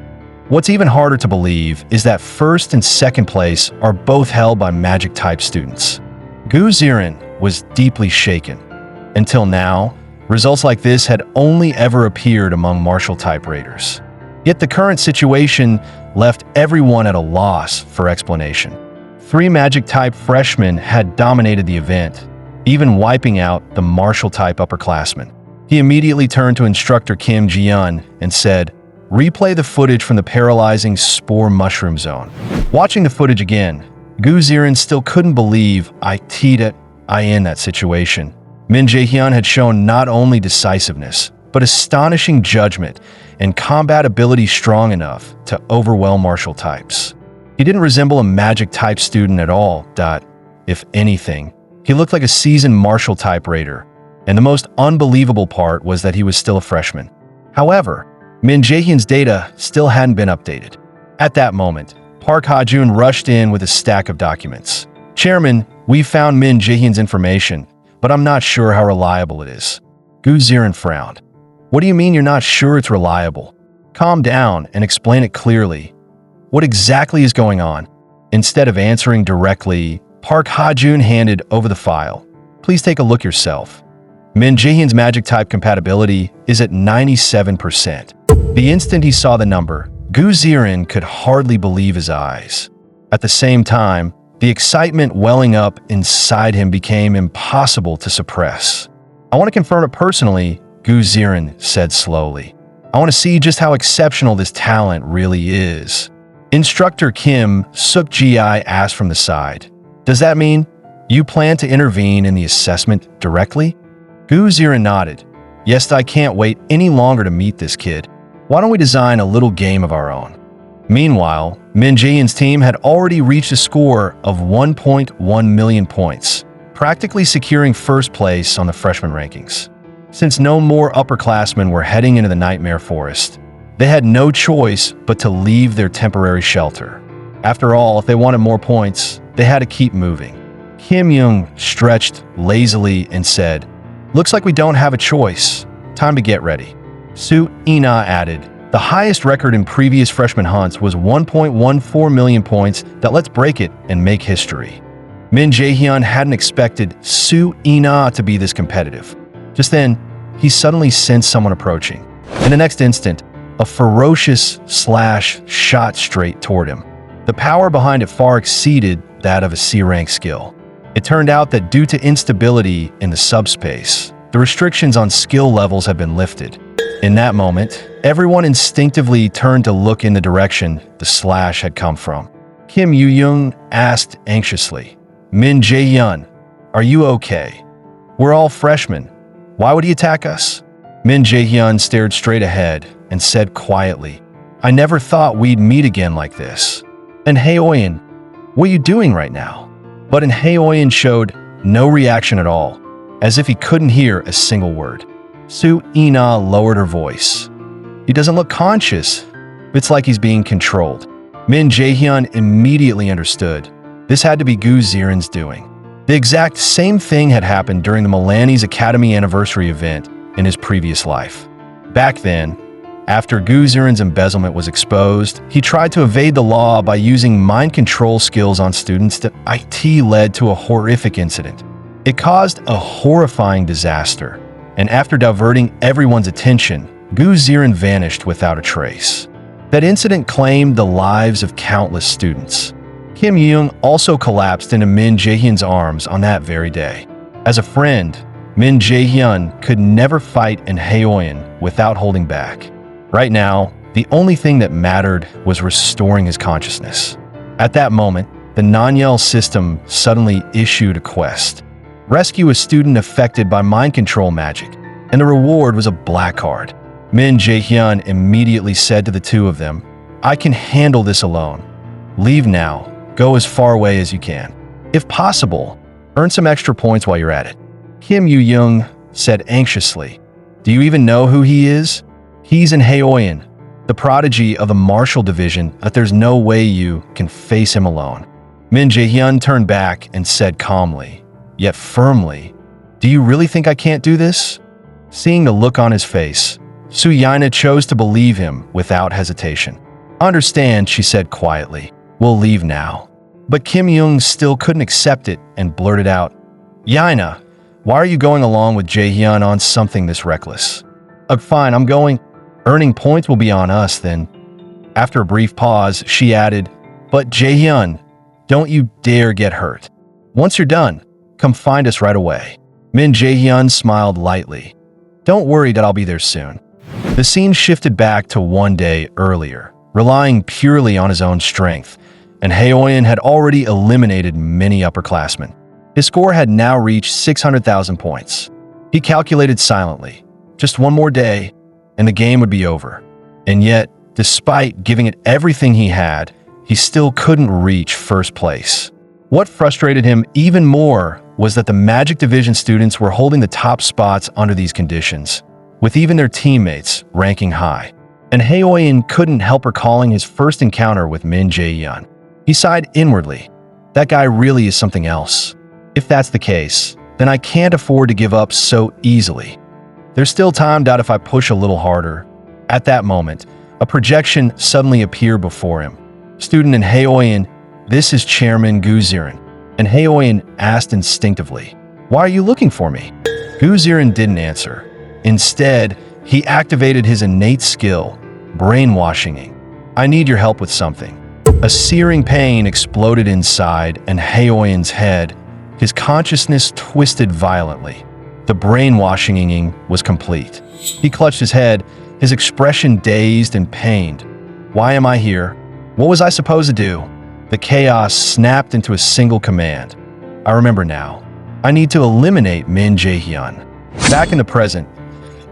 What's even harder to believe is that 1st and 2nd place are both held by magic-type students." Gu Ziren was deeply shaken. Until now, results like this had only ever appeared among martial-type raiders. Yet the current situation left everyone at a loss for explanation. 3 magic-type freshmen had dominated the event, even wiping out the martial-type upperclassmen. He immediately turned to instructor Kim Ji-yeon and said, "Replay the footage from the paralyzing spore mushroom zone." Watching the footage again, Gu Ziren still couldn't believe I in that situation. Min Jae-hyun had shown not only decisiveness, but astonishing judgment and combat ability strong enough to overwhelm martial types. He didn't resemble a magic-type student at all. If anything, he looked like a seasoned martial-type raider, and the most unbelievable part was that he was still a freshman. However, Min Jae-hyun's data still hadn't been updated. At that moment, Park Ha-jun rushed in with a stack of documents. "Chairman, we found Min Jae-hyun's information, but I'm not sure how reliable it is." Gu Ziren frowned. "What do you mean you're not sure it's reliable? Calm down and explain it clearly. What exactly is going on?" Instead of answering directly, Park Ha-jun handed over the file. "Please take a look yourself. Min Jae-hyun's magic type compatibility is at 97%. The instant he saw the number, Gu Ziren could hardly believe his eyes. At the same time, the excitement welling up inside him became impossible to suppress. "I want to confirm it personally," Gu Ziren said slowly. "I want to see just how exceptional this talent really is." Instructor Kim Suk-ji asked from the side, "Does that mean you plan to intervene in the assessment directly?" Gu Ziren nodded. "Yes, I can't wait any longer to meet this kid. Why don't we design a little game of our own?" Meanwhile, Min Jae-hyun's team had already reached a score of 1.1 million points, practically securing first place on the freshman rankings. Since no more upperclassmen were heading into the Nightmare Forest, they had no choice but to leave their temporary shelter. After all, if they wanted more points, they had to keep moving. Kim Young stretched lazily and said, "Looks like we don't have a choice. Time to get ready." Su Ina added, "The highest record in previous freshman hunts was 1.14 million points. Let's break it and make history." Min Jae-hyun hadn't expected Su Ina to be this competitive. Just then, he suddenly sensed someone approaching. In the next instant, a ferocious slash shot straight toward him. The power behind it far exceeded that of a C-rank skill. It turned out that due to instability in the subspace, the restrictions on skill levels had been lifted. In that moment, everyone instinctively turned to look in the direction the slash had come from. Kim Yoo-young asked anxiously, "Min Jae-hyun, are you okay? We're all freshmen. Why would he attack us?" Min Jae-hyun stared straight ahead and said quietly, "I never thought we'd meet again like this. And Haeoyan, what are you doing right now?" But Haeoyan showed no reaction at all, as if he couldn't hear a single word. Su Ina lowered her voice. "He doesn't look conscious. It's like he's being controlled." Min Jae-hyun immediately understood. This had to be Gu Ziren's doing. The exact same thing had happened during the Milani's Academy anniversary event in his previous life. Back then, after Gu Ziren's embezzlement was exposed, he tried to evade the law by using mind control skills on students that led to a horrific incident. It caused a horrifying disaster, and after diverting everyone's attention, Gu Ziren vanished without a trace. That incident claimed the lives of countless students. Kim Young also collapsed into Min Jae-hyun's arms on that very day. As a friend, Min Jae-hyun could never fight in Haeoin without holding back. Right now, the only thing that mattered was restoring his consciousness. At that moment, the non-YEL system suddenly issued a quest. Rescue a student affected by mind control magic, and the reward was a black card. Min Jae-hyun immediately said to the two of them, "I can handle this alone. Leave now. Go as far away as you can. If possible, earn some extra points while you're at it." Kim Yoo-young said anxiously, "Do you even know who he is? He's in Haeoin, the prodigy of the martial division, but there's no way you can face him alone." Min Jae-hyun turned back and said calmly, yet firmly, "Do you really think I can't do this?" Seeing the look on his face, Su-yana chose to believe him without hesitation. "Understand," she said quietly. "We'll leave now." But Kim Young still couldn't accept it and blurted out, "Yana, why are you going along with Jae-hyun on something this reckless?" Fine, I'm going. Earning points will be on us then." After a brief pause, she added, "But Jae-hyun, don't you dare get hurt. Once you're done, come find us right away." Min Jae-hyun smiled lightly. "Don't worry that I'll be there soon." The scene shifted back to one day earlier, relying purely on his own strength, and Haeoin had already eliminated many upperclassmen. His score had now reached 600,000 points. He calculated silently, just one more day, and the game would be over. And yet, despite giving it everything he had, he still couldn't reach first place. What frustrated him even more was that the Magic Division students were holding the top spots under these conditions, with even their teammates ranking high. And Haeoin couldn't help recalling his first encounter with Min Jae-hyun. He sighed inwardly. That guy really is something else. If that's the case, then I can't afford to give up so easily. There's still time if I push a little harder. At that moment, a projection suddenly appeared before him. Student in Haeoin, this is Chairman Gu-zirin. And Haeoin asked instinctively, "Why are you looking for me?" Gu-zirin didn't answer. Instead, he activated his innate skill, brainwashing. "I need your help with something." A searing pain exploded inside and Haeoin's head. His consciousness twisted violently. The brainwashing was complete. He clutched his head, his expression dazed and pained. "Why am I here? What was I supposed to do?" The chaos snapped into a single command. "I remember now. I need to eliminate Min Jae-hyun." Back in the present,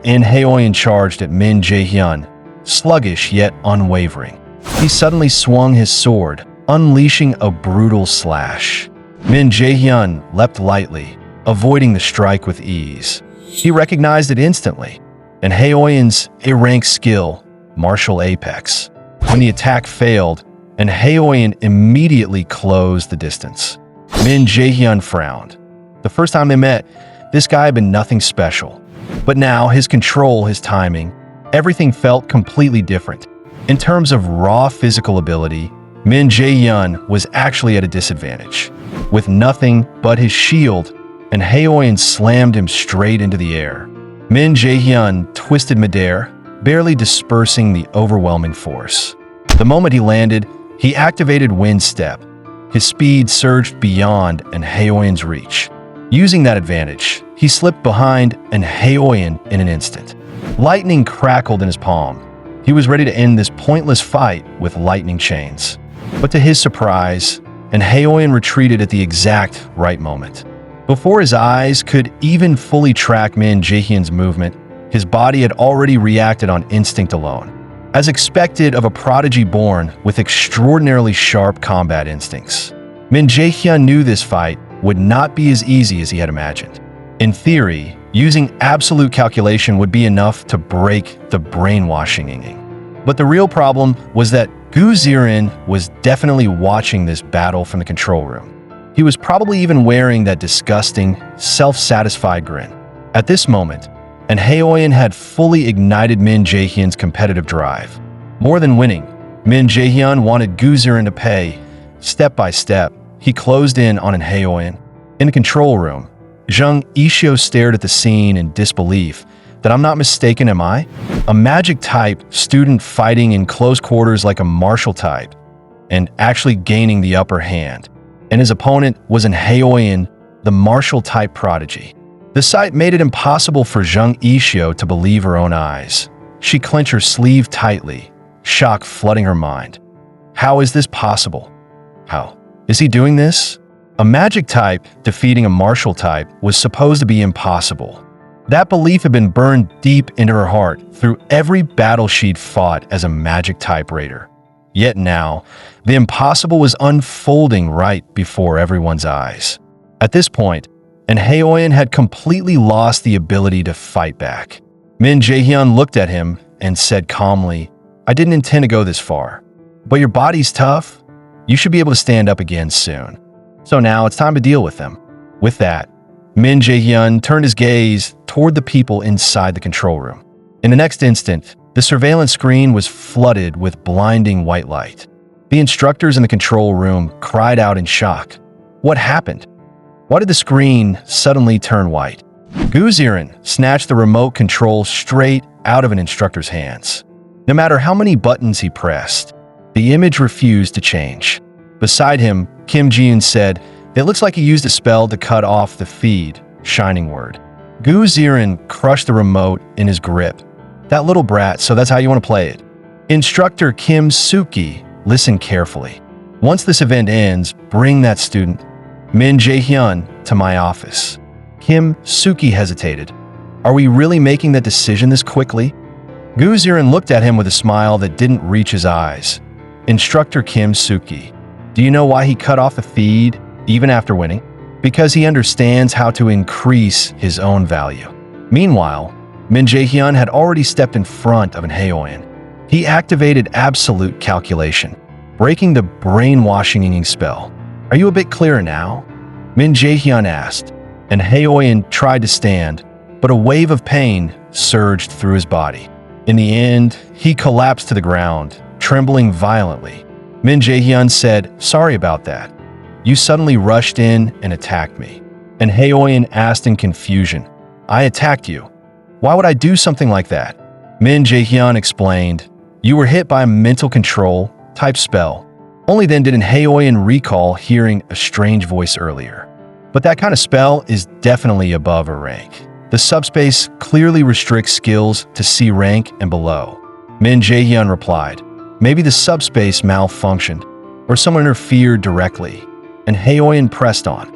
Haeoin charged at Min Jae-hyun, sluggish yet unwavering. He suddenly swung his sword, unleashing a brutal slash. Min Jae-hyun leapt lightly, avoiding the strike with ease. He recognized it instantly, and Haeoin's A-rank skill, Martial Apex. When the attack failed, and Haeoin immediately closed the distance. Min Jae-hyun frowned. The first time they met, this guy had been nothing special. But now, his control, his timing, everything felt completely different. In terms of raw physical ability, Min Jae-hyun was actually at a disadvantage. With nothing but his shield, and Haeoin slammed him straight into the air. Min Jae-hyun twisted midair, barely dispersing the overwhelming force. The moment he landed, he activated Wind Step. His speed surged beyond and Haeoin's reach. Using that advantage, he slipped behind and Haeoin in an instant. Lightning crackled in his palm. He was ready to end this pointless fight with lightning chains. But to his surprise, and Haeoin retreated at the exact right moment. Before his eyes could even fully track Min Jae-hyun's movement, his body had already reacted on instinct alone. As expected of a prodigy born with extraordinarily sharp combat instincts, Min Jae-hyun knew this fight would not be as easy as he had imagined. In theory, using absolute calculation would be enough to break the brainwashing. But the real problem was that Gu-zirin was definitely watching this battle from the control room. He was probably even wearing that disgusting, self-satisfied grin. At this moment, and Haeoin had fully ignited Min Jae-hyun's competitive drive. More than winning, Min Jae-hyun wanted Gu-zirin to pay. Step by step, he closed in on Haeoin. In the control room, Jung Ishio stared at the scene in disbelief. That I'm not mistaken, am I? A magic type student fighting in close quarters like a martial type. and actually gaining the upper hand. And his opponent was an Haoyan, the martial-type prodigy. The sight made it impossible for Zheng Yixio to believe her own eyes. She clenched her sleeve tightly, shock flooding her mind. How is this possible? How? Is he doing this? A magic type defeating a martial type was supposed to be impossible. That belief had been burned deep into her heart through every battle she'd fought as a magic type raider. Yet now, the impossible was unfolding right before everyone's eyes. At this point, an Haoyan had completely lost the ability to fight back. Min Jaehyun looked at him and said calmly, "I didn't intend to go this far, but your body's tough. You should be able to stand up again soon. So now it's time to deal with them." With that, Min Jaehyun turned his gaze toward the people inside the control room. In the next instant, the surveillance screen was flooded with blinding white light. The instructors in the control room cried out in shock. What happened? Why did the screen suddenly turn white? Guziran snatched the remote control straight out of an instructor's hands. No matter how many buttons he pressed, the image refused to change. Beside him, Kim Ji-eun said, "It looks like he used a spell to cut off the feed, shining word." Guziran crushed the remote in his grip. "That little brat, so that's how you want to play it." Instructor Kim Suki, listen carefully. "Once this event ends, bring that student, Min Jaehyun, to my office." Kim Suki hesitated. "Are we really making that decision this quickly?" Guziran looked at him with a smile that didn't reach his eyes. "Instructor Kim Suki, do you know why he cut off the feed, even after winning? Because he understands how to increase his own value." Meanwhile, Min Jaehyun had already stepped in front of an Haoyan. He activated absolute calculation, breaking the brainwashing spell. "Are you a bit clearer now?" Min Jaehyun asked, and Haoyan tried to stand, but a wave of pain surged through his body. In the end, he collapsed to the ground, trembling violently. Min Jaehyun said, "Sorry about that. You suddenly rushed in and attacked me." And Haoyan asked in confusion, "I attacked you? Why would I do something like that?" Min Jaehyun explained, "You were hit by a mental control type spell." Only then did an Haoyan recall hearing a strange voice earlier. But that kind of spell is definitely above her rank. The subspace clearly restricts skills to C rank and below. Min Jaehyun replied, "Maybe the subspace malfunctioned, or someone interfered directly." And Haoyan pressed on,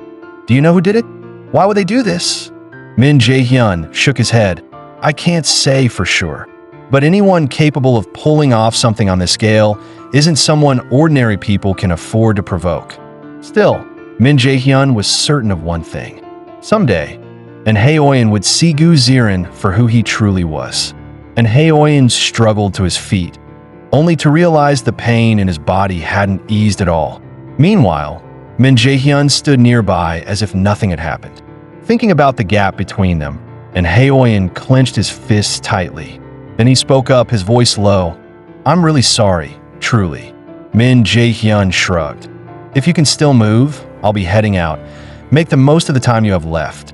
"Do you know who did it? Why would they do this?" Min Jaehyun shook his head. "I can't say for sure, but anyone capable of pulling off something on this scale isn't someone ordinary people can afford to provoke." Still, Min Jaehyun was certain of one thing. Someday, an Haoyan would see Guziran for who he truly was. And Haoyan struggled to his feet, only to realize the pain in his body hadn't eased at all. Meanwhile, Min Jaehyun stood nearby as if nothing had happened, thinking about the gap between them, and Haoyan clenched his fists tightly. Then he spoke up, his voice low. "I'm really sorry, truly." Min Jaehyun shrugged. "If you can still move, I'll be heading out. Make the most of the time you have left."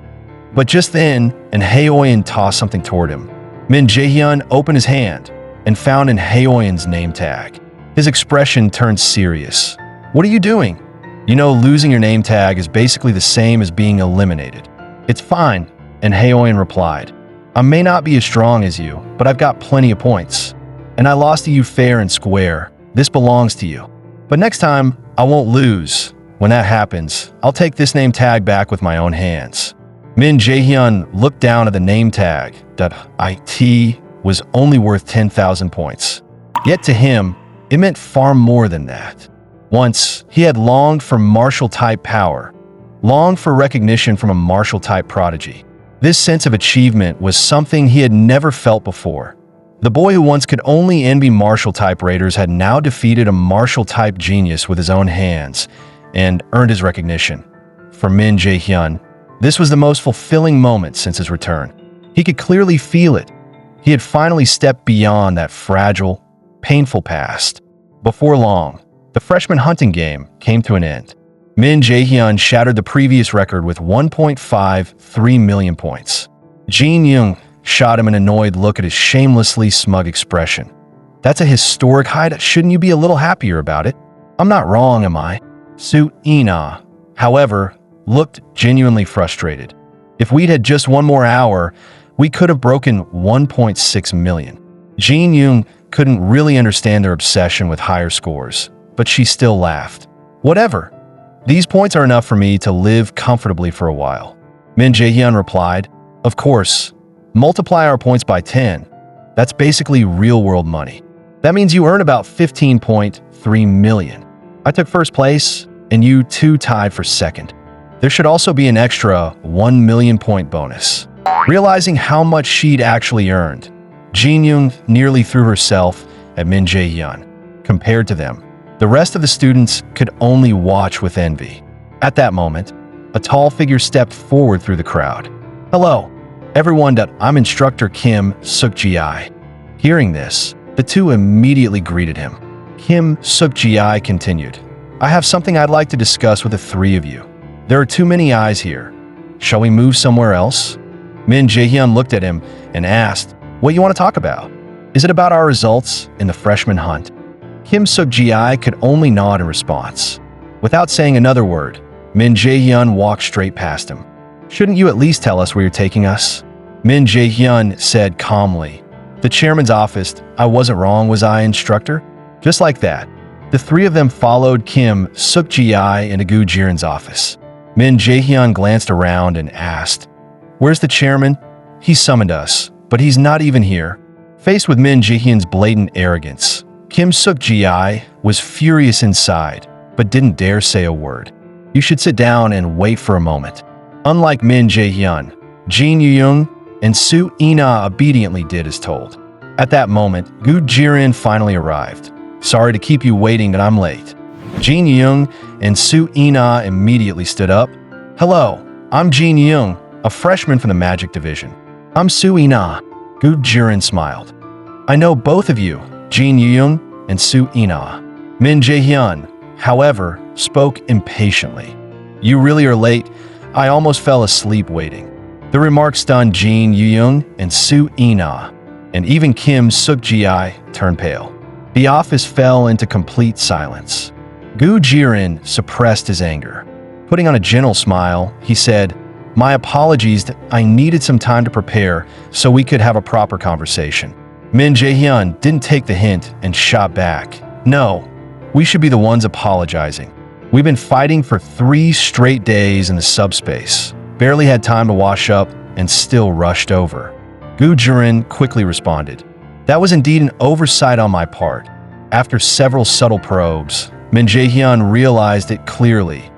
But just then, an Haoyan tossed something toward him. Min Jaehyun opened his hand and found an Haoyan's name tag. His expression turned serious. "What are you doing? You know, losing your name tag is basically the same as being eliminated." "It's fine," and Haoyan replied. "I may not be as strong as you, but I've got plenty of points. And I lost to you fair and square. This belongs to you. But next time, I won't lose. When that happens, I'll take this name tag back with my own hands." Min Jaehyun looked down at the name tag that IT was only worth 10,000 points. Yet to him, it meant far more than that. Once, he had longed for martial-type power, longed for recognition from a martial-type prodigy. This sense of achievement was something he had never felt before. The boy who once could only envy martial-type raiders had now defeated a martial-type genius with his own hands and earned his recognition. For Min Jaehyun, this was the most fulfilling moment since his return. He could clearly feel it. He had finally stepped beyond that fragile, painful past. Before long, the freshman hunting game came to an end. Min Jaehyun shattered the previous record with 1.53 million points. Jin Young shot him an annoyed look at his shamelessly smug expression. "That's a historic high. Shouldn't you be a little happier about it?" I'm not wrong, am I? Su Ina, however, looked genuinely frustrated. If we'd had just one more hour, we could have broken 1.6 million. Jin Young couldn't really understand their obsession with higher scores, but she still laughed. Whatever. These points are enough for me to live comfortably for a while. Min Jae-hyun replied, Of course. Multiply our points by 10. That's basically real-world money. That means you earn about 15.3 million. I took first place, and you two tied for second. There should also be an extra 1 million point bonus. Realizing how much she'd actually earned, Jin Young nearly threw herself at Min Jae-hyun. Compared to them, the rest of the students could only watch with envy. At that moment, a tall figure stepped forward through the crowd. Hello, everyone. I'm instructor Kim Suk-ji. Hearing this, the two immediately greeted him. Kim Suk-ji continued, I have something I'd like to discuss with the three of you. There are too many eyes here. Shall we move somewhere else? Min Jae-hyun looked at him and asked, What you want to talk about? Is it about our results in the freshman hunt? Kim Suk-ji could only nod in response. Without saying another word, Min Jae-hyun walked straight past him. Shouldn't you at least tell us where you're taking us? Min Jae-hyun said calmly. The chairman's office. I wasn't wrong, was I, instructor? Just like that, the three of them followed Kim Suk-ji into Gu Jiren's office. Min Jae-hyun glanced around and asked, Where's the chairman? He summoned us, but he's not even here. Faced with Min Jae-hyun's blatant arrogance, Kim Suk-ji was furious inside, but didn't dare say a word. You should sit down and wait for a moment. Unlike Min Jae-hyun, Jin Young and Su Ina obediently did as told. At that moment, Gu Jiren finally arrived. Sorry to keep you waiting, but I'm late. Jin Young and Su Ina immediately stood up. Hello, I'm Jin Young, a freshman from the Magic Division. I'm Su Ina. Gu Jiren smiled. I know both of you, Jin Young and Su Ina. Min Jae-hyun, however, spoke impatiently. You really are late. I almost fell asleep waiting. The remark stunned Jin Young and Su Ina, and even Kim Suk-ji turned pale. The office fell into complete silence. Gu Jiren suppressed his anger. Putting on a gentle smile, he said, My apologies that I needed some time to prepare so we could have a proper conversation. Min Jae-hyun didn't take the hint and shot back. No, we should be the ones apologizing. We've been fighting for 3 straight days in the subspace, barely had time to wash up, and still rushed over. Gu Jiren quickly responded. That was indeed an oversight on my part. After several subtle probes, Min Jae-hyun realized it clearly.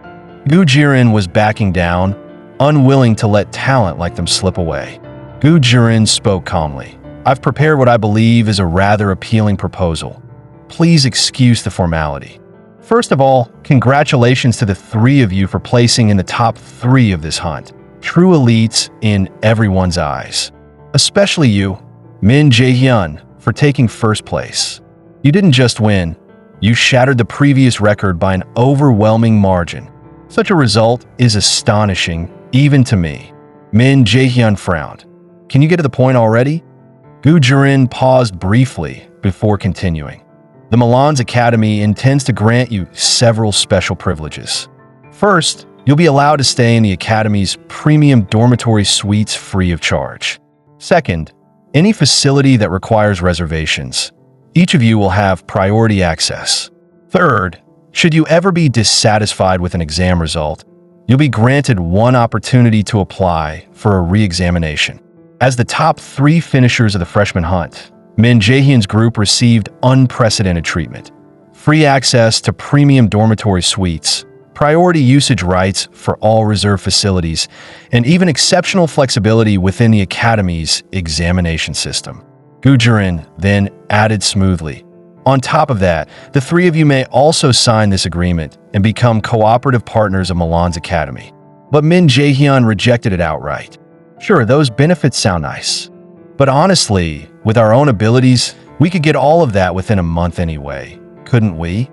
Gu Jiren was backing down, unwilling to let talent like them slip away. Gu Jiren spoke calmly. I've prepared what I believe is a rather appealing proposal. Please excuse the formality. First of all, congratulations to the 3 of you for placing in the top 3 of this hunt. True elites in everyone's eyes. Especially you, Min Jae-hyun, for taking first place. You didn't just win, you shattered the previous record by an overwhelming margin. Such a result is astonishing, even to me. Min Jae-hyun frowned. Can you get to the point already? Gu Jiren paused briefly before continuing. The Milan's Academy intends to grant you several special privileges. First, you'll be allowed to stay in the Academy's premium dormitory suites free of charge. Second, any facility that requires reservations. Each of you will have priority access. Third, should you ever be dissatisfied with an exam result, you'll be granted 1 opportunity to apply for a re-examination. As the top 3 finishers of the freshman hunt, Min Jae-hyun's group received unprecedented treatment. Free access to premium dormitory suites, priority usage rights for all reserve facilities, and even exceptional flexibility within the Academy's examination system. Gu Jiren then added smoothly. On top of that, the 3 of you may also sign this agreement and become cooperative partners of Milan's Academy. But Min Jae-hyun rejected it outright. Sure, those benefits sound nice. But honestly, with our own abilities, we could get all of that within a month anyway, couldn't we?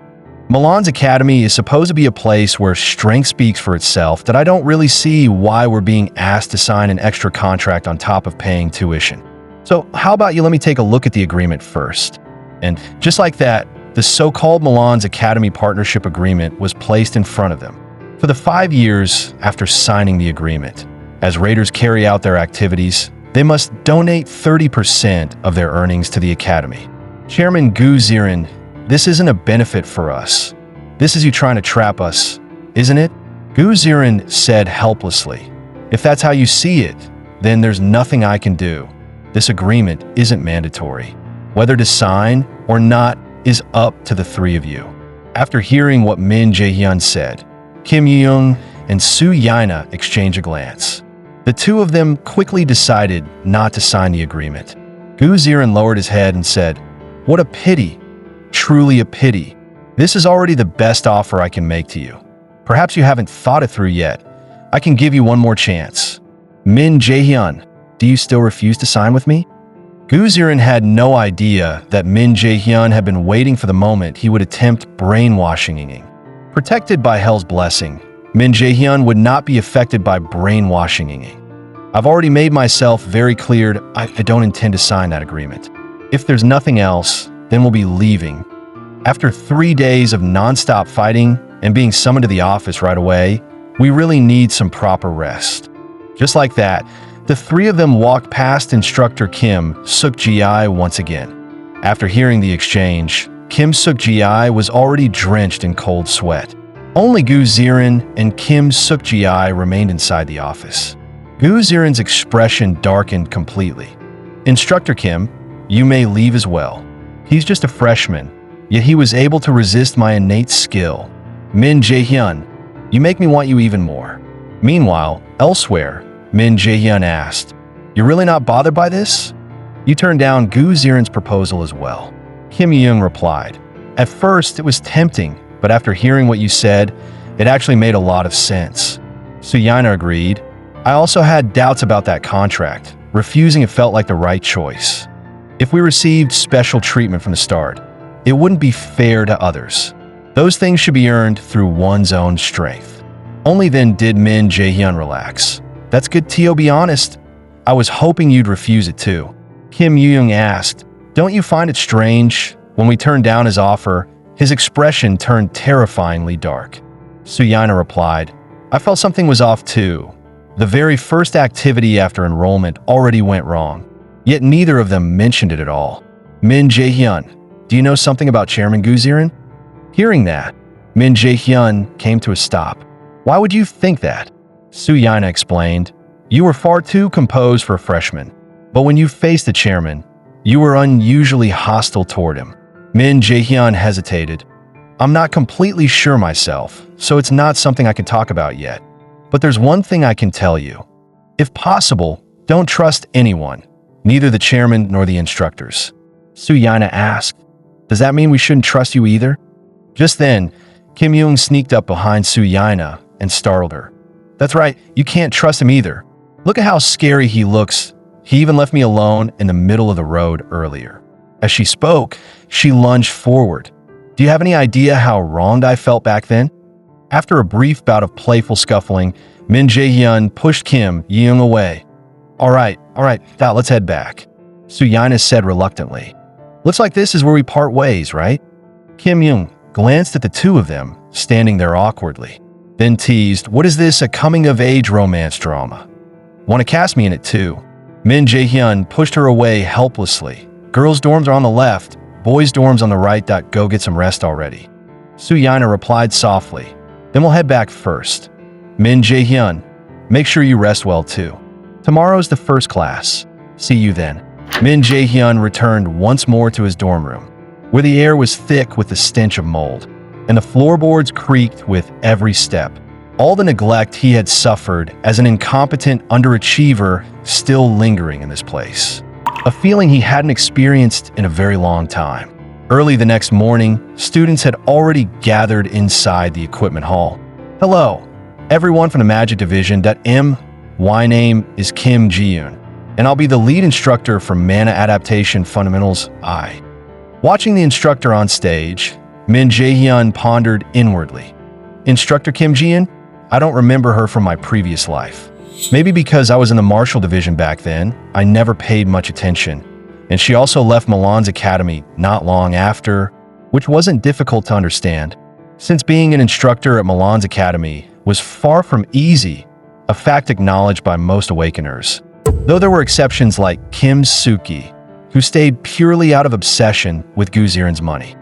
Milan's Academy is supposed to be a place where strength speaks for itself, that I don't really see why we're being asked to sign an extra contract on top of paying tuition. So how about you let me take a look at the agreement first? And just like that, The so-called Milan's Academy Partnership Agreement was placed in front of them. For the 5 years after signing the agreement, as raiders carry out their activities, they must donate 30% of their earnings to the Academy. Chairman Gu Ziren, this isn't a benefit for us. This is you trying to trap us, isn't it? Gu Ziren said helplessly. If that's how you see it, then there's nothing I can do. This agreement isn't mandatory. Whether to sign or not is up to the three of you. After hearing what Min Jae-hyun said, Kim Young and Soo Yaina exchanged a glance. The two of them quickly decided not to sign the agreement. Gu Ziren lowered his head and said, "What a pity. Truly a pity. This is already the best offer I can make to you. Perhaps you haven't thought it through yet. I can give you one more chance. Min Jae-hyun, do you still refuse to sign with me?" Gu Ziren had no idea that Min Jae-hyun had been waiting for the moment he would attempt brainwashing Ying. Protected by Hell's blessing, Min Jae-hyun would not be affected by brainwashing Ying. I've already made myself very clear I don't intend to sign that agreement. If there's nothing else, then we'll be leaving. After 3 days of non-stop fighting and being summoned to the office right away, we really need some proper rest. Just like that, the three of them walked past instructor Kim Suk-ji once again. After hearing the exchange, Kim Suk-ji was already drenched in cold sweat. Only Gu Ziren and Kim Suk-ji remained inside the office. Gu Ziren's expression darkened completely. "Instructor Kim, you may leave as well. He's just a freshman, yet he was able to resist my innate skill. Min Jae-hyun, you make me want you even more." Meanwhile, elsewhere, Min Jae-hyun asked, "You're really not bothered by this?" "You turned down Gu Ziren's proposal as well." Kim Young replied, "At first, it was tempting, but after hearing what you said, it actually made a lot of sense." Suyana agreed. "I also had doubts about that contract. Refusing it felt like the right choice. If we received special treatment from the start, it wouldn't be fair to others. Those things should be earned through one's own strength." Only then did Min Jae-hyun relax. "That's good, Tio, be honest. I was hoping you'd refuse it too." Kim Young asked, "Don't you find it strange? When we turned down his offer, his expression turned terrifyingly dark." Suyana replied, "I felt something was off too. The very first activity after enrollment already went wrong, yet neither of them mentioned it at all." Min Jae-hyun, "Do you know something about Chairman Gu Ziren?" Hearing that, Min Jae-hyun came to a stop. "Why would you think that?" Suyana explained, "You were far too composed for a freshman, but when you faced the chairman, you were unusually hostile toward him." Min Jae-hyun hesitated. "I'm not completely sure myself, so it's not something I can talk about yet. But there's one thing I can tell you. If possible, don't trust anyone, neither the chairman nor the instructors." Suyana asked, "Does that mean we shouldn't trust you either?" Just then, Kim Young sneaked up behind Suyana and startled her. "That's right, you can't trust him either. Look at how scary he looks. He even left me alone in the middle of the road earlier." As she spoke, she lunged forward. "Do you have any idea how wronged I felt back then?" After a brief bout of playful scuffling, Min Jae-hyun pushed Kim Young away. All right, let's head back," Suyana said reluctantly. "Looks like this is where we part ways, right?" Kim Young glanced at the two of them, standing there awkwardly, then teased, "What is this, a coming-of-age romance drama? Want to cast me in it too?" Min Jae-hyun pushed her away helplessly. "Girls' dorms are on the left, boys' dorms on the right. Go get some rest already." Suyana replied softly, "Then we'll head back first. Min Jae-hyun, make sure you rest well too. Tomorrow's the first class. See you then." Min Jae-hyun returned once more to his dorm room, where the air was thick with the stench of mold, and the floorboards creaked with every step. All the neglect he had suffered as an incompetent underachiever still lingering in this place. A feeling he hadn't experienced in a very long time. Early the next morning, students had already gathered inside the equipment hall. "Hello, everyone from the Magic Division. My name is Kim Ji-yoon, and I'll be the lead instructor for Mana Adaptation Fundamentals I." Watching the instructor on stage, Min Jae-hyun pondered inwardly. "Instructor Kim Ji-yoon? I don't remember her from my previous life. Maybe because I was in the Martial Division back then, I never paid much attention. And she also left Milan's Academy not long after. which wasn't difficult to understand, since being an instructor at Milan's academy was far from easy, a fact acknowledged by most awakeners. Though there were exceptions like Kim Suki, who stayed purely out of obsession with Guziran's money.